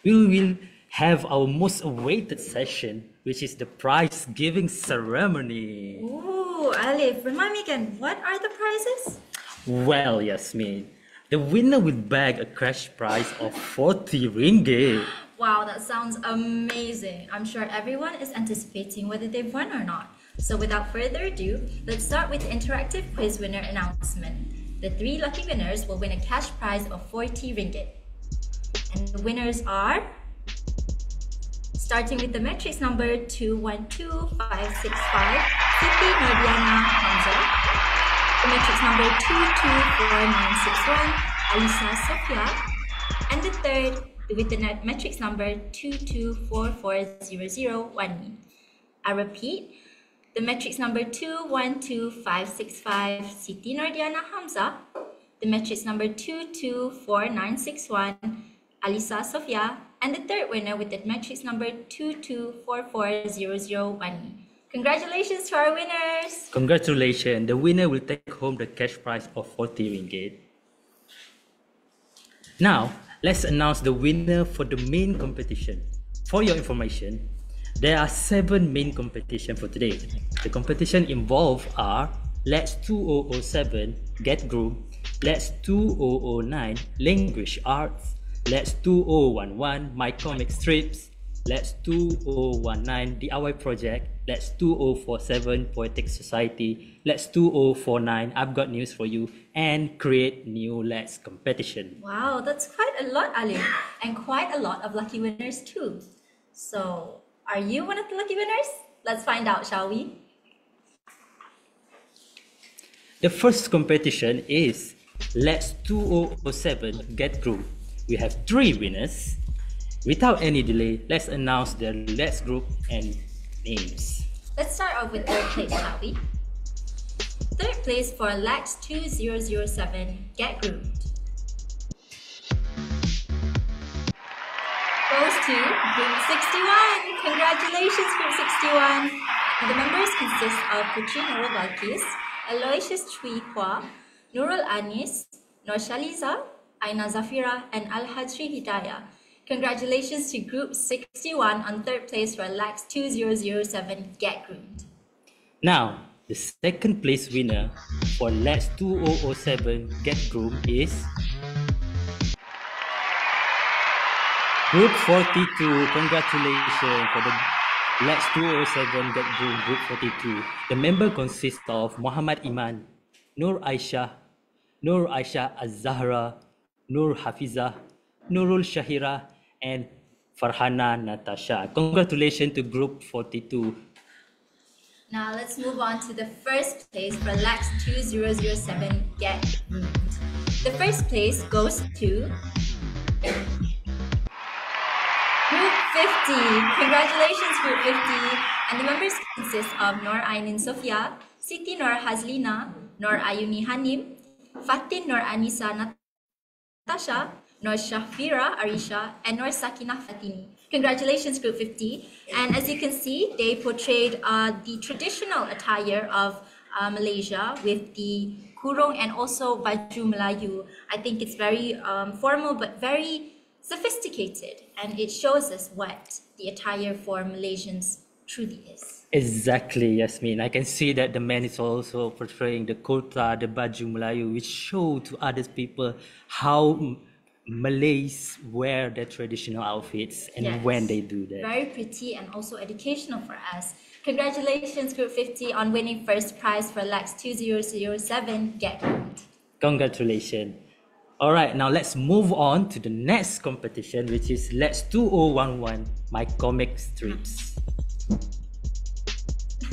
We will have our most awaited session, which is the prize giving ceremony. Ooh, Alif, remind me again, what are the prizes? Well, Yasmin, the winner will bag a cash prize of 40 ringgit. Wow, that sounds amazing. I'm sure everyone is anticipating whether they've won or not. So without further ado, let's start with the interactive quiz winner announcement. The 3 lucky winners will win a cash prize of 40 ringgit. And the winners are, starting with the matrix number 212565, Siti Nordiana Hamza. The matrix number 224961, Alisa Sofia. And the third, with the matrix number 22440011. I repeat, the matrix number 212565, Siti Nordiana Hamza. The matrix number 224961, Alisa Sofia. And the third winner with the matrix number 22440011. Congratulations to our winners! Congratulations! The winner will take home the cash prize of 40 ringgit. Now, let's announce the winner for the main competition. For your information, there are 7 main competitions for today. The competition involved are LAX 2007 Get Group, LAX 2009 Language Arts, LAX 2011 My Comic Strips, LAX 2019 DIY Project, LAX 2047 Poetic Society, LAX 2049 I've Got News for You, and Create New LAX Competition. Wow, that's quite a lot, Alim, and quite a lot of lucky winners too. So, are you one of the lucky winners? Let's find out, shall we? The first competition is LAX 2007 Get Group. We have 3 winners. Without any delay, let's announce the LAX group and names. Let's start off with third place, shall we? Third place for LAX 2007 Get Group goes to Group 61. Congratulations, Group 61. The members consist of Putri Nurul Balkis, Aloysius Chui Hua, Nurul Anis, Norshaliza, Aina Zafira, and Al-Hajri Hidayah. Congratulations to Group 61 on third place for LAX 2007 Get Group. Now, the second place winner for LAX 2007 Get Group is Group 42. Congratulations for the LAX 2007 Get Group, Group 42. The member consists of Muhammad Iman, Nur Aisha Az-Zahra, Nur Hafizah, Nurul Shahira, and Farhana Natasha. Congratulations to Group 42. Now let's move on to the first place for LAX 2007 Get Group. The first place goes to Group 50. Congratulations, Group 50. And the members consist of Nur Ainin Sofia, Siti Nur Hazlina, Nur Ayuni Hanim, Fatin Nur Anisa Natasha, Nur Shafira Arisha, and Nur Sakina Fatini. Congratulations, Group 50. And as you can see, they portrayed the traditional attire of Malaysia with the kurung and also baju Melayu. I think it's very formal but very sophisticated, and it shows us what the attire for Malaysians truly is. Exactly, Yasmin. I can see that the man is also portraying the kurta, the baju Melayu, which show to other people how Malays wear their traditional outfits and Yes. when they do that. Very pretty and also educational for us. Congratulations, Group 50, on winning first prize for LAX 2007 Get Group. Congratulations. All right, now let's move on to the next competition, which is LAX 2011 My Comic Strips.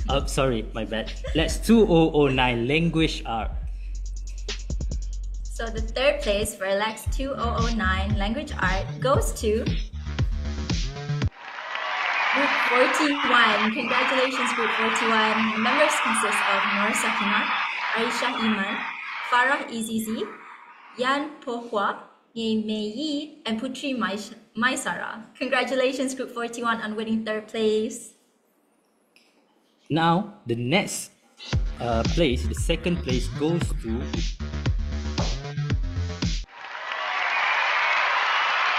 Oh, sorry, my bad. LAX 2009 Language Art. So the third place for LAX 2009 Language Art goes to Group 41. Congratulations, Group 41. Members consist of Nur Sakina, Aisha Iman, Farah Izizi, Yan Pohua, Mei Yi, and Putri Maisara. Congratulations, Group 41, on winning third place. Now, the next place, the second place goes to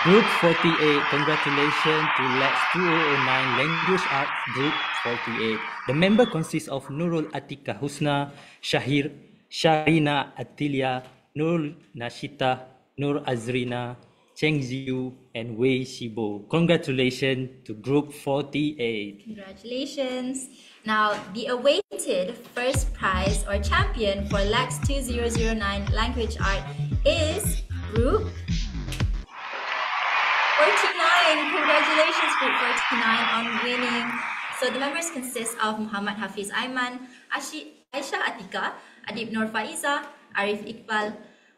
Group 48. Congratulations to LAX 2009 Language Arts Group 48. The member consists of Nurul Atika Husna, Sharina Atilia, Nur Nashita, Nur Azrina, Cheng Ziyu, and Wei Shibo. Congratulations to Group 48. Congratulations. Now, the awaited first prize or champion for LAX 2009 Language Art is Group 49. Congratulations, Group 49, on winning. So the members consist of Muhammad Hafiz Aiman, Aisha Atika, Adib Nur Faiza, Arif Iqbal,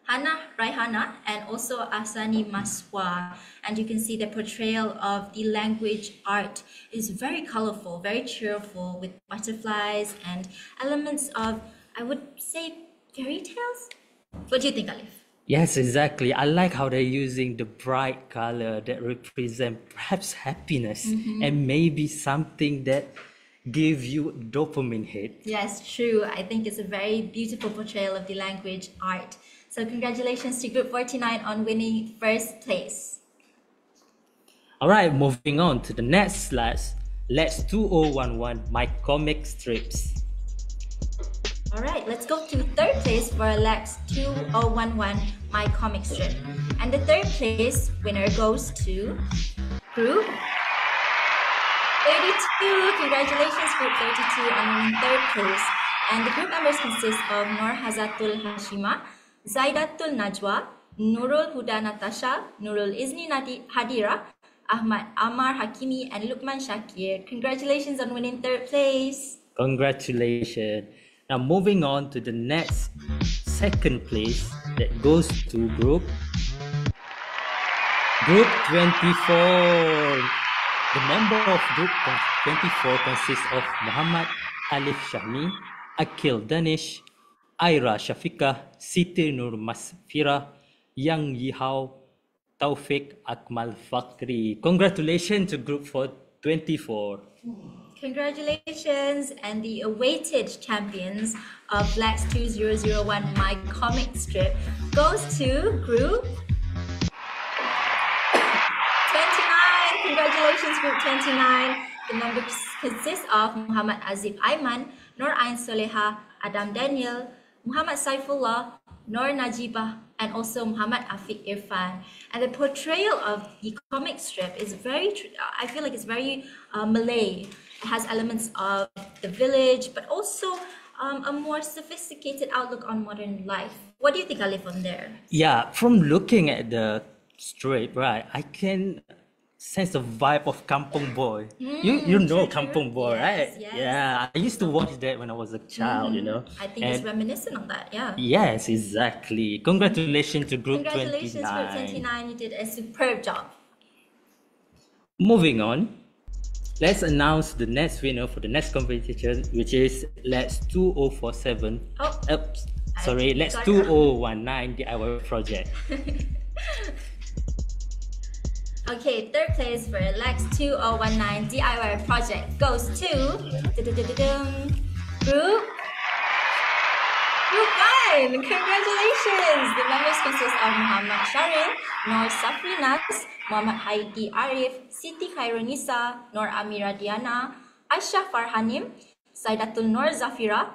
Hannah Raihana, and also Asani Maswa. And you can see the portrayal of the language art is very colorful, very cheerful, with butterflies and elements of, I would say, fairy tales. What do you think, Alif? Yes, exactly. I like how they're using the bright color that represent perhaps happiness and maybe something that give you dopamine hit. Yes, true. I think it's a very beautiful portrayal of the language art. So congratulations to Group 49 on winning first place. All right, moving on to the next slide. Let's 2011 My Comic Strips. All right, let's go to third place for LAX 2011 My Comic Strip. And the third place winner goes to Group 32. Congratulations, Group 32, on winning third place. And the group members consist of Nur Hazatul Hashima, Zaidatul Najwa, Nurul Huda Natasha, Nurul Izni Hadira, Ahmad Amar Hakimi, and Lukman Shakir. Congratulations on winning third place. Congratulations. Now moving on to the next second place that goes to Group 24. The member of Group 24 consists of Muhammad Alif Shahmi, Akil Danish, Aira Shafika, Siti Nur Masfira, Yang Yihao, Taufik Akmal Fakri. Congratulations to Group 24. Congratulations, and the awaited champions of LAX 2001 My Comic Strip goes to Group 29. Congratulations, Group 29. The members consist of Muhammad Azib Aiman, Nur Ain Soleha, Adam Daniel, Muhammad Saifullah, Nur Najibah, and also Muhammad Afiq Irfan. And the portrayal of the comic strip is very, I feel like it's very Malay. It has elements of the village, but also a more sophisticated outlook on modern life. What do you think, Alif, on there? Yeah, from looking at the strip, right, I can sense the vibe of Kampung Boy. You know Kampung Boy, right? Yes. Yeah, I used to watch that when I was a child, you know. I think it's reminiscent of that, yeah. Yes, exactly. Congratulations to Group 29. Congratulations, Group 29. You did a superb job. Moving on, let's announce the next winner for the next competition, which is Let's 2047. Let's 2019 DIY project. Okay, third place for LAX 2019 DIY project goes to Group 1. Congratulations! The members consist of Muhammad Sharin, Nur Safrinas, Muhammad Haidi Arif, Siti Khairunisa, Nur Amira Diana, Aisha Farhanim, Saidatul Nur Zafira,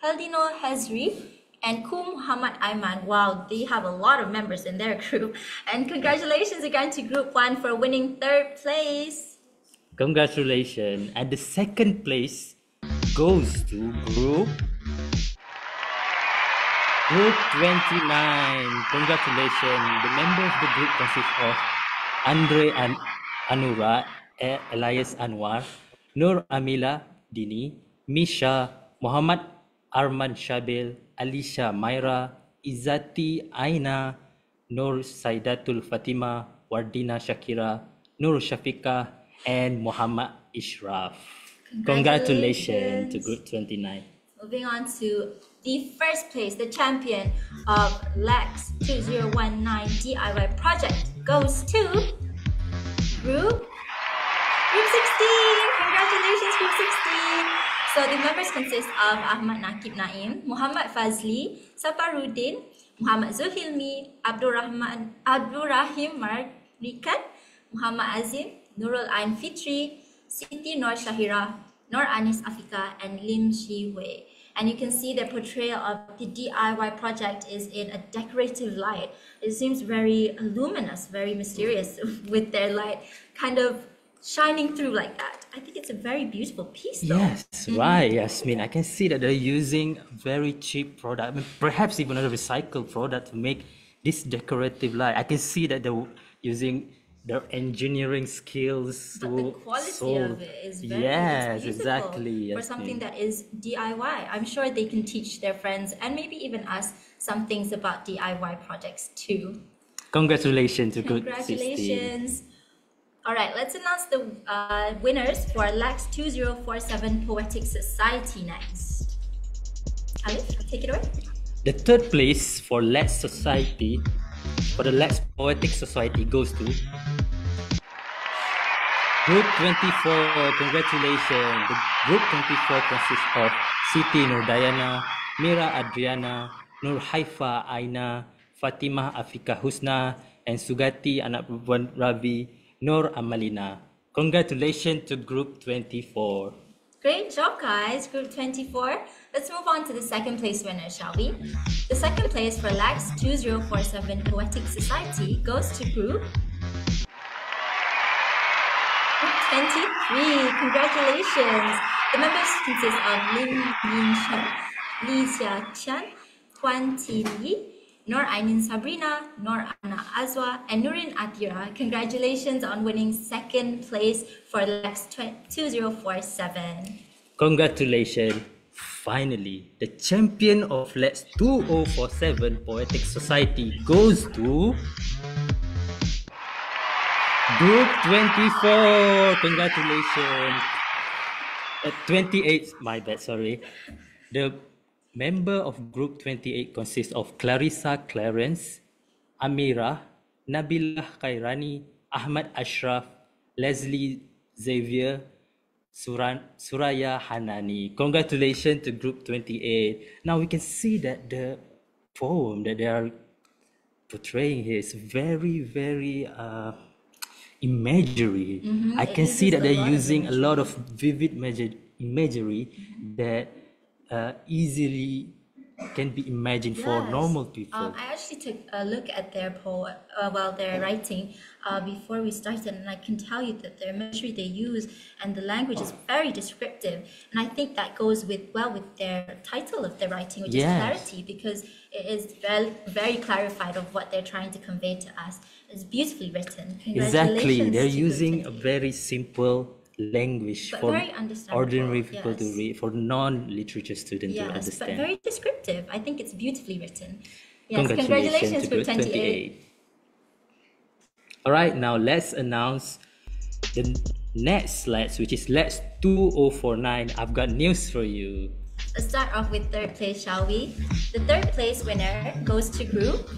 Heldino Hezri, and Kum Muhammad Aiman. Wow, they have a lot of members in their group. And congratulations again to Group 1 for winning third place. Congratulations. And the second place goes to Group 29. Congratulations. The member of the group consists of Andre Anura, Elias Anwar, Nur Amila Dini, Misha, Muhammad Arman Shabil, Alisha Myra, Izzati Aina, Nur Saidatul Fatima, Wardina Shakira, Nur Shafika, and Muhammad Ishraf. Congratulations to Group 29. Moving on to the first place, the champion of LAX 2019 DIY project goes to Group 16. Congratulations, Group 16. So the members consist of Ahmad Nakib Naim, Muhammad Fazli, Safaruddin, Muhammad Zuhilmi, Abdurrahim Marikan, Muhammad Azim, Nurul Ain Fitri, Siti Nur Shahira, Nur Anis Afika, and Lim Shi Wei. And you can see the portrayal of the DIY project is in a decorative light. It seems very luminous, very mysterious with their light, kind of shining through like that. I think it's a very beautiful piece, though. Yes, right, Yasmin. I can see that they're using very cheap product, I mean, perhaps even a recycled product to make this decorative light. I can see that they're using their engineering skills But the to quality solve. of it is very, Yes, it's beautiful exactly, for something Yasmin. that is DIY. I'm sure they can teach their friends and maybe even us some things about DIY projects too. Congratulations to Group 16. Congratulations. All right, let's announce the winners for LAX 2047 Poetic Society next. Alif, take it away. The third place for LAX Society, for the LAX Poetic Society goes to Group 24. Congratulations. The Group 24 consists of Siti Nurdayana, Mira Adriana, Nur Haifa Aina, Fatimah Afika Husna, and Sugati anak perempuan Ravi Nur Amalina. Congratulations to Group 24. Great job, guys. Group 24. Let's move on to the second place winner, shall we? The second place for LAX 2047 Poetic Society goes to Group 23. Congratulations. The members consist of Lim Yin Shen, Li Xia Huan Ti Li, Nur Ainin Sabrina, Nur Ana Azwa, and Nurin Atira. Congratulations on winning second place for LAX 2047. Congratulations. Finally, the champion of LAX 2047 Poetic Society goes to Group 24. Congratulations. 28, my bad, sorry. The member of Group 28 consists of Clarissa Clarence, Amira, Nabila Khairani, Ahmad Ashraf, Leslie Xavier, Suraya Hanani. Congratulations to Group 28. Now we can see that the poem that they are portraying here is very, very imagery. I It can see uses that a they're lot of using a lot of imagery. vivid imagery that easily can be imagined for Yes. normal people. I actually took a look at their poem while they're writing before we started, and I can tell you that the imagery they use and the language is very descriptive. And I think that goes well with their title of their writing, which is Yes. clarity, because it is very clarified of what they're trying to convey to us. It's beautifully written. Exactly, Congratulations they're to Group using a 28. very simple language But for very understandable, ordinary people to yes. read, for non-literature students to Yes, but understand. very descriptive. I think it's beautifully written. Yes, Congratulations to Group Group 28. 28. All right, now let's announce the next LAX, which is LAX 2049. I've got news for you. Let's start off with third place, shall we? The third place winner goes to Group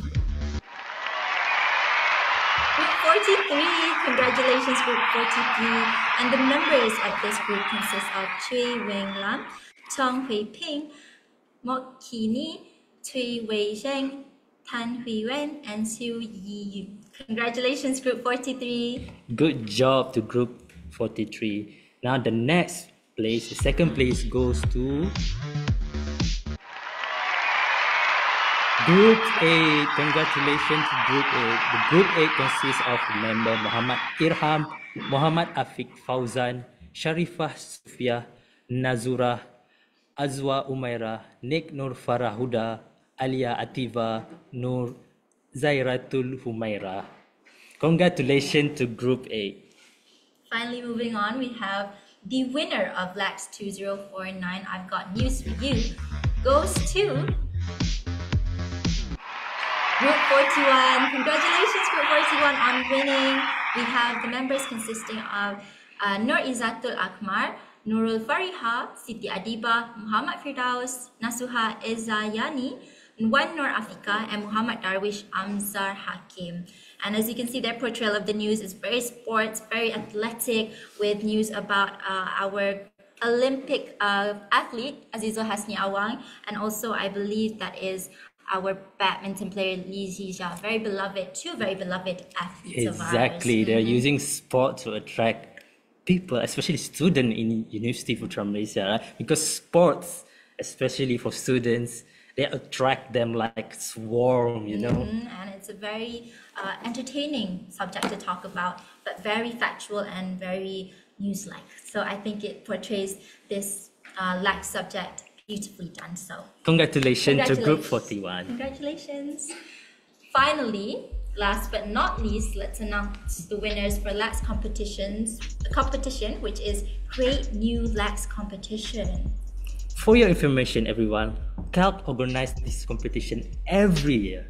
43. Congratulations, Group 43. And the members of this group consist of Chui Wing Lam, Chong Hui Ping, Mok Kini, Cui Wei Zheng, Tan Hui Wen, and Siu Yi Yun. Congratulations, Group 43. Good job to Group 43. Now the next place, the second place goes to Group 8. Congratulations to Group 8. The Group 8 consists of member Muhammad Irham, Muhammad Afiq Fauzan, Sharifah Sufia, Nazura, Azwa Umaira, Nik Nur Farahuda, Alia Ativa, Nur Zairatul Humaira. Congratulations to Group 8. Finally, moving on, we have the winner of LAX 2049. I've got news for you. Goes to Group 41. Congratulations, Group 41, on winning. We have the members consisting of Nur Izzatul Akmar, Nurul Fariha, Siti Adiba, Muhammad Firdaus, Nasuha Ezayani, Wan Nur Afika, and Muhammad Darwish Amzar Hakim. And as you can see, their portrayal of the news is very sports, very athletic, with news about our Olympic athlete, Azizul Hasni Awang, and also I believe that is our badminton player, Li Zizha. Two very beloved athletes of ours. Exactly, they're using sport to attract people, especially students in University of Malaysia, right? Because sports, especially for students, they attract them like swarm, you know. And it's a very entertaining subject to talk about, but very factual and very news-like. So I think it portrays this LAX subject beautifully done. So Congratulations to Group 41. Congratulations. Finally, last but not least, let's announce the winners for LAX competition, which is Create New LAX Competition. For your information, everyone, CALC organizes this competition every year,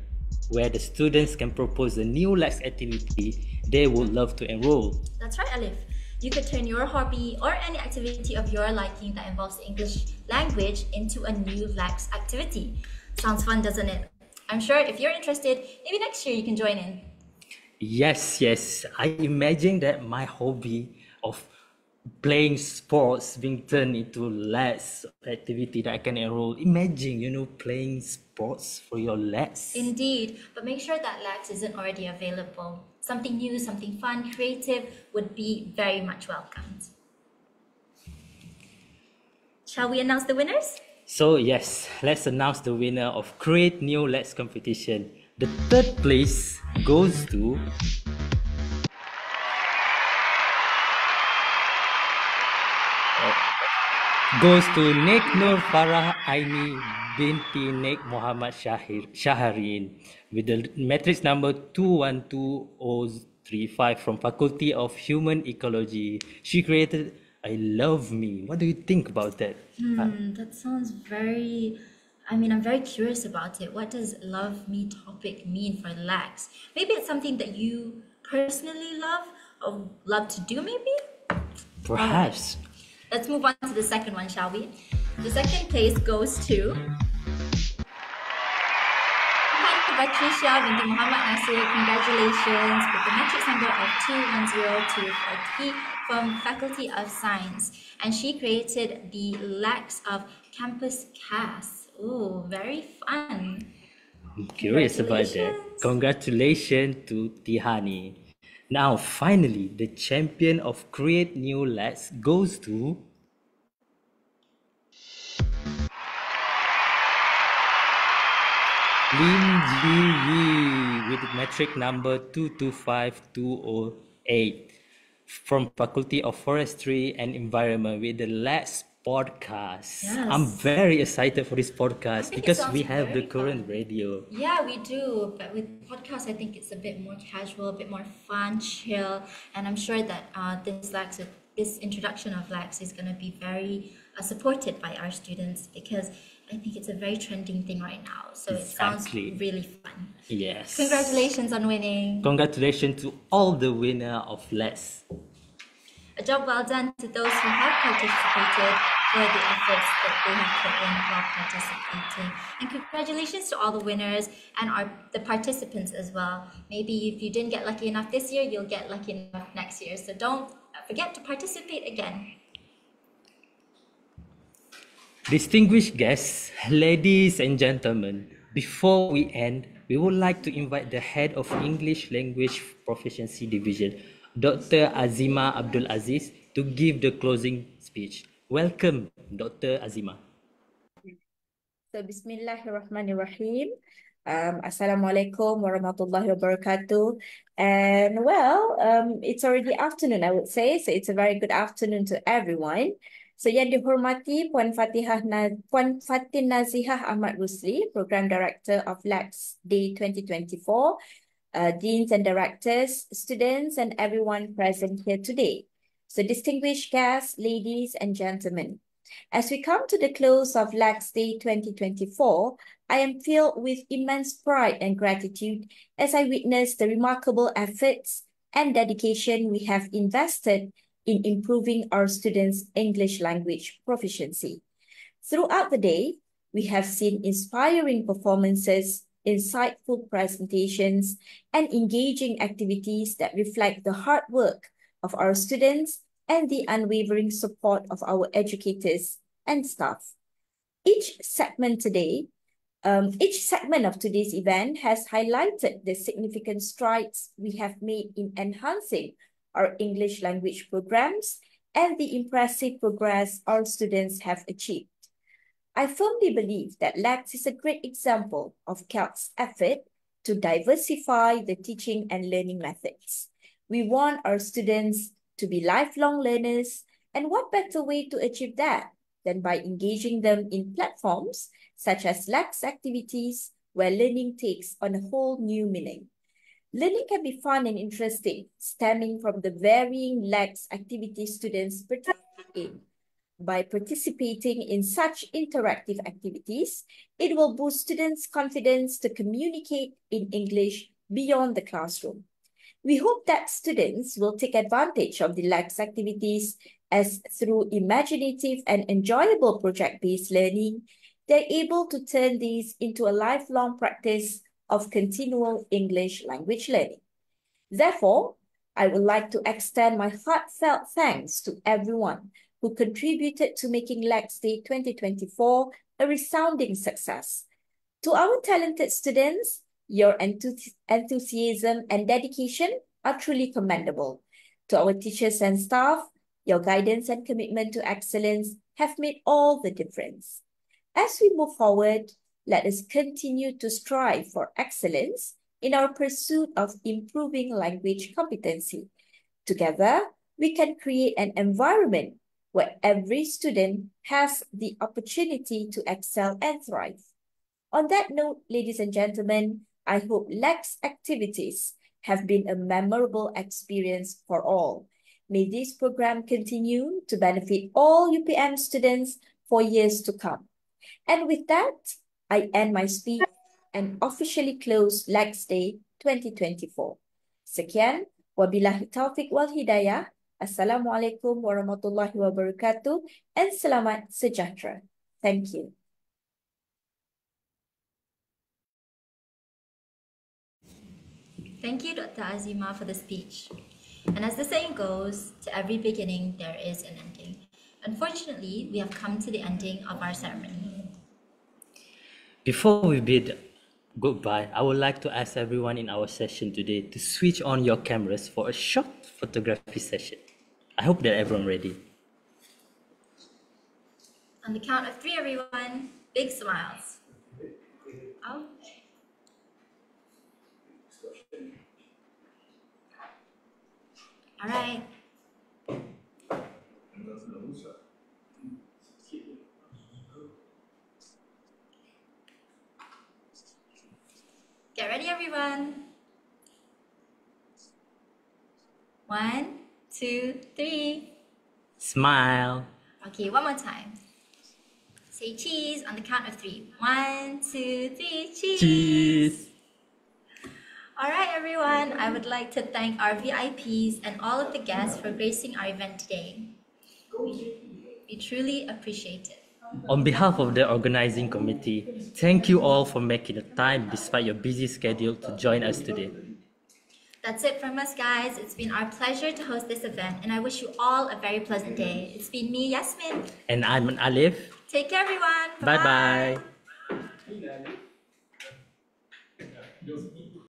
where the students can propose a new LAX activity they would love to enroll. That's right, Alif. You could turn your hobby or any activity of your liking that involves the English language into a new LAX activity. Sounds fun, doesn't it? I'm sure if you're interested, maybe next year you can join in. Yes, I imagine that my hobby of playing sports being turned into less activity that I can enroll. Imagine, playing sports for your LAX. Indeed, but make sure that LAX isn't already available. Something new, something fun, creative would be very much welcomed. Shall we announce the winners? So yes, let's announce the winner of Create New LAX competition. The third place goes to Nik Nur Farah Aini binti Nik Muhammad Shaharin with the matrix number 212035 from Faculty of Human Ecology. She created I Love Me. What do you think about that? That sounds I'm very curious about it. What does love me topic mean for LAX? Maybe it's something that you personally love or love to do, maybe? Perhaps. Let's move on to the second one, shall we? The second place goes to Patricia binti Muhammad Nasir. Congratulations with the matrix number of 210243 from Faculty of Science. And she created the LAX of Campus CAS. Ooh, very fun. I'm curious about that. Congratulations to Tihani. Now, finally, the champion of Create New LAX goes to Lim Ji Yi with metric number 225208 from Faculty of Forestry and Environment with the LAX podcast. Yes. I'm very excited for this podcast because we sounds have the very current fun. radio. Yeah, we do. But with podcasts, I think it's a bit more casual, a bit more fun, chill. And I'm sure that this introduction of LAX is going to be very supported by our students because I think it's a very trending thing right now. So It sounds really fun. Yes. Congratulations on winning. Congratulations to all the winner of LAX. A job well done to those who have participated for the efforts that they have put in while participating. And congratulations to all the winners and the participants as well. Maybe if you didn't get lucky enough this year, you'll get lucky enough next year. So don't forget to participate again. Distinguished guests, ladies and gentlemen, before we end, we would like to invite the head of English Language Proficiency Division, Dr. Azima Abdul Aziz, to give the closing speech. Welcome, Dr. Azima. So, Bismillahirrahmanirrahim. Assalamualaikum warahmatullahi wabarakatuh. And it's already afternoon, I would say. So it's a very good afternoon to everyone. So yang dihormati Puan Fatin Nazihah Ahmad Rusli, Program Director of LAX Day 2024, Deans and Directors, students, and everyone present here today. So distinguished guests, ladies and gentlemen, as we come to the close of LAX Day 2024, I am filled with immense pride and gratitude as I witness the remarkable efforts and dedication we have invested in improving our students' English language proficiency. Throughout the day, we have seen inspiring performances, insightful presentations, and engaging activities that reflect the hard work of our students and the unwavering support of our educators and staff. Each segment of today's event has highlighted the significant strides we have made in enhancing our English language programs and the impressive progress our students have achieved. I firmly believe that LAX is a great example of CALC's effort to diversify the teaching and learning methods. We want our students to be lifelong learners, and what better way to achieve that than by engaging them in platforms such as LAX activities, where learning takes on a whole new meaning. Learning can be fun and interesting, stemming from the varying LAX activities students participate in. By participating in such interactive activities, it will boost students' confidence to communicate in English beyond the classroom. We hope that students will take advantage of the LAX activities as through imaginative and enjoyable project-based learning, they're able to turn these into a lifelong practice of continual English language learning. Therefore, I would like to extend my heartfelt thanks to everyone who contributed to making LAX Day 2024 a resounding success. To our talented students, your enthusiasm and dedication are truly commendable. To our teachers and staff, your guidance and commitment to excellence have made all the difference. As we move forward, let us continue to strive for excellence in our pursuit of improving language competency. Together, we can create an environment where every student has the opportunity to excel and thrive. On that note, ladies and gentlemen, I hope LAX activities have been a memorable experience for all. May this program continue to benefit all UPM students for years to come. And with that, I end my speech and officially close LAX Day 2024. Sekian, wabillahi taufiq wal hidayah. Assalamualaikum warahmatullahi wabarakatuh and selamat sejahtera. Thank you. Thank you, Dr. Azima, for the speech. And as the saying goes, to every beginning there is an ending. Unfortunately, we have come to the ending of our ceremony. Before we bid goodbye, I would like to ask everyone in our session today to switch on your cameras for a short photography session. I hope that everyone ready. On the count of 3, everyone, big smiles. Oh. All right. Get ready, everyone. 1, 2, 3. Smile. Okay, one more time. Say cheese on the count of 3. 1, 2, 3, cheese. Cheese. All right, everyone. I would like to thank our VIPs and all of the guests for gracing our event today. We truly appreciate it. On behalf of the organizing committee, thank you all for making the time despite your busy schedule to join us today. That's it from us, guys. It's been our pleasure to host this event, and I wish you all a very pleasant day. It's been me, Yasmin. And I'm Alif. Take care, everyone. Bye-bye. Bye-bye.